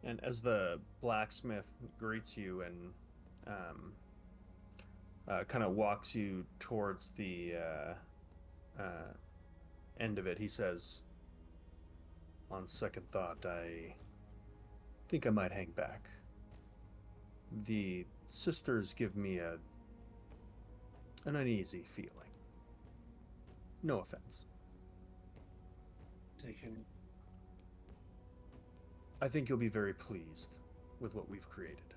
And as the blacksmith greets you and kind of walks you towards the end of it, he says, "On second thought, I think I might hang back. The sisters give me an uneasy feeling. No offense. Taken. I think you'll be very pleased with what we've created."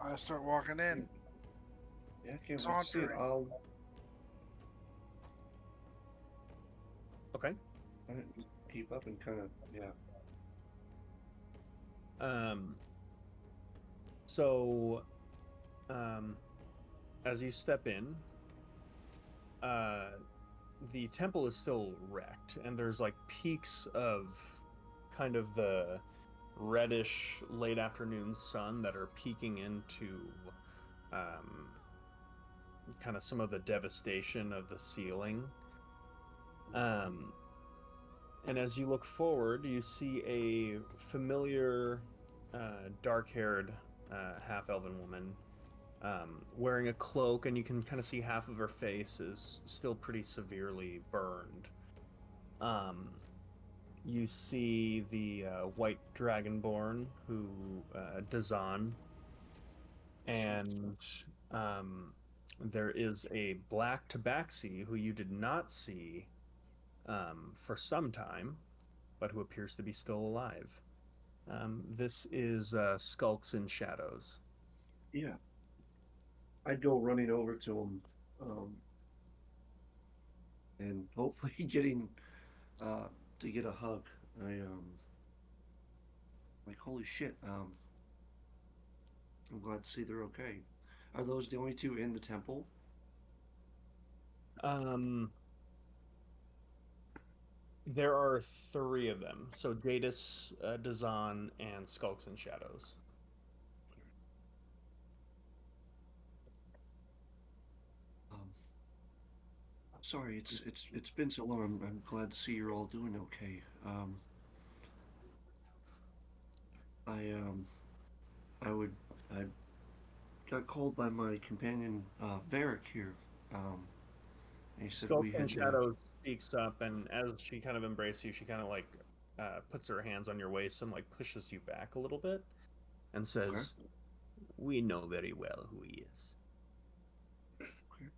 I start walking in. Yeah, I can't wait to see it. Sauntering. Okay. I'll keep up and kind of So, as you step in, the temple is still wrecked, and there's like peaks of kind of the reddish late afternoon sun that are peeking into kind of some of the devastation of the ceiling. And as you look forward, you see a familiar dark-haired half-elven woman wearing a cloak, and you can kind of see half of her face is still pretty severely burned. You see the white dragonborn, who Dazan, and there is a black tabaxi who you did not see for some time, but who appears to be still alive. This is Skulks in Shadows. yeah. I'd go running over to him, and hopefully getting uh, to get a hug. I like holy shit. I'm glad to see they're okay. Are those the only two in the temple? Um, there are three of them. So Jadis, Dazan, and Skulks and Shadows. Um, sorry, it's been so long. I'm glad to see you're all doing okay. I I would I got called by my companion Varric here. Um, and he said Skulks we and had Shadows speaks up, and as she kind of embraces you, she kind of like puts her hands on your waist and like pushes you back a little bit, and okay. says, "We know very well who he is. Okay.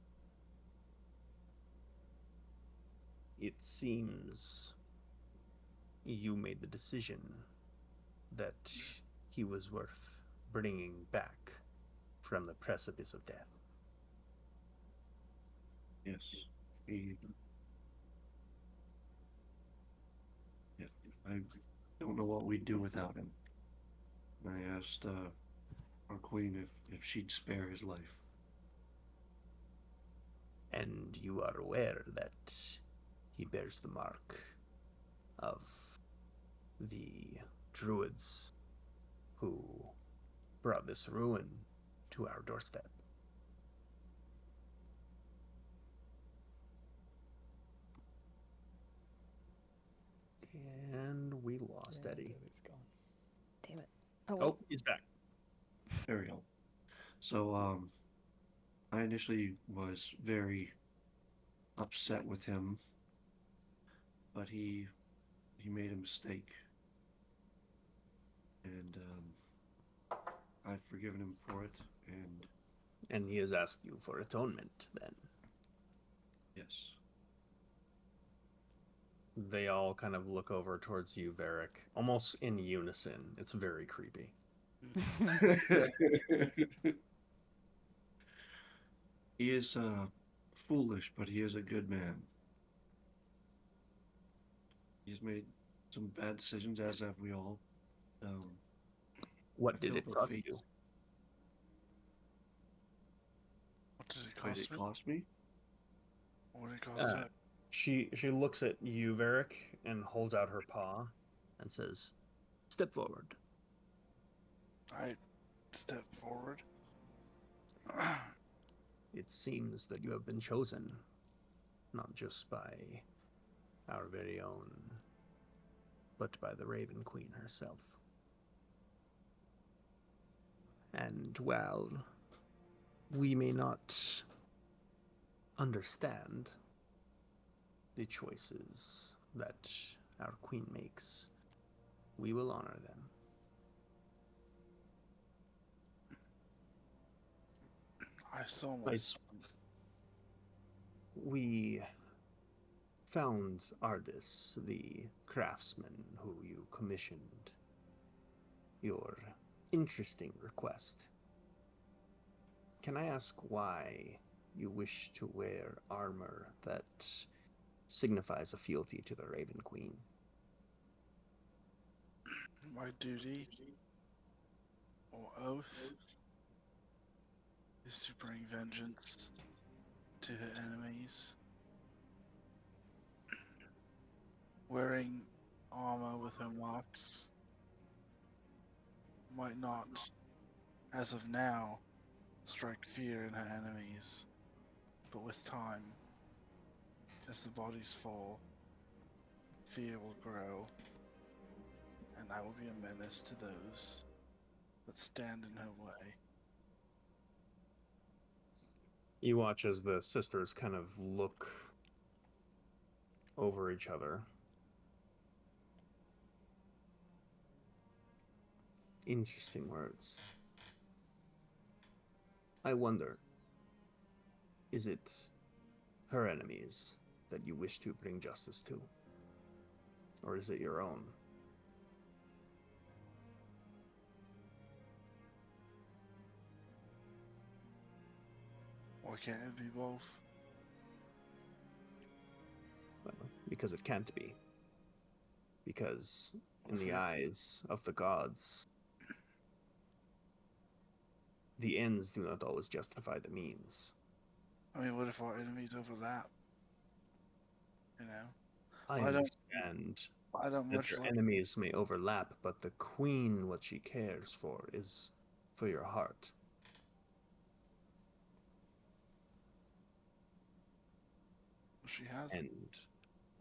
It seems you made the decision that he was worth bringing back from the precipice of death." Yes. He. Yeah. I don't know what we'd do without him. I asked our queen if she'd spare his life. And you are aware that he bears the mark of the druids who brought this ruin to our doorstep. And we lost And Eddie. Eddie's gone. Damn it. Oh, Oh, well. he's back. There we go. So I initially was very upset with him, but he made a mistake, and I've forgiven him for it. And And he has asked you for atonement, then. yes, They all kind of look over towards you, Varric, almost in unison. It's very creepy. he is foolish, but he is a good man. He's made some bad decisions, as have we all. Um, I What did feel it the cost fate. you? What does it Wait, cost it me? cost me? What did it cost him? She looks at you, Varric, and holds out her paw and says, "Step forward." I step forward. It seems that you have been chosen, not just by our very own, but by the Raven Queen herself. And while we may not understand the choices that our queen makes, we will honor them. I saw my son. We found Ardis, the craftsman who you commissioned your interesting request. Can I ask why you wish to wear armor that signifies a fealty to the Raven Queen? My duty or oath is to bring vengeance to her enemies. Wearing armor with her marks might not, as of now, strike fear in her enemies, but with time, as the bodies fall, fear will grow, and I will be a menace to those that stand in her way. You watch as the sisters kind of look over each other. Interesting words. I wonder, is it her enemies that you wish to bring justice to? Or is it your own? Why can't it be both? Well, because it can't be. Because in the Okay. eyes of the gods, the ends do not always justify the means. I mean, what if our enemies overlap? You know, I I don't- understand I don't that much your like. enemies may overlap, but the queen, what she cares for is for your heart. She has. And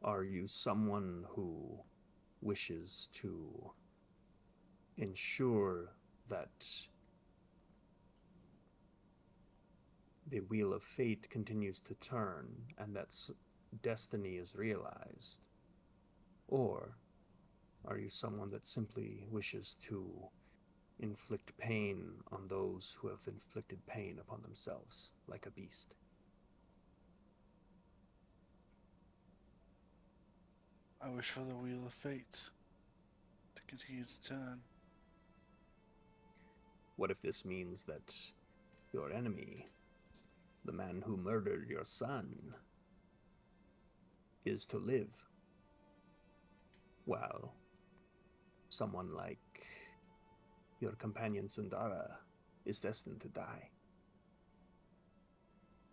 are you someone who wishes to ensure that the wheel of fate continues to turn and that destiny is realized? Or are you someone that simply wishes to inflict pain on those who have inflicted pain upon themselves, like a beast? I wish for the wheel of fate to continue to turn. What if this means that your enemy, the man who murdered your son, is to live, while someone like your companion Sundara is destined to die?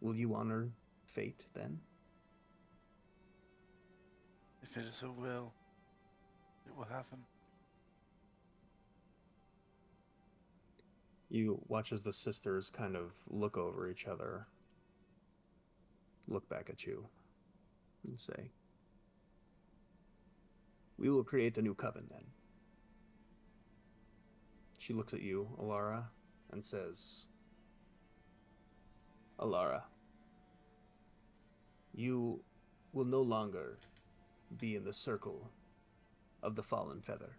Will you honor fate then? If it is her will, it will happen. You watch as the sisters kind of look over each other, look back at you, and say, "We will create a new coven then." She looks at you, Alara, and says, "Alara, you will no longer be in the circle of the fallen feather.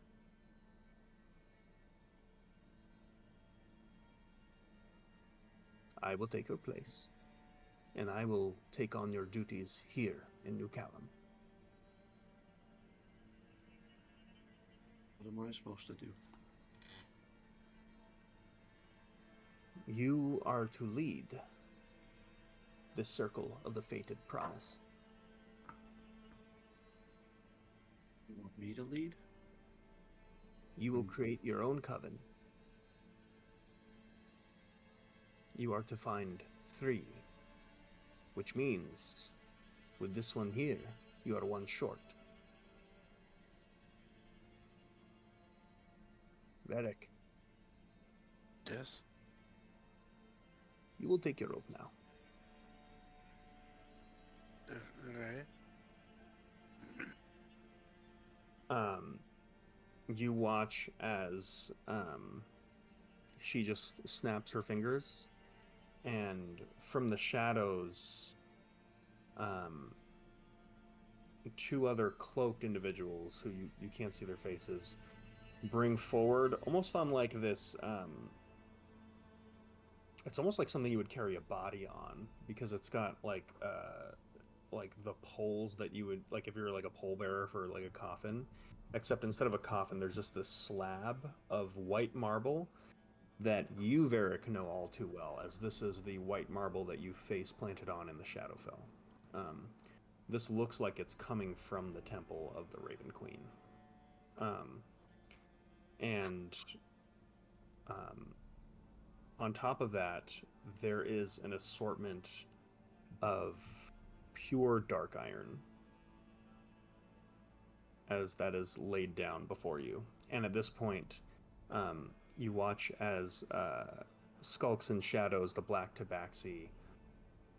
I will take your place, and I will take on your duties here in New Callum. What am I supposed to do? You are to lead this circle of the fated promise." You want me to lead? You will create your own coven. You are to find 3, which means, with this one here, you are 1 short. Varric, Yes. you will take your oath now. Right. You watch as she just snaps her fingers, and from the shadows, 2 other cloaked individuals who you can't see their faces bring forward, almost on like this. It's almost like something you would carry a body on, because it's got like the poles that you would, like if you were like a pole bearer for like a coffin, except instead of a coffin, there's just this slab of white marble that you, Varric, know all too well, as this is the white marble that you face planted on in the Shadowfell. This looks like it's coming from the temple of the Raven Queen. And on top of that, there is an assortment of pure dark iron, as that is laid down before you. And at this point, you watch as skulks in shadows, the black tabaxi,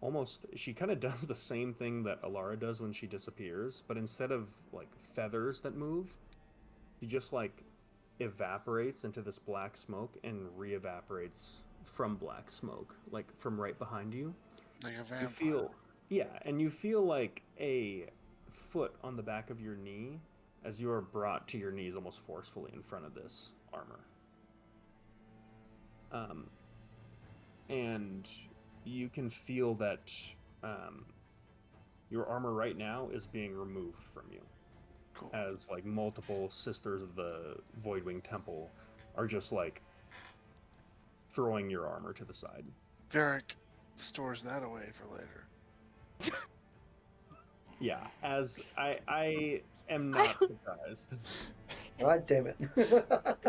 almost, she kind of does the same thing that Alara does when she disappears, but instead of like feathers that move, she just like evaporates into this black smoke and re-evaporates from black smoke, like from right behind you. Like a vampire. You feel, yeah, and you feel like a foot on the back of your knee as you are brought to your knees almost forcefully in front of this armor. And you can feel that your armor right now is being removed from you. Cool. As like multiple sisters of the Voidwing Temple are just like throwing your armor to the side. Varric stores that away for later. Yeah, as I am not surprised. God damn it.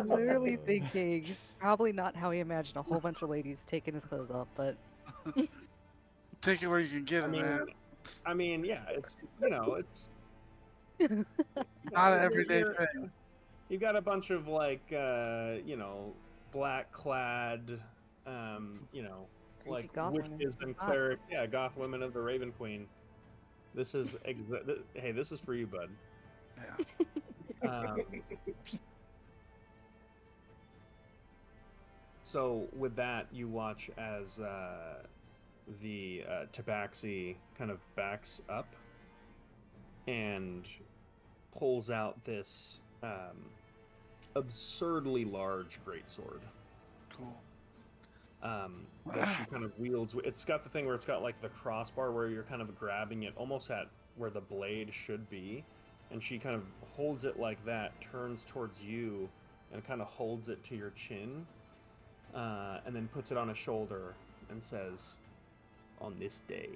Literally thinking, probably not how he imagined a whole bunch of ladies taking his clothes off, but Take it where you can get it, man. I mean, yeah, it's it's Not an everyday you're- thing. you got a bunch of like black clad creepy like goth women. witches and Hot. cleric, yeah, goth women of the Raven Queen. This is hey, this is for you, bud. Yeah. So with that, you watch as the tabaxi kind of backs up and pulls out this absurdly large greatsword. Cool. That she kind of wields. It's got the thing where it's got like the crossbar where you're kind of grabbing it almost at where the blade should be, and she kind of holds it like that, turns towards you, and kind of holds it to your chin, and then puts it on a shoulder and says, "On this day,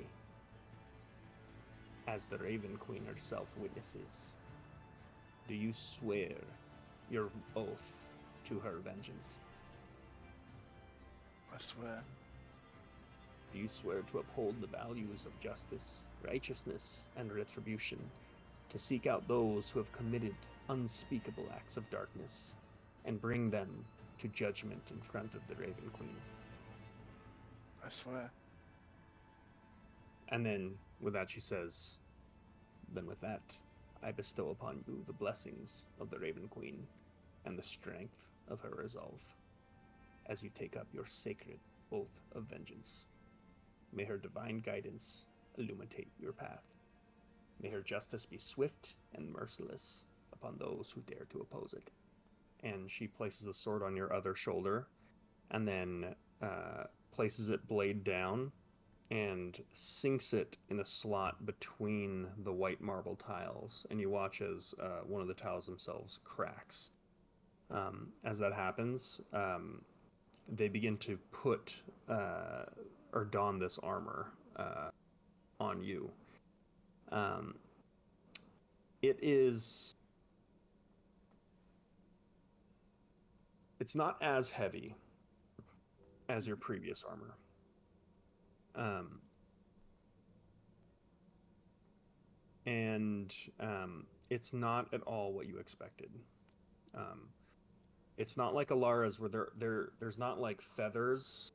as the Raven Queen herself witnesses, do you swear your oath to her vengeance? I swear. Do you swear to uphold the values of justice, righteousness, and retribution, to seek out those who have committed unspeakable acts of darkness, and bring them to judgment in front of the Raven Queen?" I swear. And then, with that, she says, "Then with that, I bestow upon you the blessings of the Raven Queen and the strength of her resolve, as you take up your sacred oath of vengeance. May her divine guidance illuminate your path. May her justice be swift and merciless upon those who dare to oppose it." And she places the sword on your other shoulder, and then places it blade down, and sinks it in a slot between the white marble tiles. And you watch as one of the tiles themselves cracks. As that happens, they begin to put or don this armor on you. It's not as heavy as your previous armor. And it's not at all what you expected. It's not like Alara's where there's not like feathers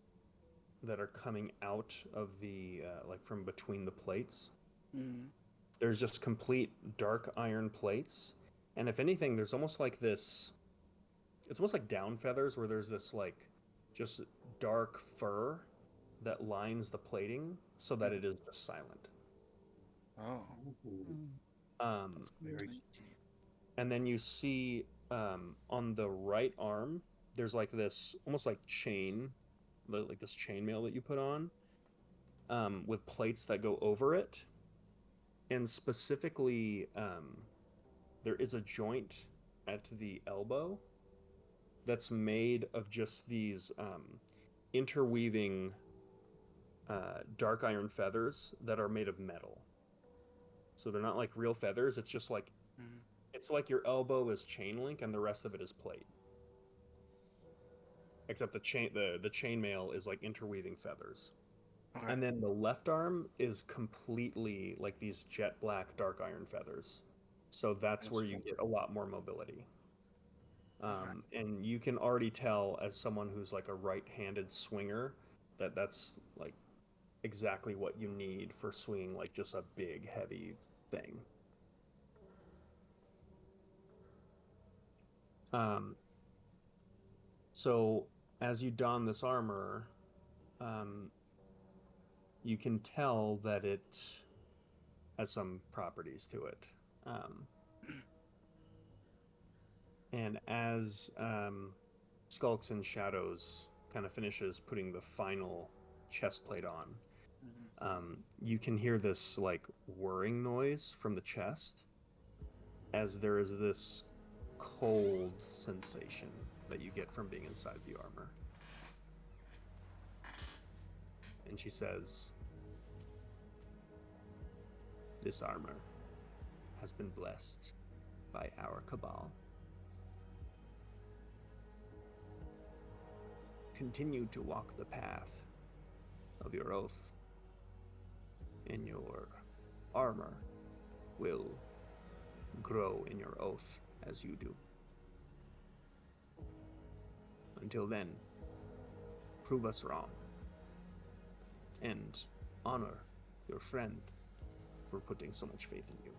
that are coming out of the like from between the plates. Mm. There's just complete dark iron plates, and if anything, there's almost like this. It's almost like down feathers where there's this like just dark fur that lines the plating so that it is just silent. Oh. That's weird. Sneaky. And then you see on the right arm, there's like this almost like chain, like this chainmail that you put on with plates that go over it. And specifically, there is a joint at the elbow that's made of just these interweaving dark iron feathers that are made of metal. So they're not like real feathers. It's just like it's like your elbow is chain link and the rest of it is plate. Except the chainmail is like interweaving feathers. Okay. And then the left arm is completely like these jet black dark iron feathers. So that's where you get a lot more mobility. And you can already tell as someone who's like a right-handed swinger that that's like exactly what you need for swinging like just a big heavy thing. So as you don this armor, you can tell that it has some properties to it. And as Skulks and Shadows kind of finishes putting the final chest plate on, you can hear this like whirring noise from the chest as there is this cold sensation that you get from being inside the armor. And she says, "This armor has been blessed by our cabal. Continue to walk the path of your oath, and your armor will grow in your oath as you do. Until then, prove us wrong, and honor your friend for putting so much faith in you.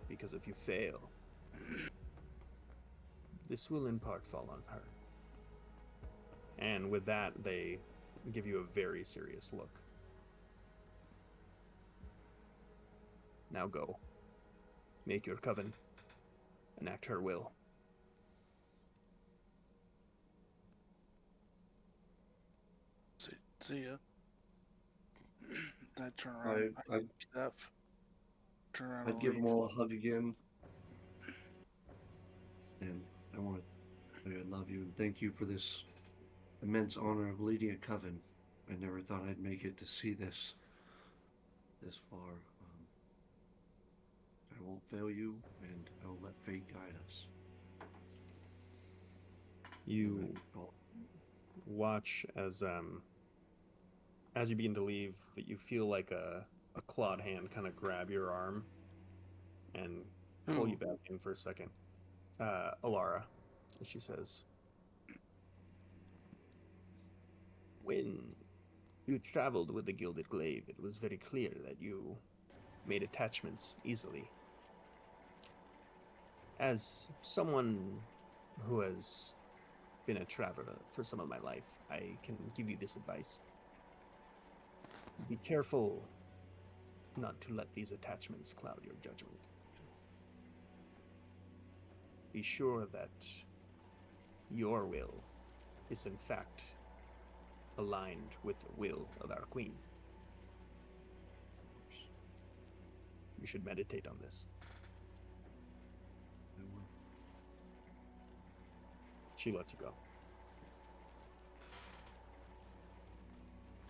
Because if you fail, this will in part fall on her." And with that, they give you a very serious look. "Now go. Make your coven. Enact her will." See ya. I turn around. I get up. Turn around I'd and give leave. them all a hug again. And I want to say I love you and thank you for this immense honor of leading a coven. I never thought I'd make it to see this far. I won't fail you, and I will let fate guide us. You watch as you begin to leave, that you feel like a clawed hand kind of grab your arm and pull you back in for a second. Alara, she says, "When you traveled with the Gilded Glaive, it was very clear that you made attachments easily. As someone who has been a traveler for some of my life, I can give you this advice. Be careful not to let these attachments cloud your judgment. Be sure that your will is in fact aligned with the will of our queen. You should meditate on this." She lets you go.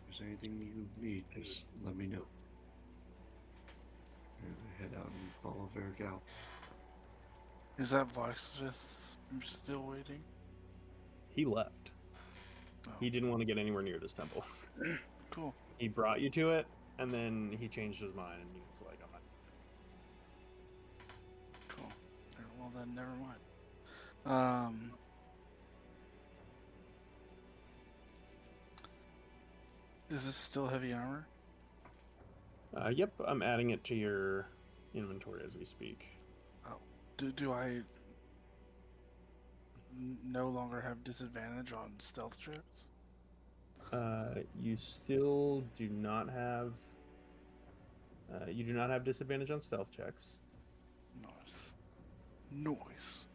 If there's anything you need, just let me know. And I head out and follow Varric out. Is that Vox just still waiting? He left. Oh. He didn't want to get anywhere near this temple. Cool. He brought you to it, and then he changed his mind, and he was like, "I'm not." Cool. Well then, never mind. Is this still heavy armor? Yep, I'm adding it to your inventory as we speak. Oh. Do I no longer have disadvantage on stealth checks? You still do not have. You do not have disadvantage on stealth checks. Nice. Nice.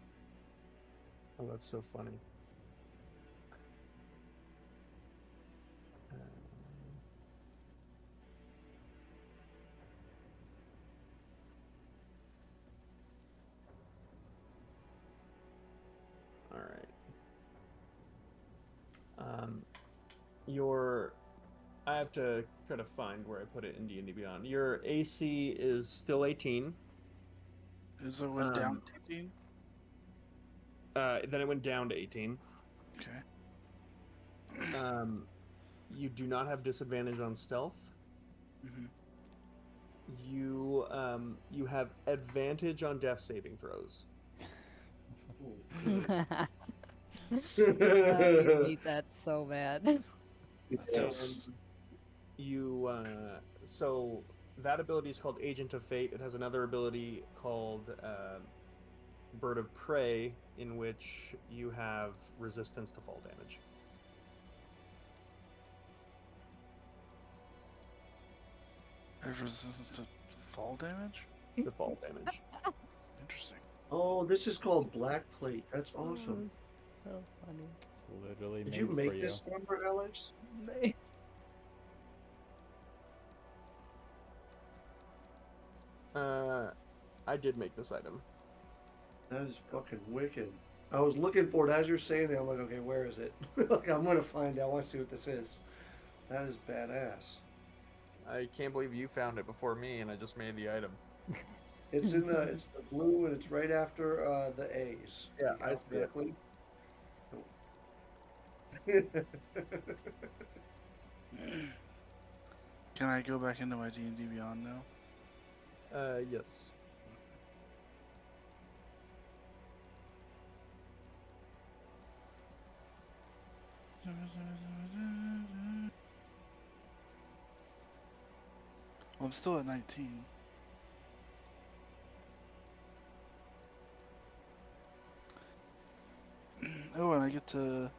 Oh, that's so funny. All right. I have to try to find where I put it in D&D Beyond. Your AC is still 18. Is it went down to 18? Then it went down to 18. Okay. You do not have disadvantage on stealth. Mm-hmm. You have advantage on death saving throws. You need that so bad. Yes. So that ability is called Agent of Fate. It has another ability called Bird of Prey, in which you have resistance to fall damage. There's resistance to fall damage? To fall damage. Interesting. Oh, this is called Black Plate. That's awesome. So funny. It's literally Did made you for make you. this armor, Alex? I did make this item. That is fucking wicked. I was looking for it as you're saying that. I'm like, okay, where is it? Like, I'm gonna find it. I want to see what this is. That is badass. I can't believe you found it before me, and I just made the item. It's it's the blue, and it's right after the A's. Yeah, Like I see it. alphabetically. Can I go back into my D&D Beyond now? Yes. Well, I'm still at 19. Oh, and I get to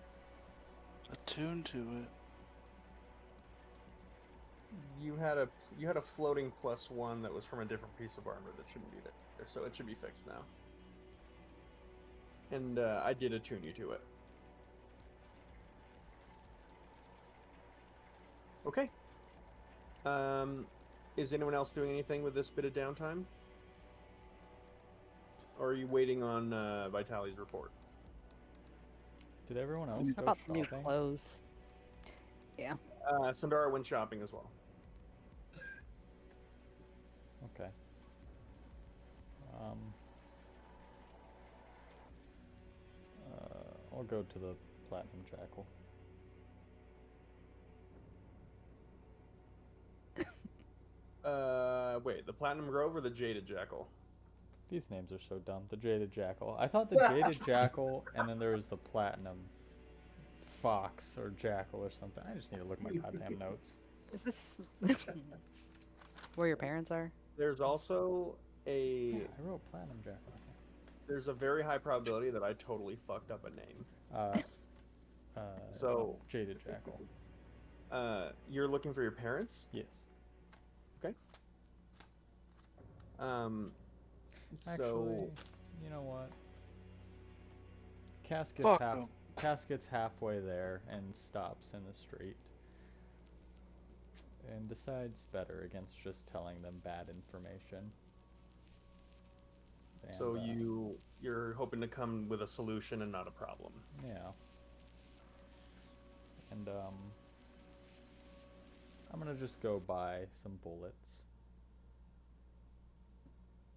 attune to it. You had a floating +1 that was from a different piece of armor that shouldn't be there, so it should be fixed now. And I did attune you to it. Okay. Is anyone else doing anything with this bit of downtime? Or are you waiting on Vitali's report? Did everyone else I go bought some new shopping? clothes. Yeah. Sundara went shopping as well. Okay. I'll go to the Platinum Jackal. Wait, the Platinum Grove or the Jaded Jackal? These names are so dumb. The Jaded Jackal. I thought the Jaded Jackal, and then there was the Platinum Fox or Jackal or something. I just need to look at my goddamn notes. Is this where your parents are? There's also a Yeah, I wrote Platinum Jackal. there's a very high probability that I totally fucked up a name. So Jaded Jackal. you're looking for your parents? Yes. Okay. Actually, you know what? Fuck 'em. Casket's halfway there and stops in the street. And decides better against just telling them bad information. And, So you're hoping to come with a solution and not a problem. Yeah. And I'm gonna just go buy some bullets.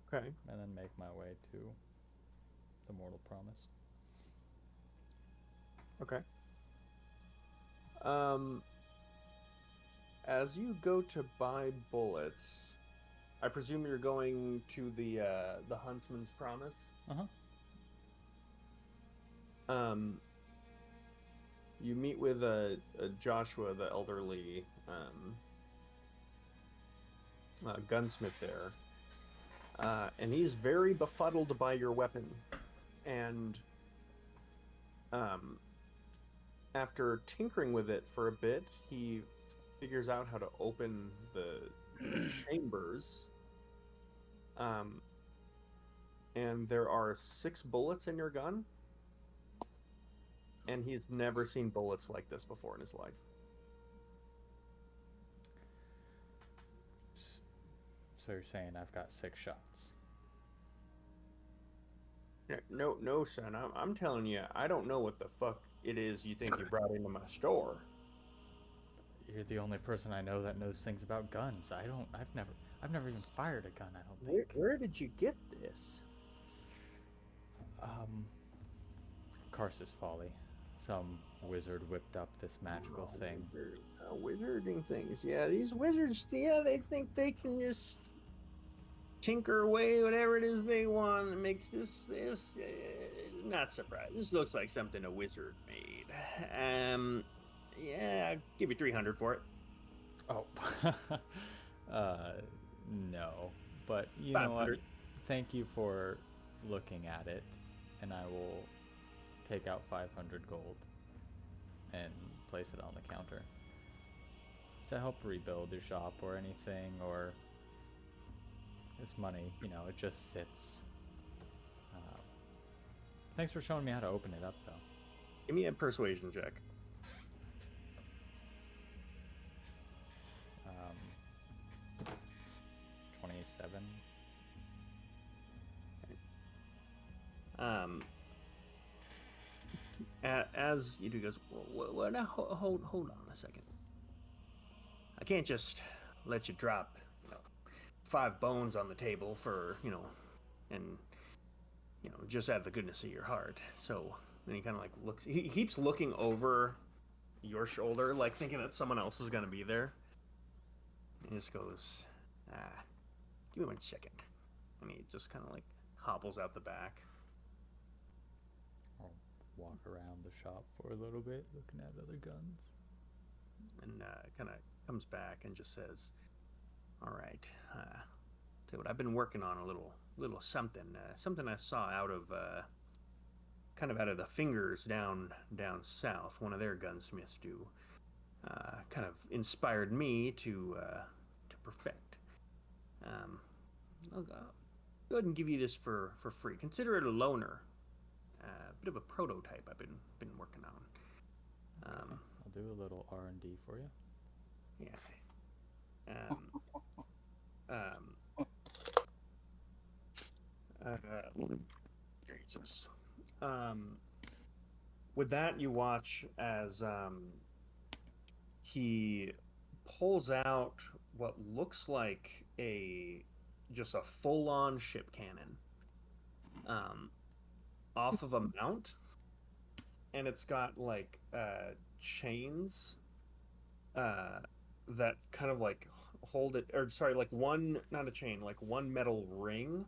Okay. And then make my way to the Mortal Promise. Okay. As you go to buy bullets, I presume you're going to the Huntsman's Promise. You meet with Joshua, the elderly gunsmith there, and he's very befuddled by your weapon, and after tinkering with it for a bit, he figures out how to open the chambers. And there are 6 bullets in your gun, and he's never seen bullets like this before in his life. So you're saying I've got 6 shots? No, son. I'm telling you, I don't know what the fuck it is you think you brought into my store. You're the only person I know that knows things about guns. I've never even fired a gun, I don't think. Where did you get this? Karsus Folly. Some wizard whipped up this magical thing. Wizarding things. Yeah, these wizards, they think they can just tinker away whatever it is they want. It makes this not surprised. This looks like something a wizard made. Yeah, I'll give you 300 for it. Oh. No. But you know what? 500. Thank you for looking at it, and I will take out 500 gold and place it on the counter to help rebuild your shop or anything, or this money, it just sits. Thanks for showing me how to open it up, though. Give me a persuasion check. 27. As you do goes, what, hold on a second. I can't just let you drop 5 bones on the table for and just out of the goodness of your heart. So then he kind of like looks. He keeps looking over your shoulder, like thinking that someone else is gonna be there. And he just goes, "Give me 1 second." And he just kind of like hobbles out the back. I'll walk around the shop for a little bit, looking at other guns. And kind of comes back and just says, "All right, tell you what, I've been working on a little something, something I saw out of kind of out of the fingers down south. One of their gunsmiths do. Kind of inspired me to perfect. I'll go ahead and give you this for free. Consider it a loaner, a bit of a prototype I've been working on." Okay. I'll do a little R&D for you. Yeah. Jesus. With that, you watch as he pulls out what looks like just a full-on ship cannon off of a mount, and it's got like chains that kind of like hold it, or sorry, like one, not a chain, like one metal ring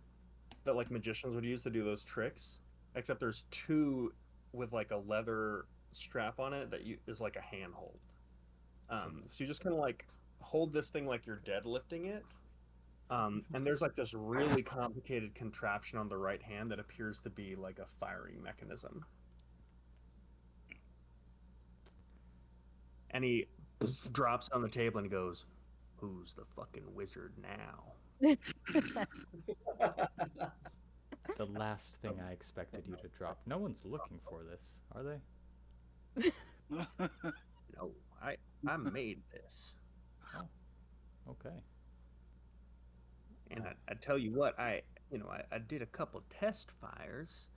that like magicians would use to do those tricks, except there's 2 with like a leather strap on it that is like a handhold. So you just kind of like hold this thing like you're deadlifting it. And there's like this really complicated contraption on the right hand that appears to be like a firing mechanism. And he drops on the table and goes, "Who's the fucking wizard now?" The last thing I expected you to drop. No one's looking for this, are they? No, I made this. Oh, okay. And I tell you what, I did a couple test fires,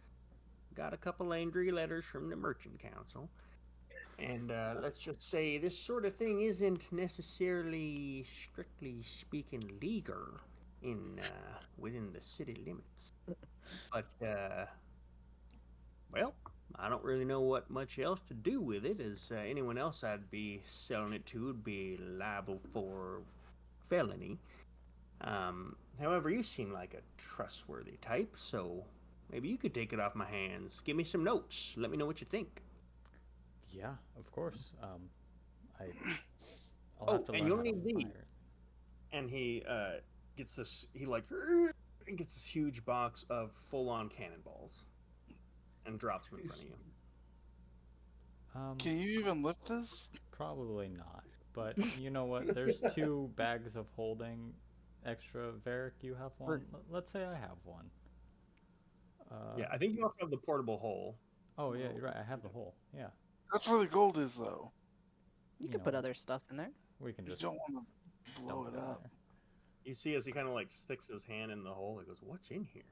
got a couple angry letters from the Merchant Council, and let's just say this sort of thing isn't necessarily, strictly speaking, legal in within the city limits. But well, I don't really know what much else to do with it, as anyone else I'd be selling it to would be liable for felony. However, you seem like a trustworthy type, so maybe you could take it off my hands. Give me some notes. Let me know what you think. Yeah, of course. I'll Oh, have to and learn you'll how to need these. fire. And he gets this. He like gets this huge box of full-on cannonballs and drops them in front of you. Can you even lift this? Probably not. But you know what? There's 2 bags of holding extra. Varric, you have one? Let's say I have one. Yeah, I think you also have the portable hole. Oh, yeah, you're right. I have the hole. Yeah. That's where the gold is, though. You could put other stuff in there. We can You just don't want to blow dump it in up. there. You see as he kind of like sticks his hand in the hole, he goes, "What's in here?"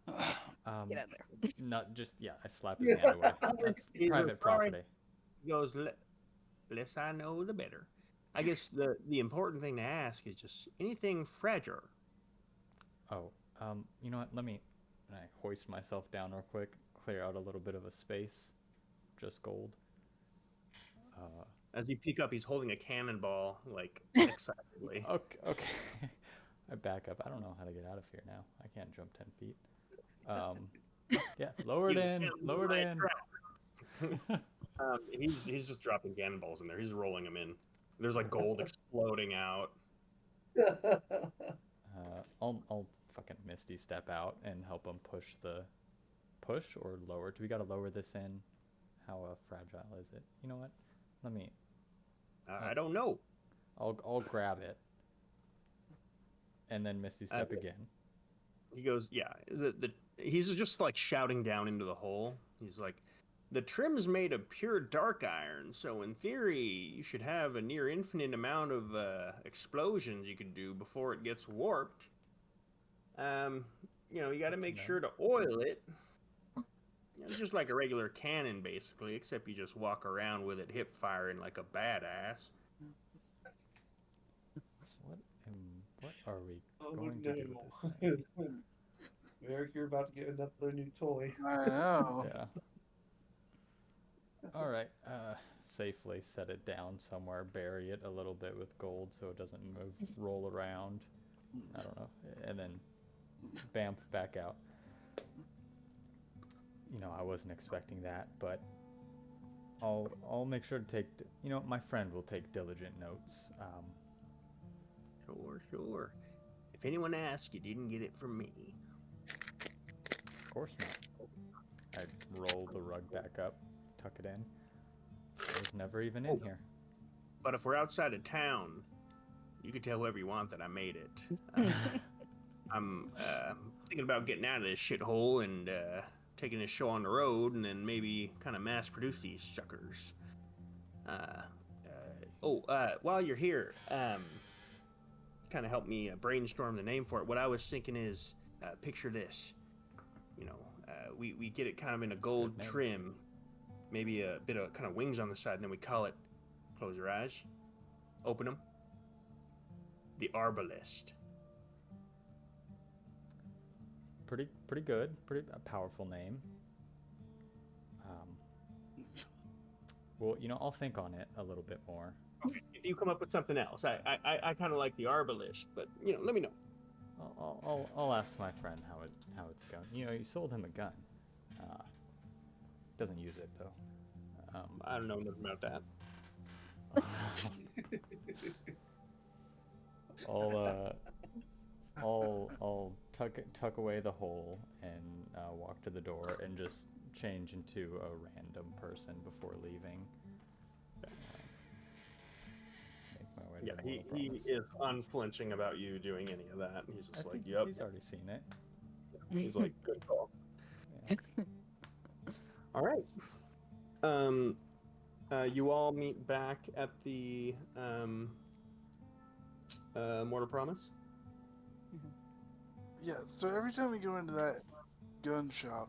Get out of there. Not just, yeah, I slap his hand away. That's He's private referring- property. He goes, "Less I know, the better." I guess the important thing to ask is just anything fragile. Oh, you know what? Let me I hoist myself down real quick, clear out a little bit of a space. Just gold. As you peek up, he's holding a cannonball, like, excitedly. Okay. I back up. I don't know how to get out of here now. I can't jump 10 feet. Yeah, lower it in. Lower it in. He's just dropping cannonballs in there. He's rolling them in. There's like gold exploding out. I'll fucking Misty step out and help him push or lower. Do we gotta lower this in? How fragile is it? You know what? Let me. I don't know. I'll grab it, and then Misty step again. He goes, yeah. He's just like shouting down into the hole. He's like, "The trim's made of pure dark iron, so in theory, you should have a near infinite amount of explosions you could do before it gets warped. You got to make sure to oil it. Just like a regular cannon, basically, except you just walk around with it hip firing like a badass." What are we Oh going to do with this no. thing? Eric, you're about to get another new toy. I know. Yeah. All right. Safely set it down somewhere. Bury it a little bit with gold so it doesn't move, roll around. I don't know. And then bamf back out. You know, I wasn't expecting that, but I'll make sure to take. You know, my friend will take diligent notes. Sure. If anyone asks, you didn't get it from me. Of course not. I roll the rug back up, tuck it in. It was never even in here. But if we're outside of town, you can tell whoever you want that I made it. I'm thinking about getting out of this shithole and taking this show on the road, and then maybe kind of mass produce these suckers. While you're here, kind of help me brainstorm the name for it. What I was thinking is, picture this. You know, we get it kind of in a gold good name. trim, maybe a bit of kind of wings on the side, and then we call it, close your eyes, open them, the Arbalist. Pretty good. Pretty powerful name. Well, you know, I'll think on it a little bit more. Okay. If you come up with something else, I kind of like the Arbalist, but you know, let me know. I'll ask my friend how it's going. You know, you sold him a gun. Doesn't use it though. I don't know nothing about that. I'll tuck away the hole and walk to the door and just change into a random person before leaving. Make my way to the Yeah, Mortal he Promise. is unflinching about you doing any of that. He's I just like, think yep. he's already seen it. He's like, good call. Yeah. All right. You all meet back at the Mortal Promise. Yeah, so every time we go into that gun shop,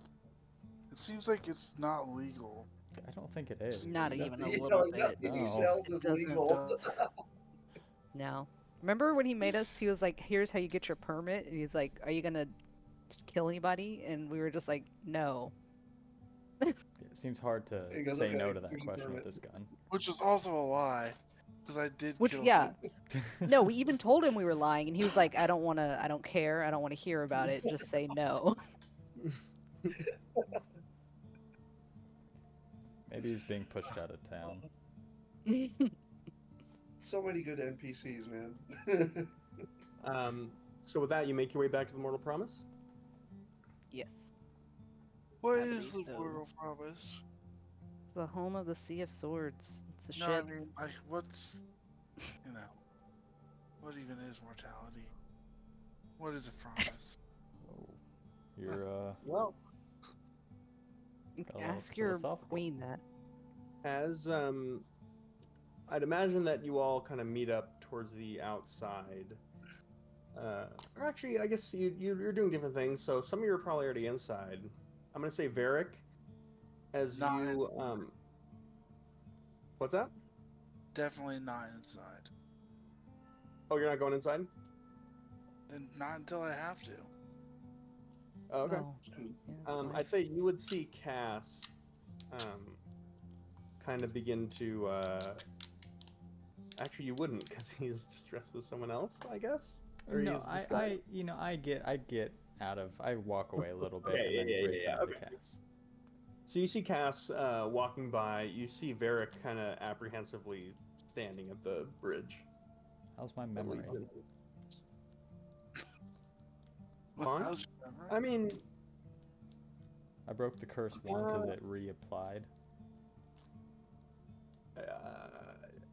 it seems like it's not legal. I don't think it is. Not even a Yeah, little like, bit. nothing he No. sells It is doesn't. legal. No. Remember when he made us? He was like, "Here's how you get your permit," and he's like, "Are you gonna kill anybody?" And we were just like, "No." It seems hard to He goes, say "Okay, no to that here's a question with permit." this gun. Which was also a lie, because I did Which, kill yeah. some. No, we even told him we were lying, and he was like, "I don't want to. I don't care. I don't want to hear about it. Just say no." Maybe he's being pushed out of town. So many good NPCs, man. So with that, you make your way back to the Mortal Promise. Yes. What I is believe the so. Mortal Promise? It's the home of the Sea of Swords. It's a No, ship. I mean, like, what's, you know, what even is mortality? What is a promise? Oh, you're Well, got a little Ask your philosophical. queen that. as I'd imagine that you all kind of meet up towards the outside. Or actually, I guess you're doing different things. So some of you are probably already inside. I'm gonna say Varric, as Not you what's that? Definitely not inside. Oh, you're not going inside? And not until I have to. Oh, okay. Oh, yeah, that's fine. I'd say you would see Cass kind of begin to actually you wouldn't, because he's distressed with someone else, I guess. Or No, he's I disguised. you know, I get out of. I walk away a little bit Okay, and then yeah, return okay. to Cass. So you see Cass walking by. You see Varric kind of apprehensively standing at the bridge. How's my that memory? leads in. How's Fine. your memory? I mean, I broke the curse once. Is it reapplied?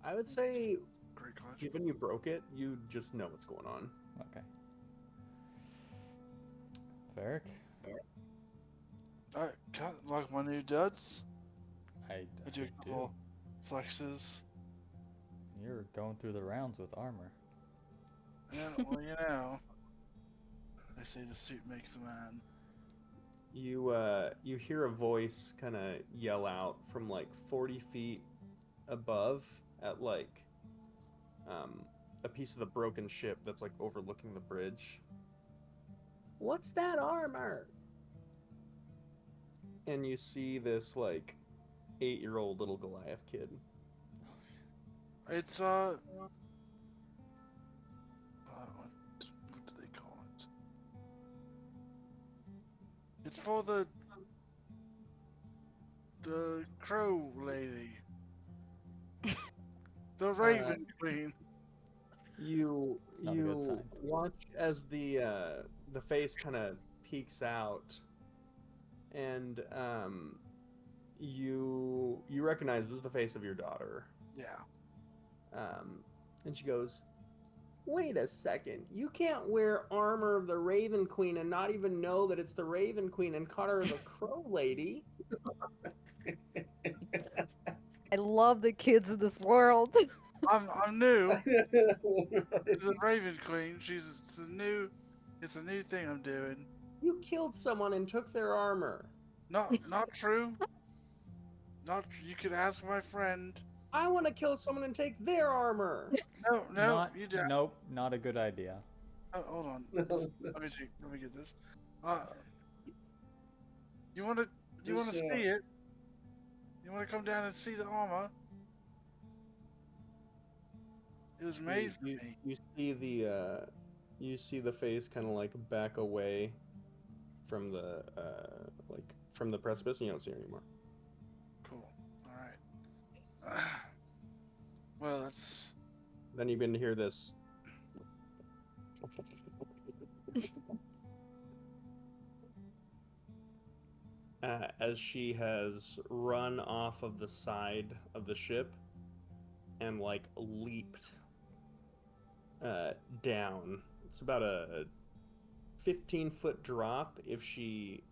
I would say, Great question. given you broke it, you just know what's going on. Okay. Varric? Alright, got like my new duds. I I do a couple flexes. You're going through the rounds with armor. Yeah, well, you know. They say the suit makes a man. You hear a voice kind of yell out from like 40 feet above at like a piece of the broken ship that's like overlooking the bridge. What's that armor? And you see this like 8-year-old little Goliath kid. It's what do they call it? It's for the crow lady, the Raven Queen. You Not a good sign. watch as the face kind of peeks out, and you recognize this is the face of your daughter. Yeah. And she goes, "Wait a second! You can't wear armor of the Raven Queen and not even know that it's the Raven Queen and call her the Crow Lady." I love the kids in this world. I'm new to the Raven Queen. It's a new thing I'm doing. You killed someone and took their armor. Not true. You could ask my friend. I want to kill someone and take their armor. No, you don't. Nope, not a good idea. Oh, hold on. Let me get this. You want to see it? You want to come down and see the armor? It was made for me. You see the face kind of like back away from the from the precipice, and you don't see her anymore. Cool. All right. Well, that's. Then you begin to hear this. As she has run off of the side of the ship and like leaped down. It's about a 15-foot drop if she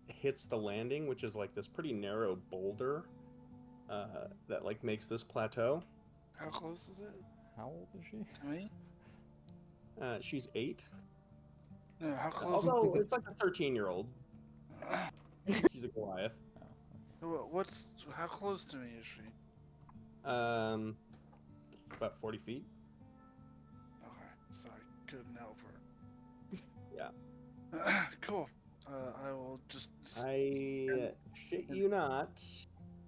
hits the landing, which is like this pretty narrow boulder that like makes this plateau. How close is it How old is she? to me? She's 8. No, how close? Although it's like a 13-year-old. She's a Goliath. How close to me is she? About 40 feet. Okay, so I couldn't help her. Yeah. Cool. I will just. I shit you not.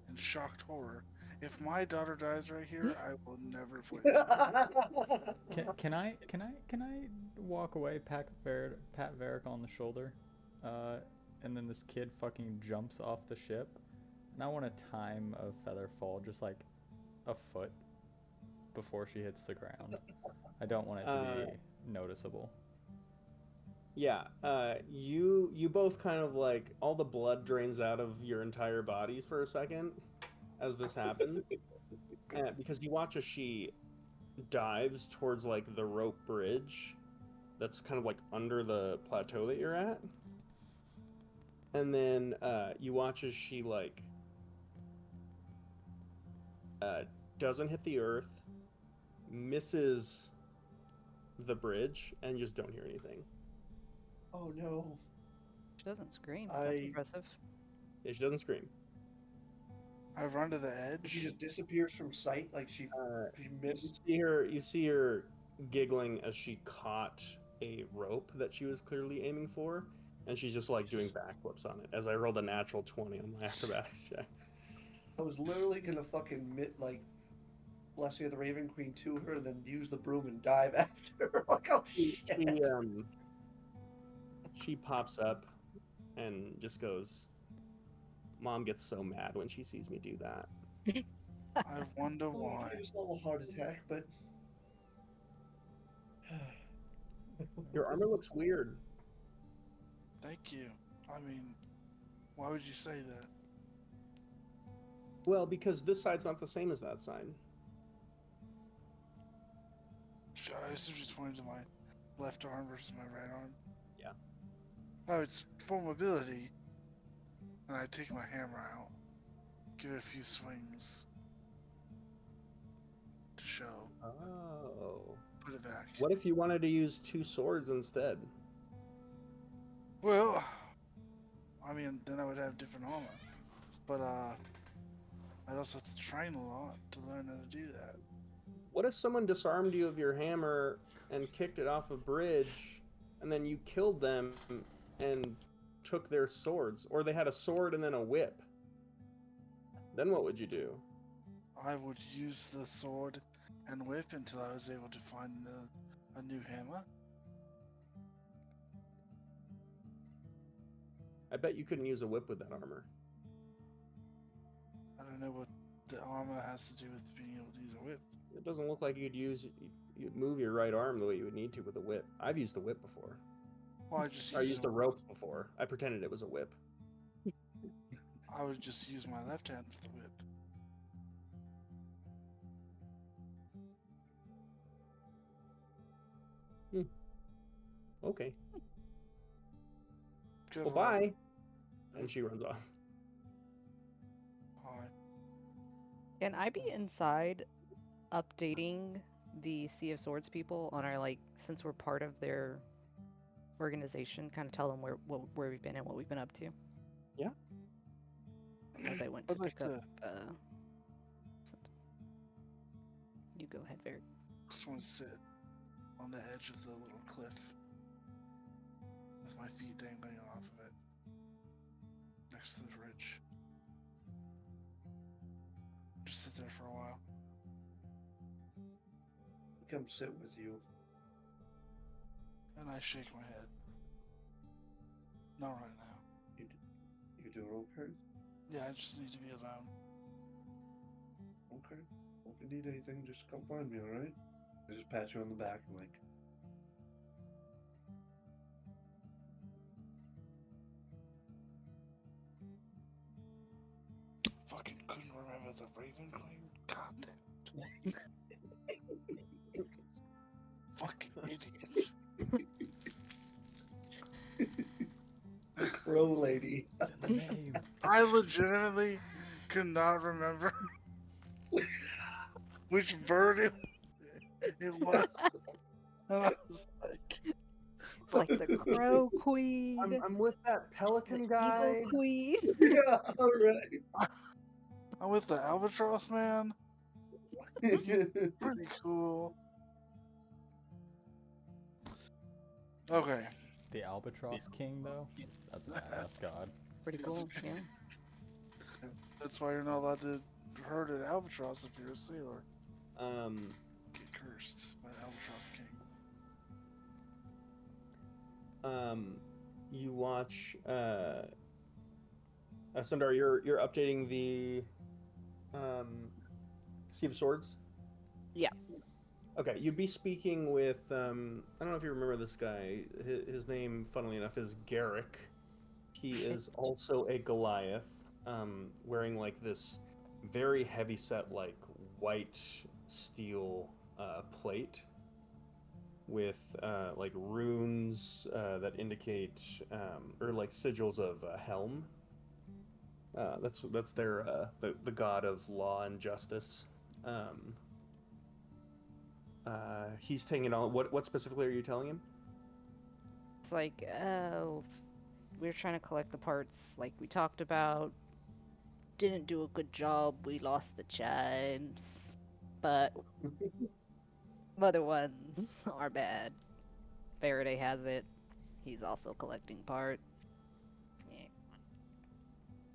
In shocked horror. If my daughter dies right here, I will never play this. Can I walk away, pat Varric on the shoulder, and then this kid fucking jumps off the ship, and I want to time a feather fall just like a foot before she hits the ground. I don't want it to be noticeable. Yeah, you both kind of like all the blood drains out of your entire bodies for a second as this happens, because you watch as she dives towards like the rope bridge that's kind of like under the plateau that you're at, and then you watch as she like doesn't hit the earth, misses the bridge, and you just don't hear anything. Oh no. She doesn't scream. That's impressive. Yeah, she doesn't scream. I run to the edge. She just disappears from sight, like she missed. You see her giggling as she caught a rope that she was clearly aiming for, and she's just like doing backflips on it. As I rolled a natural 20 on my acrobatics check. I was literally gonna fucking Blessing of the Raven Queen to her, and then use the broom and dive after her. Like, oh shit. She pops up and just goes, "Mom gets so mad when she sees me do that." I wonder why. It was not a heart attack, but Your armor looks weird. Thank you. I mean, why would you say that? Well, because this side's not the same as that side. I assume she's pointing to my left arm versus my right arm. Yeah. Oh, it's full mobility. And I take my hammer out, give it a few swings to show. Oh. Put it back. What if you wanted to use 2 swords instead? Well, I mean, then I would have different armor. But I'd also have to train a lot to learn how to do that. What if someone disarmed you of your hammer and kicked it off a bridge, and then you killed them and took their swords? Or they had a sword and then a whip? Then what would you do? I would use the sword and whip until I was able to find a new hammer. I bet you couldn't use a whip with that armor. I don't know what the armor has to do with being able to use a whip. It doesn't look like you'd move your right arm the way you would need to with a whip. I've used the whip before. Well, I just I use used a rope before. I pretended it was a whip. I would just use my left hand for the whip. Okay. Good Well, luck. bye. And she runs off. Hi. Can I be inside updating the Sea of Swords people on our, like, since we're part of their organization, kind of tell them where we've been and what we've been up to? Yeah. As I went to I'd like pick up. to You go ahead, Varric. just want to sit on the edge of the little cliff with my feet dangling off of it next to the bridge. Just sit there for a while. Come sit with you. And I shake my head. Not right now. You doing okay? Yeah, I just need to be alone. Okay. Well, if you need anything, just come find me, alright? I just pat you on the back and like, Fucking couldn't remember the Raven Queen? God damn. Fucking idiot. Crow lady. The name. I legitimately could not remember which bird it was. And I was like, It's like the Crow Queen, I'm with that pelican the guy. Eagle Queen. Yeah, alright. I'm with the albatross man. Pretty cool. Okay. The Albatross King, though? That's a badass god. Pretty cool, yeah. That's why you're not allowed to herd an albatross if you're a sailor. Get cursed by the albatross king. You watch Sundar, you're updating the Sea of Swords? Yeah. Okay, you'd be speaking with I don't know if you remember this guy. His name, funnily enough, is Garrick. He is also a Goliath, wearing like this very heavy set, like white steel plate with like runes that indicate or like sigils of helm. That's their the god of law and justice. He's taking on what specifically are you telling him? It's like, oh, we're trying to collect the parts like we talked about. Didn't do a good job. We lost the chimes. But other ones are bad. Faraday has it. He's also collecting parts.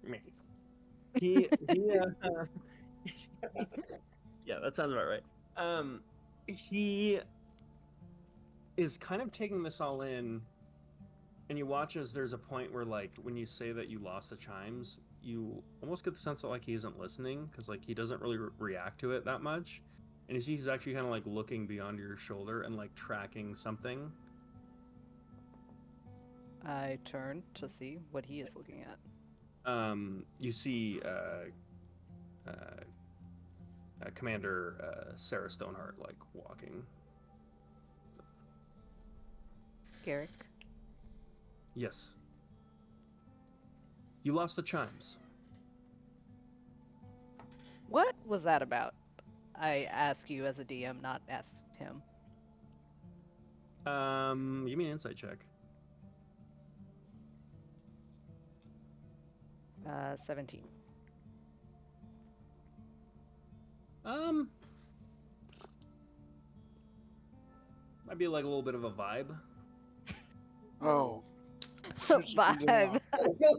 Yeah. Yeah, that sounds about right. He is kind of taking this all in, and you watch as there's a point where, like, when you say that you lost the chimes, you almost get the sense that like he isn't listening because like he doesn't really react to it that much, and you see he's actually kind of like looking beyond your shoulder and like tracking something. I turn to see what he is looking at. You see Commander Sarah Stoneheart like walking. Garrick. Yes. You lost the chimes. What was that about? I ask you as a DM, not ask him. Give me an insight check. 17. Might be like a little bit of a vibe. Oh. Shit should be Vibe.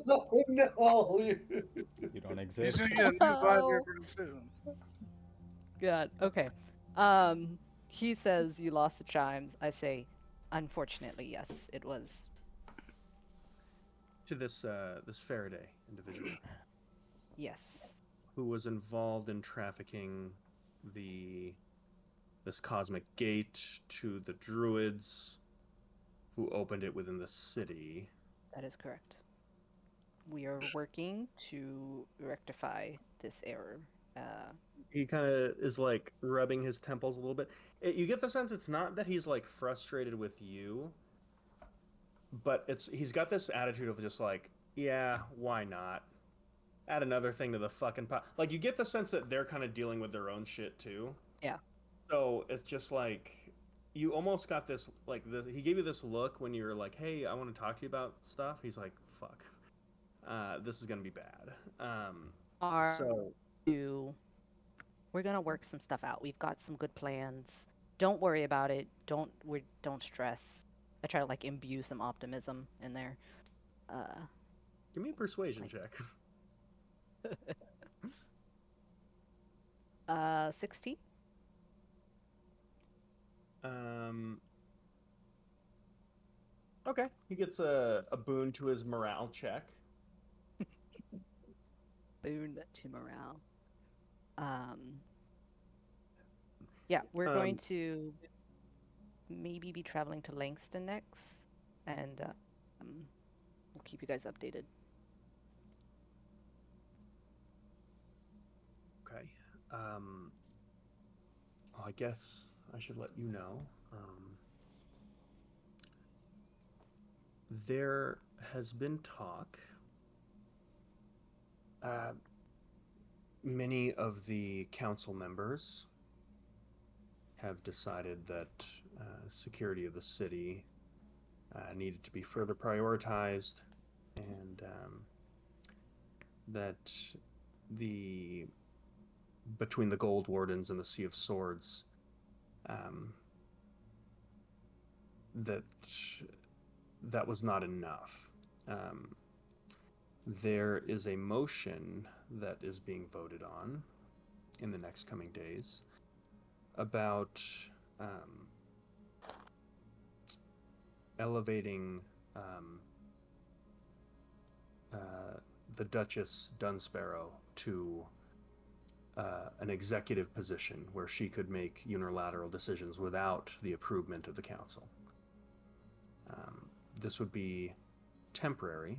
No. You don't He's exist. gonna get a new vibe here Oh. pretty soon. God. Okay. He says you lost the chimes. I say, unfortunately, yes, it was. To this this Faraday individual Yes. who was involved in trafficking this cosmic gate to the druids who opened it within the city. That is correct. We are working to rectify this error. He kind of is like rubbing his temples a little bit. You get the sense it's not that he's like frustrated with you, but he's got this attitude of just like, yeah, why not? Add another thing to the fucking pot. Like you get the sense that they're kind of dealing with their own shit too. Yeah. So it's just like you almost got this like he gave you this look when you were like, hey, I want to talk to you about stuff. He's like, fuck, this is gonna be bad. So We're gonna work some stuff out. We've got some good plans. Don't worry about it. Don't stress. I try to like imbue some optimism in there. give me a persuasion Like- check. 16. Okay, he gets a boon to his morale check. Boon to morale. Yeah, we're going to maybe be traveling to Langston next, and we'll keep you guys updated. Okay. Well, I guess I should let you know. There has been talk. Many of the council members have decided that security of the city needed to be further prioritized, and that between the Gold Wardens and the Sea of Swords, that was not enough. There is a motion that is being voted on in the next coming days about elevating the Duchess Dunsparrow to an executive position where she could make unilateral decisions without the approval of the council. This would be temporary.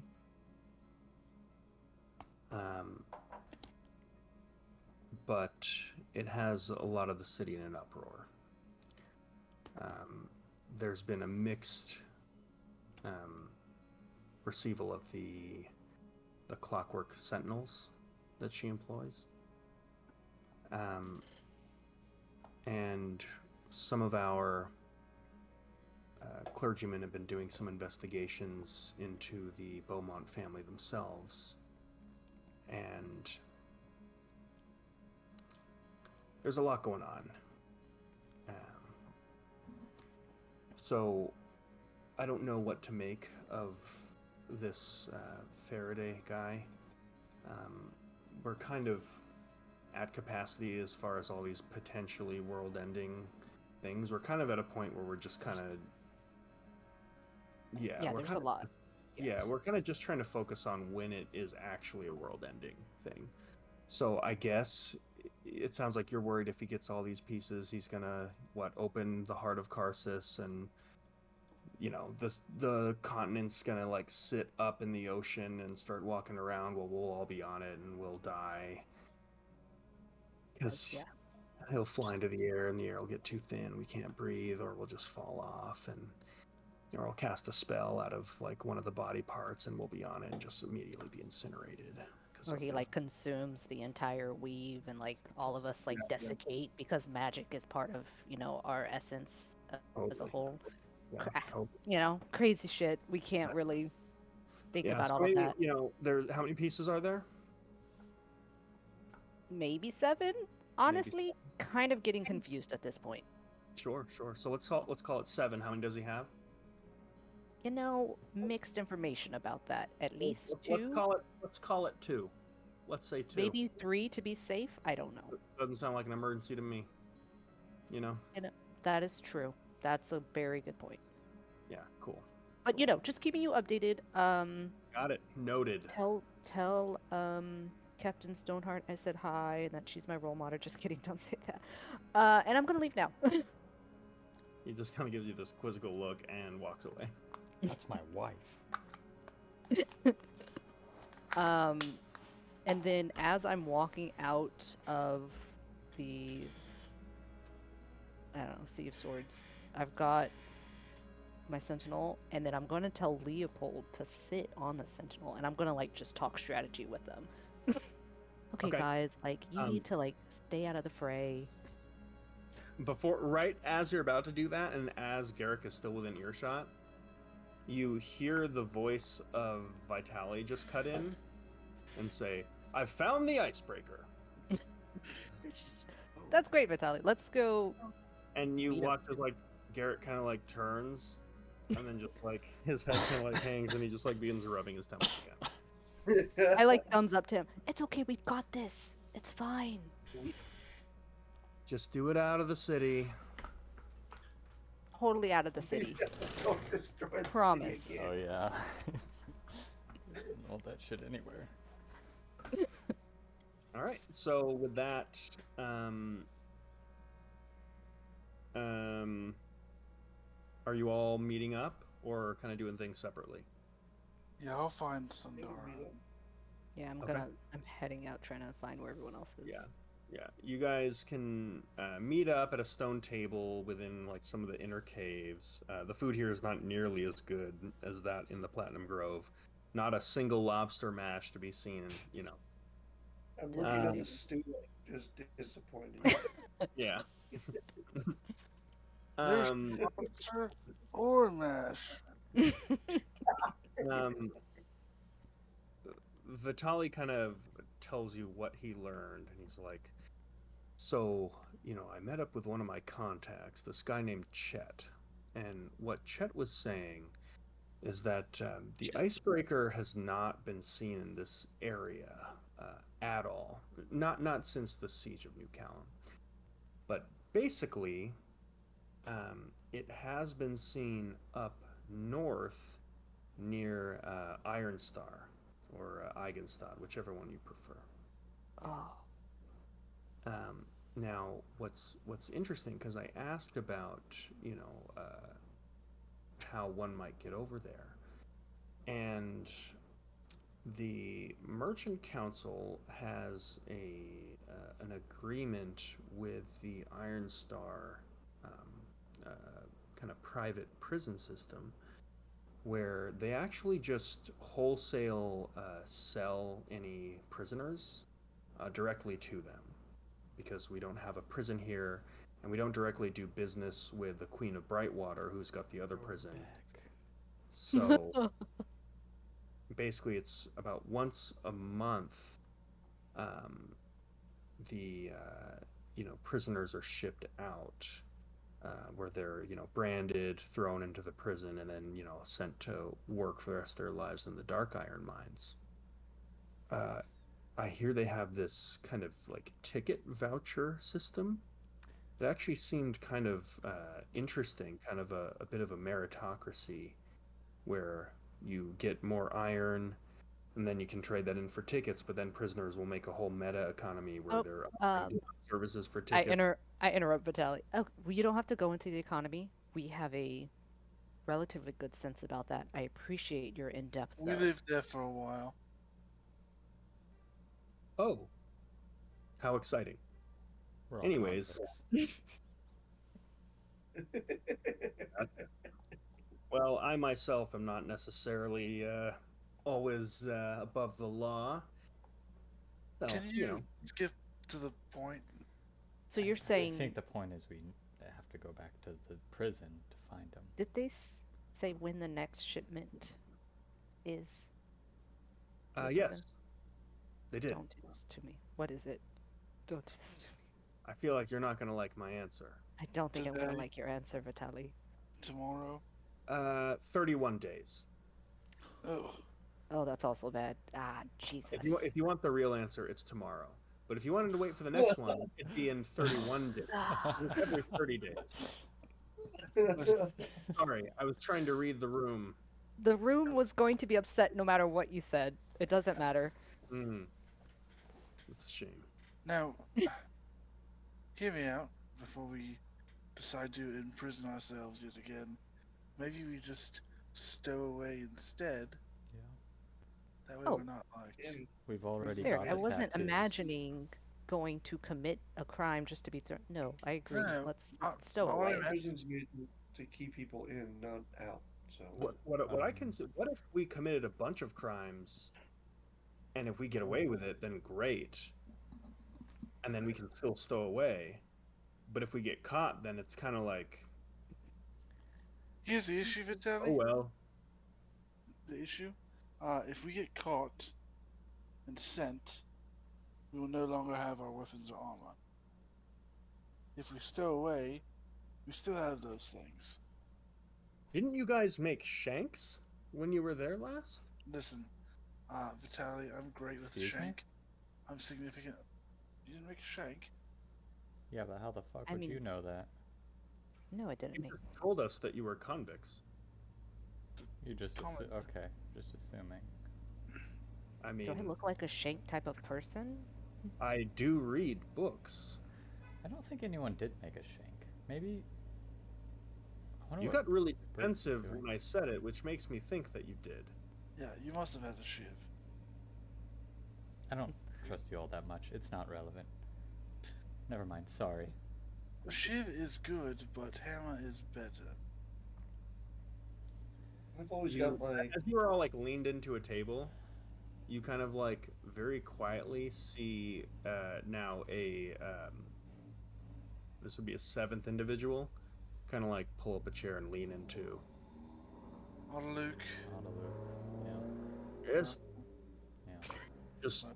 But it has a lot of the city in an uproar. There's been a mixed receival of the clockwork sentinels that she employs. And some of our clergymen have been doing some investigations into the Beaumont family themselves. And there's a lot going on. So I don't know what to make of this Faraday guy. We're kind of at capacity as far as all these potentially world-ending things. We're kind of at a point where we're just kind of... Yeah, there's a lot. Yeah, we're kind of just trying to focus on when it is actually a world-ending thing. So I guess it sounds like you're worried if he gets all these pieces, he's gonna, open the heart of Karsus, and, the continent's gonna, sit up in the ocean and start walking around. Well, we'll all be on it, and we'll die. Because he'll fly into the air, and the air will get too thin, we can't breathe, or we'll just fall off, or I'll cast a spell out of, one of the body parts, and we'll be on it and just immediately be incinerated. Or he consumes the entire weave, and all of us desiccate because magic is part of our essence as a whole. Crazy shit. We can't really think about all of that. How many pieces are there? Maybe 7. Honestly, kind of getting confused at this point. Sure. So let's call it 7. How many does he have? You know, mixed information about that. At least Let's 2, call it 2. Let's say 2. maybe 3 to be safe. I don't know. Doesn't sound like an emergency to me. You know? That is true. That's a very good point. Yeah, cool. But just keeping you updated. Got it. Noted. Tell Captain Stoneheart I said hi and that she's my role model. Just kidding, don't say that. And I'm gonna leave now. He just kind of gives you this quizzical look and walks away. That's my wife. And then as I'm walking out of the, I don't know, Sea of Swords, I've got my Sentinel, and then I'm going to tell Leopold to sit on the Sentinel, and I'm going to, like, just talk strategy with them. Okay, guys, like, you need to, like, stay out of the fray. Right as you're about to do that, and as Garrick is still within earshot, you hear the voice of Vitali just cut in and say, "I've found the icebreaker." That's great, Vitali. Let's go. And you watch as, like, Garrett kind of, like, turns, and then just, like, his head kind of, like, hangs, and he just, like, begins rubbing his temples again. I, like, thumbs up to him. It's okay, we got this. It's fine. Just do it out of the city. Totally out of the city. Don't destroy the city Promise. again. Oh yeah. All that shit anywhere. All right. So with that, are you all meeting up or kind of doing things separately? Yeah, I'll find Sandara. Yeah, I'm heading out trying to find where everyone else is. Yeah. You guys can meet up at a stone table within, like, some of the inner caves. The food here is not nearly as good as that in the Platinum Grove. Not a single lobster mash to be seen, I'm looking at the stew, just disappointed. Yeah. There's lobster or mash. Vitali kind of tells you what he learned, and he's like, "So, I met up with one of my contacts, this guy named Chet, and what Chet was saying is that the icebreaker has not been seen in this area at all, not since the siege of New Callum, but basically, it has been seen up north near Iron Star or Eigenstad, whichever one you prefer." Oh. Now, what's interesting, because I asked about, how one might get over there, and the Merchant Council has an agreement with the Iron Star kind of private prison system, where they actually just wholesale sell any prisoners directly to them, because we don't have a prison here, and we don't directly do business with the Queen of Brightwater, who's got the other prison. So basically, it's about once a month. The prisoners are shipped out, where they're branded, thrown into the prison, and then sent to work for the rest of their lives in the Dark Iron mines. I hear they have this kind of like ticket voucher system. It actually seemed kind of interesting, kind of a bit of a meritocracy, where you get more iron, and then you can trade that in for tickets, but then prisoners will make a whole meta economy where they're upgrading services for tickets. I interrupt Vitali. Oh, well, you don't have to go into the economy. We have a relatively good sense about that. I appreciate your in-depth, We though. lived there for a while. Oh, how exciting. We're all Anyways, convicts. well, I myself am not necessarily always above the law. So, Can you skip to the point? So you're saying, I think the point is we have to go back to the prison to find him. did they say when the next shipment is? to the yes, prison? they did. Don't do this to me. What is it? Don't do this to me. I feel like you're not gonna like my answer. I don't think I'm gonna Today? like your answer, Vitali. Tomorrow? 31 days. Oh, Oh, that's also bad. Ah, If you Jesus. if you want the real answer, it's tomorrow. But if you wanted to wait for the next one, it'd be in 31 days. Every 30 days. Sorry, I was trying to read the room. The room was going to be upset no matter what you said. It doesn't matter. It's a shame. now, hear me out before we decide to imprison ourselves yet again. Maybe we just stow away instead. Yeah. That way Oh. we're not like. We've already Fair. got I the wasn't tattoos. imagining going to commit a crime just to be thrown. No, I agree. No, Let's not- stow not what I away. meant. Prison's made to keep people in, not out. So What I can say, what if we committed a bunch of crimes, and if we get away with it, then great, and then we can still stow away. But if we get caught, then it's kind of like, Here's the issue, oh Vitaly. well. The issue. If we get caught and sent, we will no longer have our weapons or armor. If we stow away, we still have those things. Didn't you guys make shanks when you were there last? Listen, Vitaly, I'm great with Excuse me? shank. I'm significant. You didn't make a shank? Yeah, but how the fuck I would mean- you know that? No, I didn't You make. just told us that you were convicts. You just Comment. okay, just assuming. I mean, Do I look like a shank type of person? I do read books. I don't think anyone did make a shank. Maybe. I wonder You what got really Britt's defensive doing. when I said it, which makes me think that you did. Yeah, you must have had a shiv. I don't trust you all that much. It's not relevant. Never mind. Sorry. Shiv is good, but hammer is better. I've always got my. As you were all like leaned into a table, you kind of like very quietly see now this would be a seventh individual, kind of like pull up a chair and lean into. Oh, Luke. Yeah. Yes, Yeah. just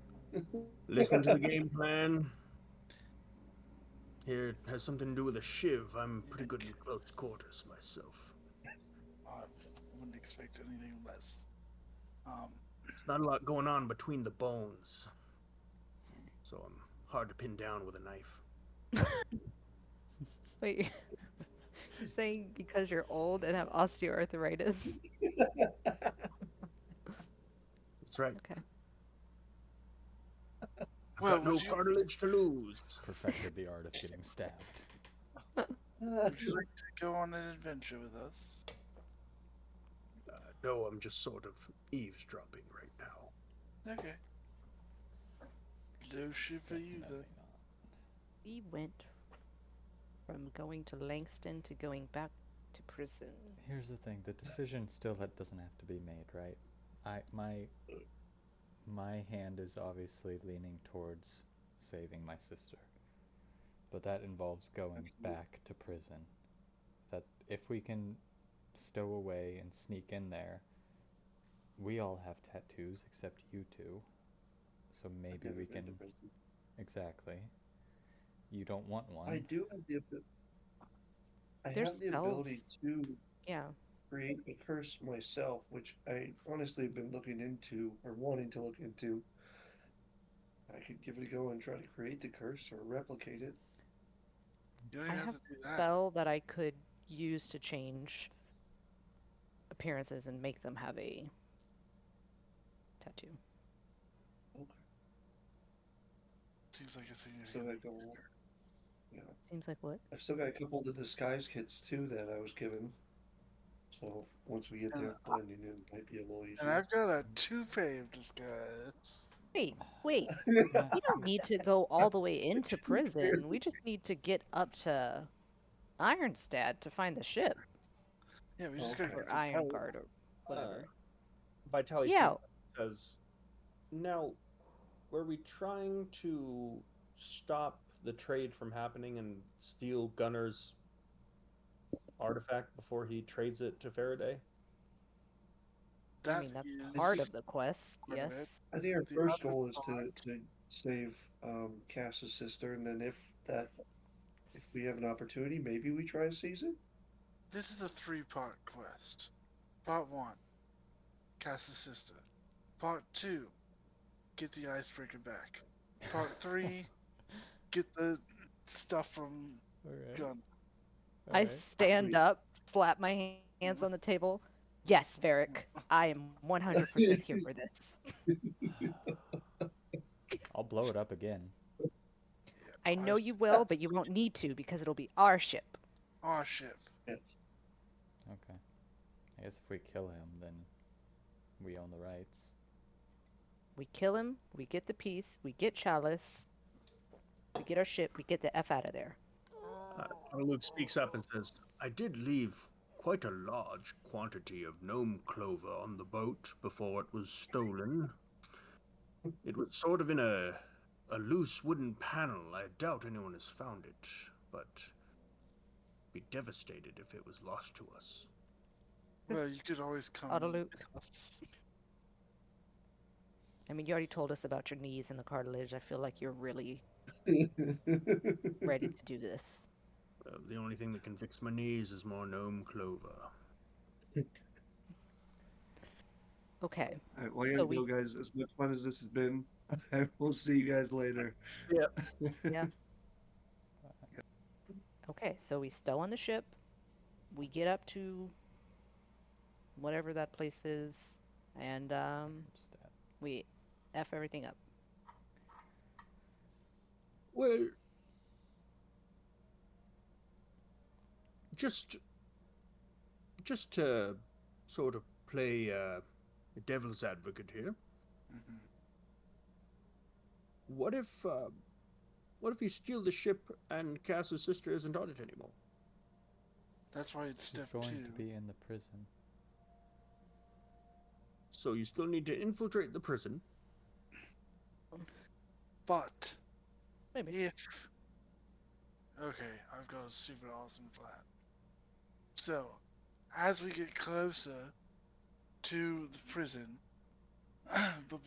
listen to the game plan. Here, it has something to do with a shiv. I'm pretty good in close quarters myself. I wouldn't expect anything less. There's not a lot going on between the bones, so I'm hard to pin down with a knife. Wait, you're saying because you're old and have osteoarthritis? That's right. Okay. I've Well, got no would you- cartilage to lose. Perfected the art of getting stabbed. Would you like to go on an adventure with us? No, I'm just sort of eavesdropping right now. Okay. No shit for you Definitely then. not. We went from going to Langston to going back to prison. Here's the thing: the decision still doesn't have to be made, right? My hand is obviously leaning towards saving my sister, but that involves going back to prison. That if we can stow away and sneak in there, we all have tattoos except you two, so maybe we can. Exactly. You don't want one. I do have the. I There's have the ability spells. to Yeah. create a curse myself, which I honestly have been looking into or wanting to look into. I could give it a go and try to create the curse or replicate it. You don't I even have have to do a that. spell that I could use to change appearances and make them have a tattoo. Okay. Seems like a So significant. that go. Yeah. Seems like what? I've still got a couple of the disguise kits too that I was given. So once we get there, blending in might be a little easier. And I've got a toupee of disguise. Wait. We don't need to go all the way into prison. We just need to get up to Ironstad to find the ship. Yeah, we just gotta Okay. get Or the Iron boat. Guard or whatever. Vitaly Yeah. says, now, were we trying to stop the trade from happening and steal Gunner's artifact before he trades it to Faraday? I That mean, that's is part of the quest, part of it. yes. I think our The first other goal is part- to save Cass's sister, and then if that if we have an opportunity, maybe we try to seize it. This is a 3-part quest. Part 1, cast the sister. Part 2, get the icebreaker back. Part 3, get the stuff from Alright. Gun. I Alright. stand up, slap my hands on the table. Yes, Varric, I am 100% here for this. I'll blow it up again. I know you will, but you won't need to because it'll be our ship. Our ship. Yes. Okay. I guess if we kill him, then we own the rights. We kill him, we get the piece, we get Chalice, we get our ship, we get the F out of there. Luke speaks up and says, I did leave quite a large quantity of gnome clover on the boat before it was stolen. It was sort of in a loose wooden panel. I doubt anyone has found it, but be devastated if it was lost to us. Well, you could always come. Autoluke. with us. I mean, you already told us about your knees and the cartilage. I feel like you're really ready to do this. The only thing that can fix my knees is more gnome clover. Okay. All right, well, you So gotta go, guys. As much fun as this has been, we'll see you guys later. Yeah. Okay, so we stow on the ship. We get up to whatever that place is, and Just that. we F everything up. Well, just to sort of play devil's advocate here. Mhm. What if you steal the ship and Cass's sister isn't on it anymore? That's why it's She's step going 2. to be in the prison. So you still need to infiltrate the prison. But Maybe. if okay, I've got a super awesome plan. So, as we get closer to the prison, but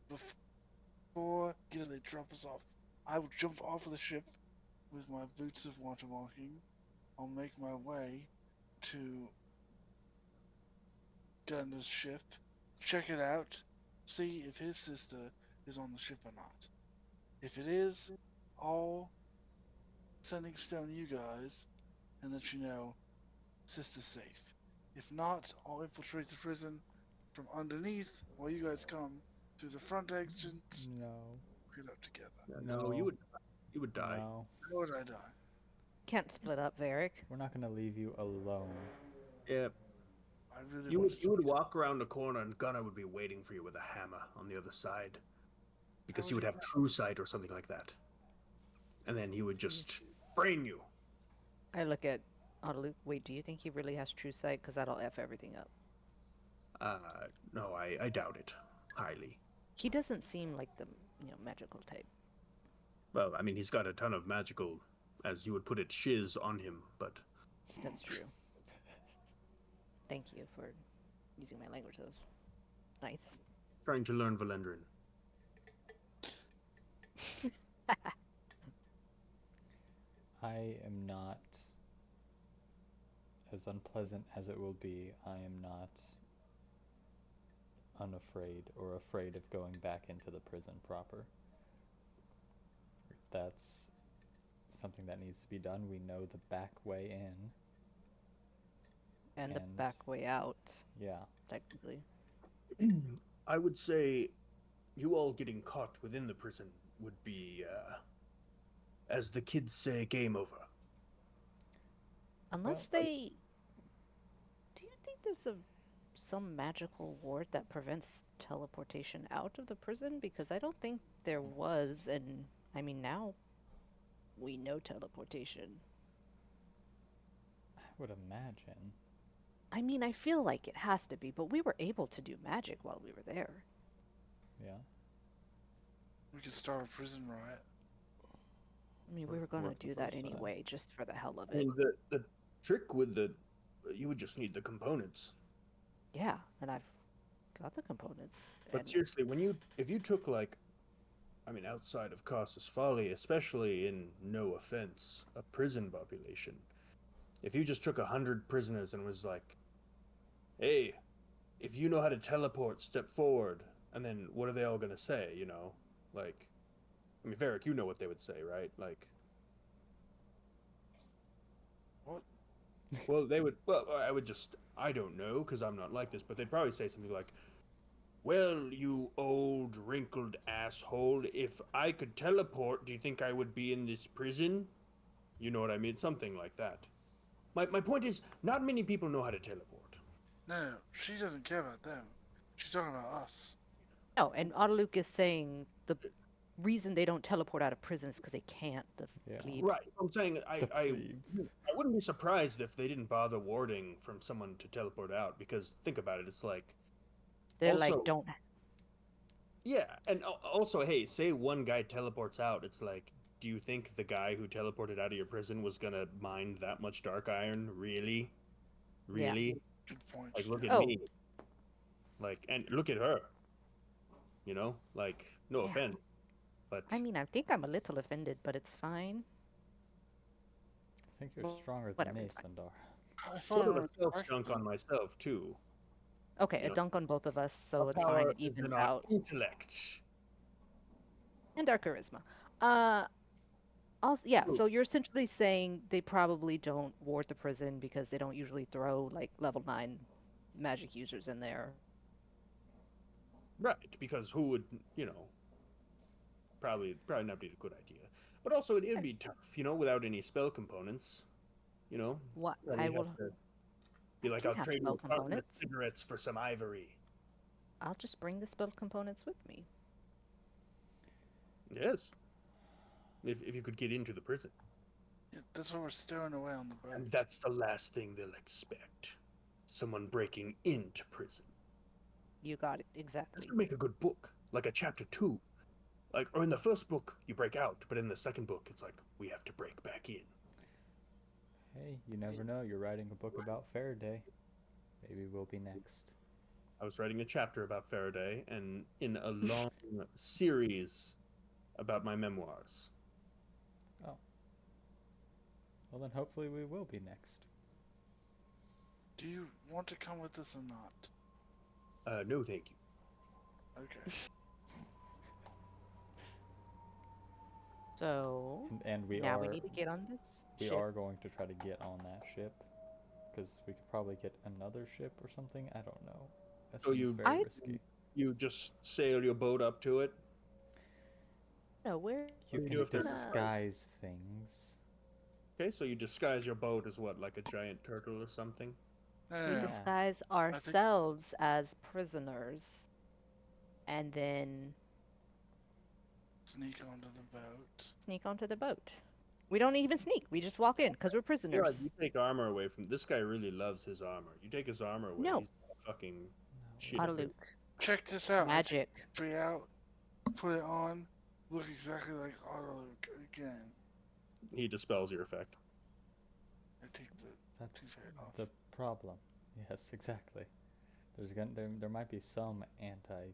before they drop us off, I will jump off of the ship with my boots of watermarking. I'll make my way to Gunner's ship, check it out, see if his sister is on the ship or not. If it is, I'll sending stone you guys and let you know sister's safe. If not, I'll infiltrate the prison from underneath while you guys come through the front entrance. No. Get up together. No, you would die. No. How would I die? Can't split up, Varric. We're not gonna leave you alone. Yeah, I really you want would walk around the corner and Gunnar would be waiting for you with a hammer on the other side, because How you would would he have true sight or something like that, and then he would just brain you. I look at Autoluke. Wait, do you think he really has true sight? Because that'll F everything up. No, I doubt it highly. He doesn't seem like the magical type. Well, I mean, he's got a ton of magical, as you would put it, shiz on him, but That's true. Thank you for using my language. That was nice. trying to learn Valendrin. I am not, as unpleasant as it will be, I am not unafraid or afraid of going back into the prison proper. If that's something that needs to be done, we know the back way in. And the back way out, Yeah. technically. I would say you all getting caught within the prison would be, as the kids say, game over. Unless Well, they... Do you think there's some magical ward that prevents teleportation out of the prison? Because I don't think there was, and I mean now we know teleportation. I would imagine. I mean, I feel like it has to be, but we were able to do magic while we were there. Yeah. We could start a prison riot. I mean, we Or were gonna work do with that both sides. anyway, just for the hell of I it. mean, the trick with you would just need the components. Yeah, and I've got the components. But And seriously, if you took like I mean, outside of Casus Folly, especially in, no offense, a prison population. If you just took 100 prisoners and was like, hey, if you know how to teleport, step forward, and then what are they all gonna say, you know? Like, I mean, Varric, you know what they would say, right? Like, What? well, they would, well, I would just, I don't know, because I'm not like this, but they'd probably say something like, well, you old wrinkled asshole, if I could teleport, do you think I would be in this prison? You know what I mean? Something like that. My point is, not many people know how to teleport. No, she doesn't care about them. She's talking about us. No, and Autoluke is saying the reason they don't teleport out of prison is because they can't. The Yeah. plebes. Right. I'm saying The plebes. I wouldn't be surprised if they didn't bother warding from someone to teleport out, because think about it, it's like, They're also, like, don't. yeah, and also, hey, say one guy teleports out, it's like, do you think the guy who teleported out of your prison was gonna mine that much dark iron? Really? Yeah. Really? Good point. Like, look at Oh. me. Like, and look at her. You know? Like, no Yeah. offense, but I mean, I think I'm a little offended, but it's fine. I think you're stronger than Whatever, me, it's fine. If I sort of a remember self dunk correctly, on myself too. Okay, You a know, dunk on both of us, so our it's fine. power It is evens in our out. intellect. And our charisma. Uh, Also, yeah, Ooh, so you're essentially saying they probably don't ward the prison because they don't usually throw like level 9 magic users in there. right, because who would, you know, probably not be a good idea. But also, it'd be tough, you know, without any spell components. You know, What probably I have will to be I like, can I'll have trade you spell a carton of components. cigarettes for some ivory. I'll just bring the spell components with me. Yes, if you could get into the prison, yeah, that's what we're stowing away on the boat. and that's the last thing they'll expect: someone breaking into prison. You got it This exactly. would make a good book, like a chapter 2. Like, or in the first book, you break out, but in the second book, it's like, we have to break back in. Hey, you never know. You're writing a book about Faraday. Maybe we'll be next. I was writing a chapter about Faraday, and in a long series about my memoirs. Oh. Well, then hopefully we will be next. Do you want to come with us or not? No, thank you. Okay. So And we now we are need to get on this we ship. are going to try to get on that ship because we could probably get another ship or something. I don't know. That So seems you very I risky. you just sail your boat up to it. don't know where You What do you can do if they're disguise things. Okay, so you disguise your boat as what, like a giant turtle or something? No, no, we no. Yeah. disguise ourselves as prisoners and then Sneak onto the boat. sneak onto the boat. We don't even sneak. We just walk in because we're You realize you prisoners. take armor away from this guy. Really loves his armor. You take his armor away, No, he's got a fucking No. shitty. Autoluke. Check this out. I take Magic. the tree out, put it on, look exactly like Autoluke again. He dispels your effect. I take the That's toupee off. the problem. Yes, exactly. There might be some anti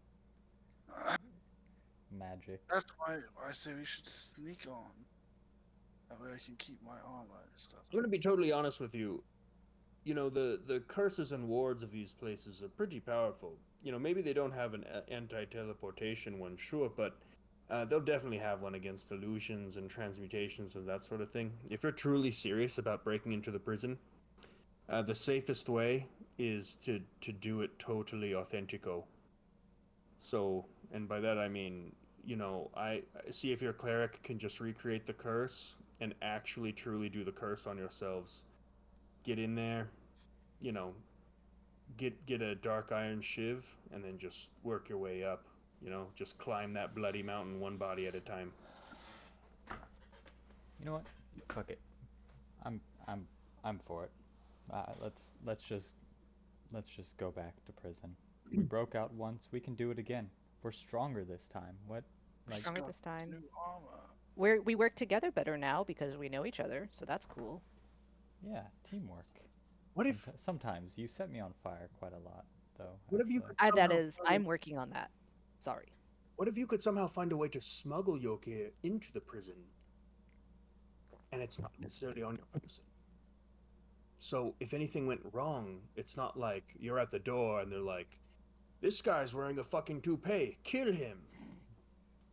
magic. That's why I say we should sneak on. That way I can keep my armor and stuff. I'm gonna be totally honest with you. You know, the curses and wards of these places are pretty powerful. You know, maybe they don't have an anti-teleportation one, sure, but they'll definitely have one against illusions and transmutations and that sort of thing. If you're truly serious about breaking into the prison, the safest way is to do it totally authentico. So, and by that I mean, you know, I see if your cleric can just recreate the curse and actually truly do the curse on yourselves. Get in there, you know, get a dark iron shiv, and then just work your way up. You know, just climb that bloody mountain one body at a time. You know what? Fuck it. I'm I'm I'm for it. Let's just go back to prison. We broke out once. We can do it again. We're stronger this time. What? Like, Stronger Got this time. new armor. We work together better now because we know each other, so that's cool. yeah, teamwork. What if Sometimes you set me on fire quite a lot, though. what if you Actually, could That somehow is, turn I'm working on that. Sorry. What if you could somehow find a way to smuggle Yoki into the prison, and it's not necessarily on your person? So if anything went wrong, it's not like you're at the door and they're like, "This guy's wearing a fucking toupee. Kill him."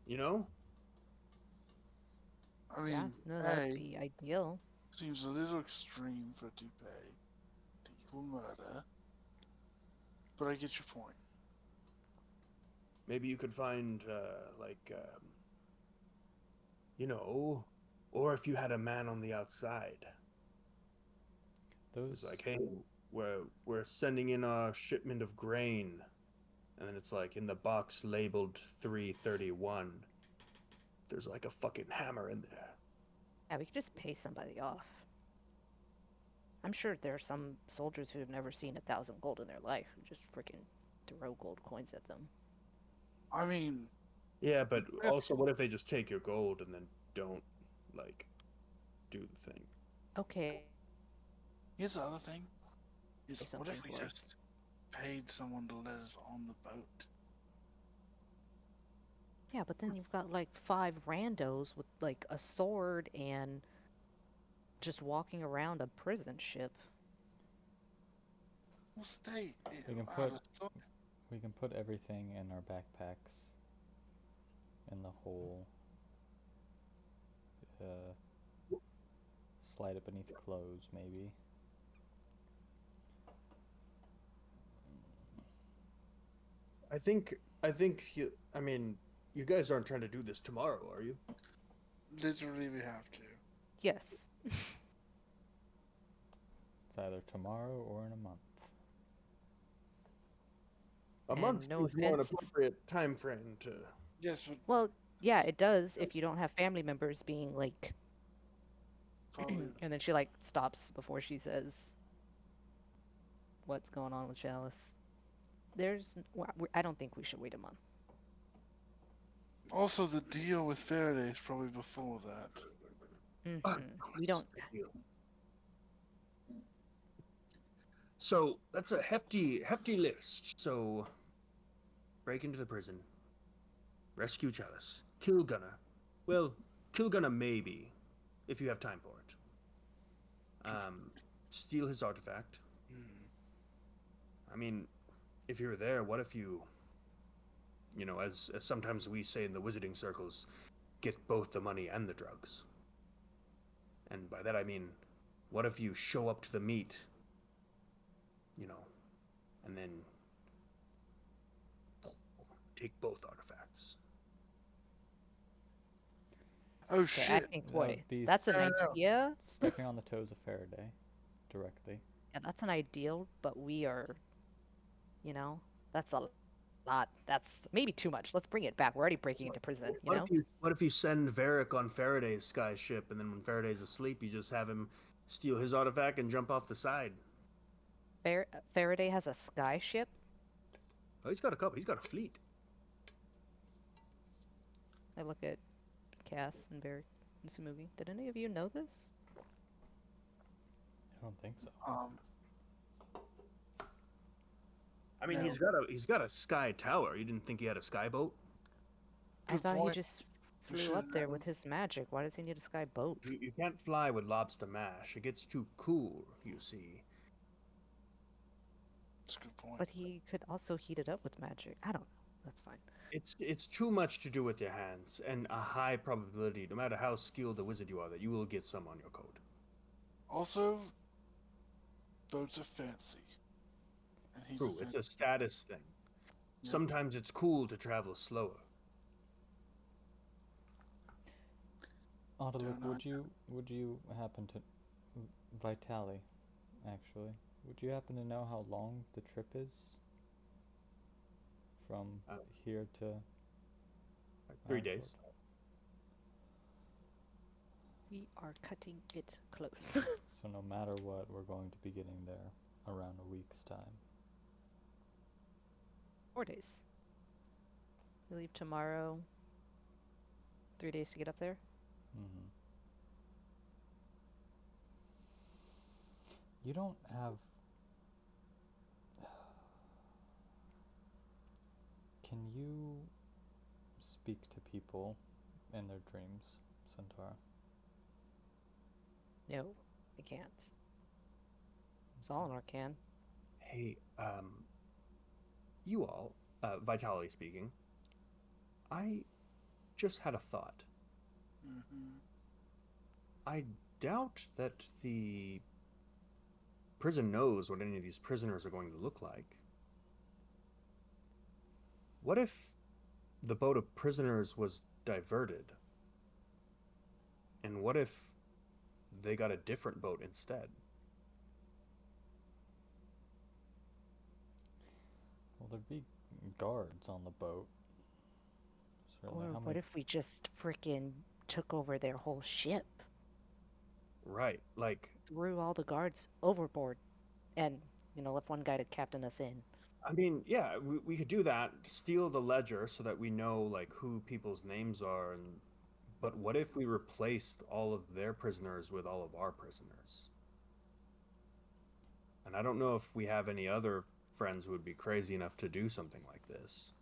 You know? I Yeah, mean, no, that'd A be ideal. seems a little extreme for toupee to equal murder, but I get your point. Maybe you could find, or if you had a man on the outside who's Those like, "Hey, we're sending in a shipment of grain," and then it's like in the box labeled 331. There's like a fucking hammer in there. Yeah, we could just pay somebody off. I'm sure there are some soldiers who have never seen 1,000 gold in their life who just freaking throw gold coins at them. I mean, Yeah, but also, what if they just take your gold and then don't like do the thing? Okay, here's the other thing: is do what something if we for us. just paid someone to let us on the boat? Yeah, but then you've got like 5 randos with like a sword and just walking around a prison ship. We'll stay we can out put of sight. we can put everything in our backpacks in the hole. Slide it beneath clothes, maybe. I mean, you guys aren't trying to do this tomorrow, are you? Literally, we have to. Yes. It's either tomorrow or in a month. A month And no seems more an offense. appropriate time frame to. Yes, but Well, yeah, it does if you don't have family members being like. probably. And then she like stops before she says what's going on with Chalice. I don't think we should wait a month. Also, the deal with Faraday is probably before that. We don't. So that's a hefty list. So break into the prison, rescue Chalice, kill Gunner. Well, kill Gunner maybe, if you have time for it. Steal his artifact. Hmm. I mean, if you're there, what if you, as sometimes we say in the wizarding circles, get both the money and the drugs? And by that I mean, what if you show up to the meet, and then take both artifacts? Oh Okay, I shit! think That what would be that's an No, no, no. idea. stepping on the toes of Faraday directly. Yeah, that's an ideal, but we are, that's a lot. That's maybe too much. Let's bring it back. We're already breaking into prison, you know? What if you send Varric on Faraday's sky ship, and then when Faraday's asleep, you just have him steal his artifact and jump off the side? Faraday has a sky ship. Oh, he's got a couple. He's got a fleet. I look at Cass and Barry in this movie. Did any of you know this? I don't think so. I mean, No. he's got a sky tower. You didn't think he had a sky boat? I Good thought he point. just We flew should up there know. with his magic. Why does he need a sky boat? You can't fly with lobster mash. It gets too cool, you see. That's a good point. But he could also heat it up with magic. I don't know. That's fine. It's too much to do with your hands, and a high probability, no matter how skilled a wizard you are, that you will get some on your coat. Also, boats are fancy, and he's True, a it's fancy. a status thing. Yep. Sometimes it's cool to travel slower. Autolic, Don't would you happen to Vitali, actually? Would you happen to know how long the trip is from here to 3 Ironforge? days. We are cutting it close. So no matter what, we're going to be getting there around a week's time. 4 days. We leave tomorrow. 3 days to get up there. Mm-hmm. You don't have... Can you speak to people in their dreams, Centaur. No, we can't. Solinar can. Hey, you all, Vitality speaking, I just had a thought. Mm-hmm. I doubt that the prison knows what any of these prisoners are going to look like. What if the boat of prisoners was diverted? And what if they got a different boat instead? Well, there'd be guards on the boat. Certainly. Or How what many? if we just frickin' took over their whole ship? Right, like, Threw all the guards overboard and, left one guy to captain us in. I mean, yeah, we could do that, steal the ledger so that we know, like, who people's names are, but what if we replaced all of their prisoners with all of our prisoners? And I don't know if we have any other friends who would be crazy enough to do something like this.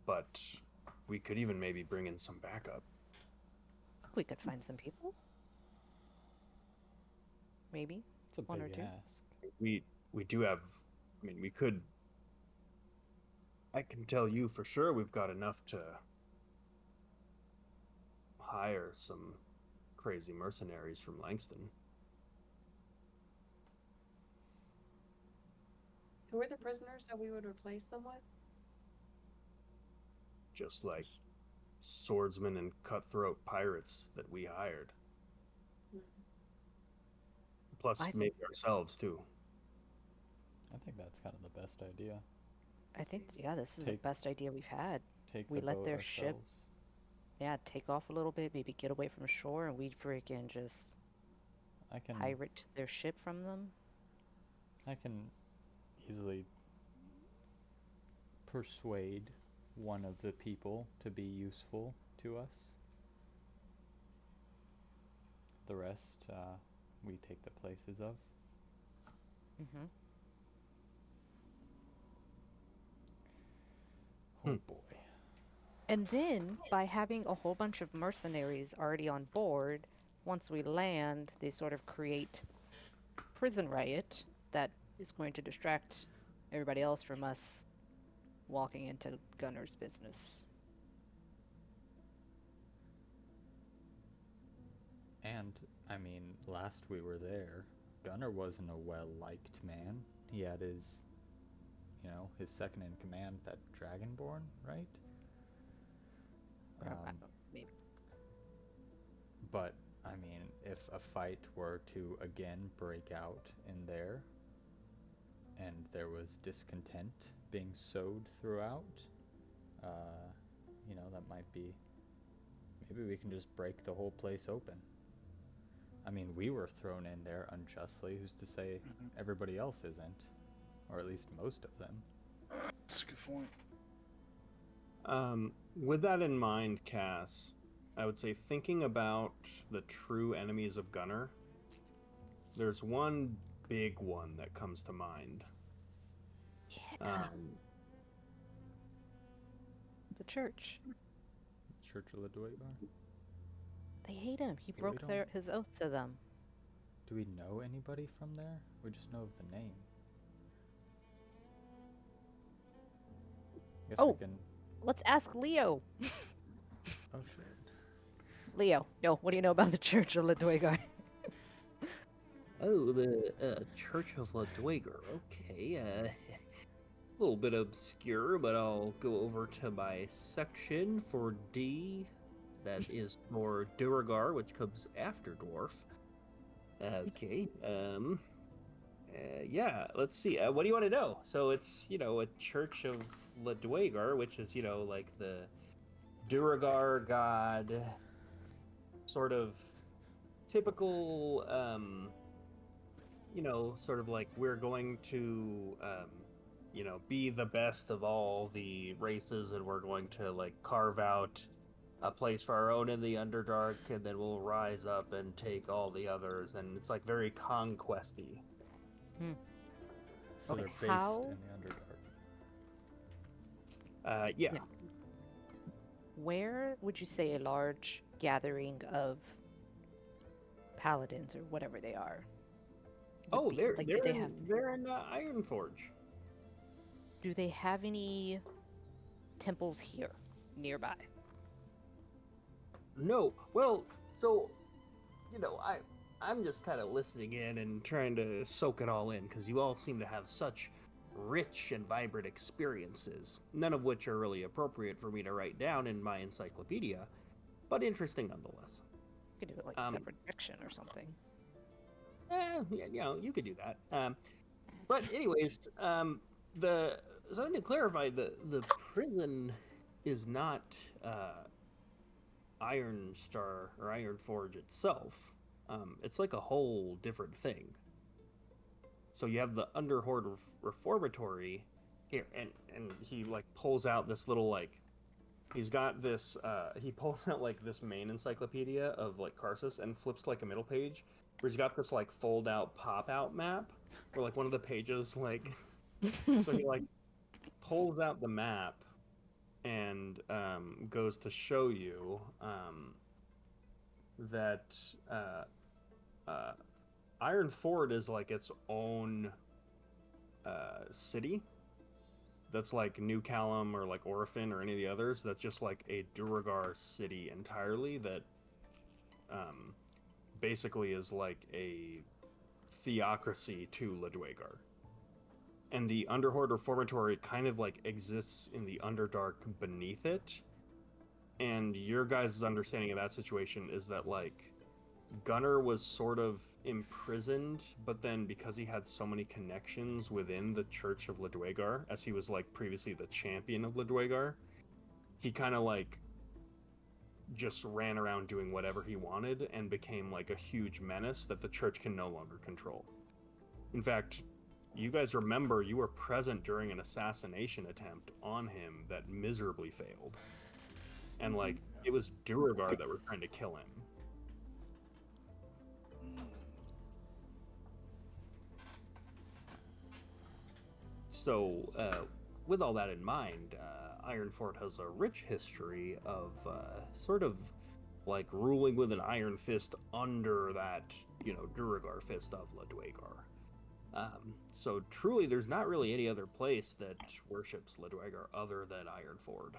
But we could even maybe bring in some backup. We could find some people. Maybe. It's a One or big two. ask. We do have, I mean, we could, I can tell you for sure we've got enough to hire some crazy mercenaries from Langston. Who are the prisoners that we would replace them with? Just like swordsmen and cutthroat pirates that we hired. Hmm. Plus, maybe ourselves too. I think that's kind of the best idea. I think, yeah, this is the best idea we've had. We The let boat their ourselves. ship, take off a little bit, maybe get away from shore, and we'd freaking just pirate their ship from them. I can easily persuade one of the people to be useful to us. The rest, we take the places of. Mm-hmm. Oh boy. And then, by having a whole bunch of mercenaries already on board, once we land, they sort of create prison riot that is going to distract everybody else from us walking into Gunner's business. And, I mean, last we were there, Gunner wasn't a well-liked man. He had his, his second in command, that Dragonborn, right? Maybe. But, I mean, if a fight were to again break out in there, and there was discontent being sowed throughout, that might be... Maybe we can just break the whole place open. I mean, we were thrown in there unjustly. Who's to say everybody else isn't? Or at least most of them. That's a good point. With that in mind, Cass, I would say thinking about the true enemies of Gunner, there's one big one that comes to mind. Yeah. The church. Church of the Dwegar? They hate him. He broke his oath to them. Do we know anybody from there? We just know of the name. Guess we can... Let's ask Leo. Oh, shit. Leo, what do you know about the Church of Ledwegar? Oh, the Church of Ledwegar. Okay, a little bit obscure, but I'll go over to my section for D. That is for Duragar, which comes after Dwarf. Okay, yeah, let's see. What do you want to know? So it's, a Church of Ledwegar, which is, like the Duragar god, sort of typical, sort of like we're going to, be the best of all the races, and we're going to, like, carve out a place for our own in the Underdark, and then we'll rise up and take all the others, and it's, like, very conquesty. So they're based in the Underdark. Yeah. where would you say a large gathering of paladins or whatever they are would Oh, be? they're Like, they're in they're in Ironforge. do they have any temples here nearby? No, well, so I'm just kind of listening in and trying to soak it all in because you all seem to have such rich and vibrant experiences, none of which are really appropriate for me to write down in my encyclopedia, but interesting nonetheless. You could do it like a Um, separate section or something. Yeah, you could do that. But anyways, the so I need to clarify the prison is not Iron Star or Iron Forge itself. It's like a whole different thing. So you have the Underhorde Reformatory here, and he like pulls out this little like he's got this he pulls out like this main encyclopedia of like Karsus and flips to like a middle page where he's got this like fold out pop out map where like one of the pages like so he like pulls out the map and goes to show you that uh, Iron Ford is like its own city. That's like New Callum or like Orphan or any of the others. That's just like a Duragar city entirely that um, basically is like a theocracy to Ledwagar. And the Underhorde Reformatory kind of like exists in the Underdark beneath it. And your guys' understanding of that situation is that like Gunnar was sort of imprisoned, but then because he had so many connections within the Church of Ledwagar, as he was like previously the champion of Ledwagar, he kind of like just ran around doing whatever he wanted and became like a huge menace that the church can no longer control. In fact, you guys remember you were present during an assassination attempt on him that miserably failed. And like it was Duragar that were trying to kill him. So, with all that in mind, Ironfort has a rich history of sort of like ruling with an iron fist under that, Duragar fist of Ledwagar. So truly, there's not really any other place that worships Ledwagar other than Ironford.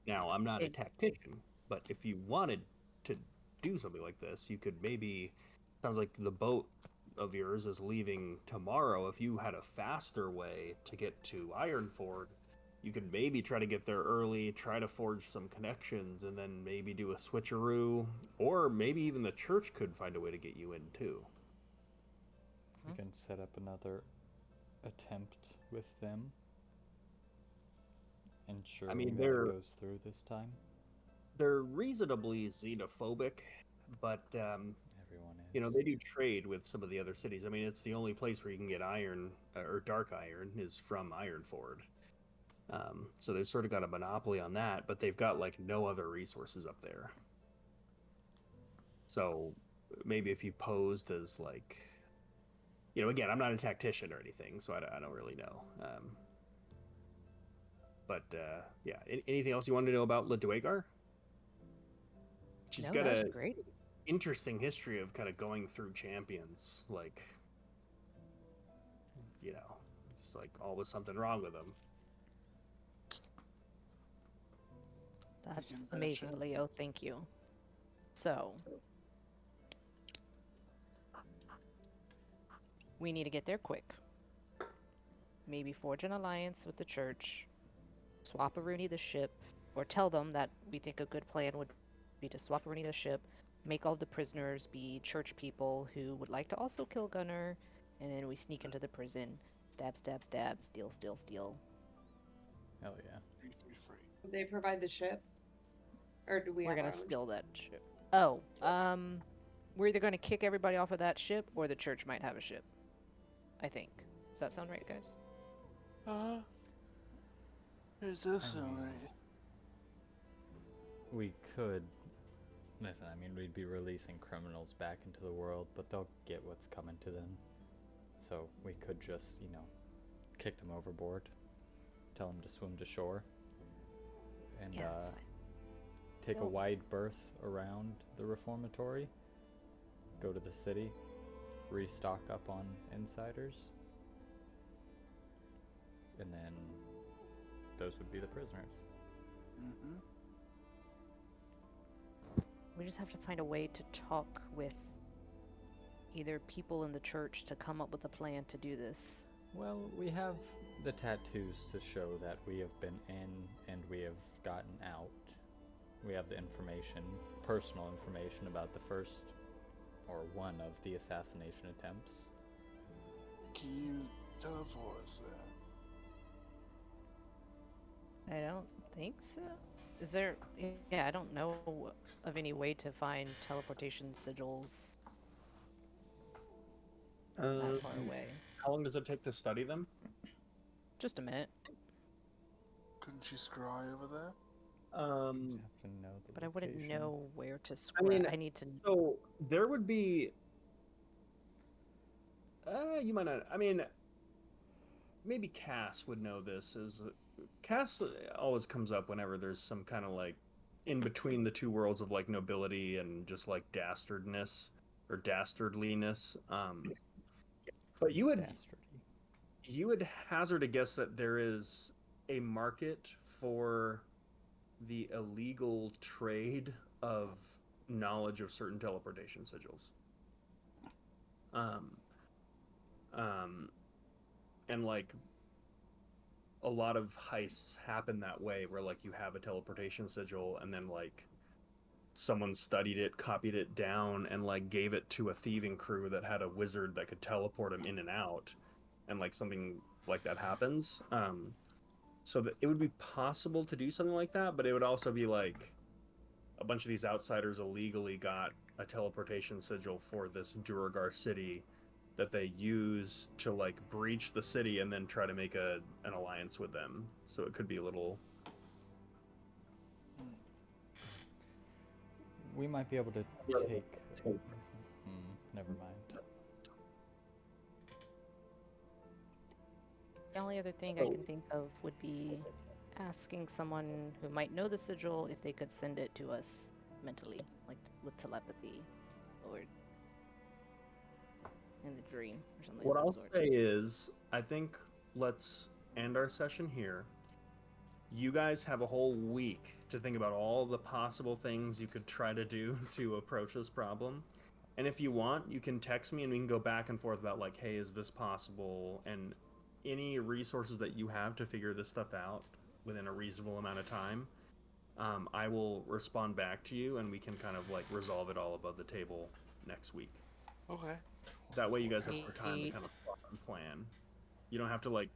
Now, I'm not a tactician, but if you wanted to do something like this, you could maybe. Sounds like the boat of yours is leaving tomorrow. If you had a faster way to get to Ironford, you could maybe try to get there early, try to forge some connections, and then maybe do a switcheroo, or maybe even the church could find a way to get you in too. We can set up another attempt with them. Ensuring that it goes through this time. They're reasonably xenophobic, but everyone is. They do trade with some of the other cities. I mean, it's the only place where you can get iron or dark iron is from Ironford. So they've sort of got a monopoly on that, but they've got like no other resources up there. So maybe if you posed as like, again, I'm not a tactician or anything, so I don't really know. But yeah, anything else you wanted to know about Ledwagar? She's got a great. interesting history of kind of going through champions, like, it's like always something wrong with them. That's amazing, Leo. Thank you. So, we need to get there quick. Maybe forge an alliance with the church, swap a Rooney the ship, or tell them that we think a good plan would be to swap a Rooney the ship, make all the prisoners be church people who would like to also kill Gunnar, and then we sneak into the prison, stab, stab, stab, steal, steal, steal. Hell yeah. Would they provide the ship? Or do we We're have gonna our own steal that ship. Oh, we're either gonna kick everybody off of that ship, or the church might have a ship. I think. Does that sound right, guys? It does sound right. We could. Listen, I mean, we'd be releasing criminals back into the world, but they'll get what's coming to them. So we could just, kick them overboard. tell him to swim to shore. And Yeah, that's fine. take a Well- wide berth around the reformatory. Go to the city. Restock up on insiders. And then those would be the prisoners. Mm-hmm. We just have to find a way to talk with either people in the church to come up with a plan to do this. Well, we have the tattoos to show that we have been in and we have gotten out. We have the information, personal information about the first or one of the assassination attempts. Can you teleport us there? I don't think so. Is there? Yeah, I don't know of any way to find teleportation sigils that far away. How long does it take to study them? Just a minute. Couldn't you scry over there? You have to know the But I wouldn't location. know where to I scry. mean, I need to. So there would be. You might not. I mean, maybe Cass would know this. Cass always comes up whenever there's some kind of like in between the two worlds of like nobility and just like dastardness or dastardliness. But you would Dastardy. you would hazard a guess that there is a market for the illegal trade of knowledge of certain teleportation sigils. And like a lot of heists happen that way where like you have a teleportation sigil and then like someone studied it, copied it down, and like gave it to a thieving crew that had a wizard that could teleport them in and out, and like something like that happens. So that it would be possible to do something like that, but it would also be like a bunch of these outsiders illegally got a teleportation sigil for this Duragar city that they use to like breach the city and then try to make an alliance with them. So it could be a little. We might be able to take. Never mind. The only other thing I can think of would be asking someone who might know the sigil if they could send it to us mentally, like with telepathy or in a dream or something What of I'll that sort. say is, I think let's end our session here. You guys have a whole week to think about all the possible things you could try to do to approach this problem. And if you want, you can text me and we can go back and forth about like, hey, is this possible? And any resources that you have to figure this stuff out within a reasonable amount of time, I will respond back to you and we can kind of like resolve it all above the table next week. Okay. That way you guys have some time to Sweet. kind of plot and plan. You don't have to like,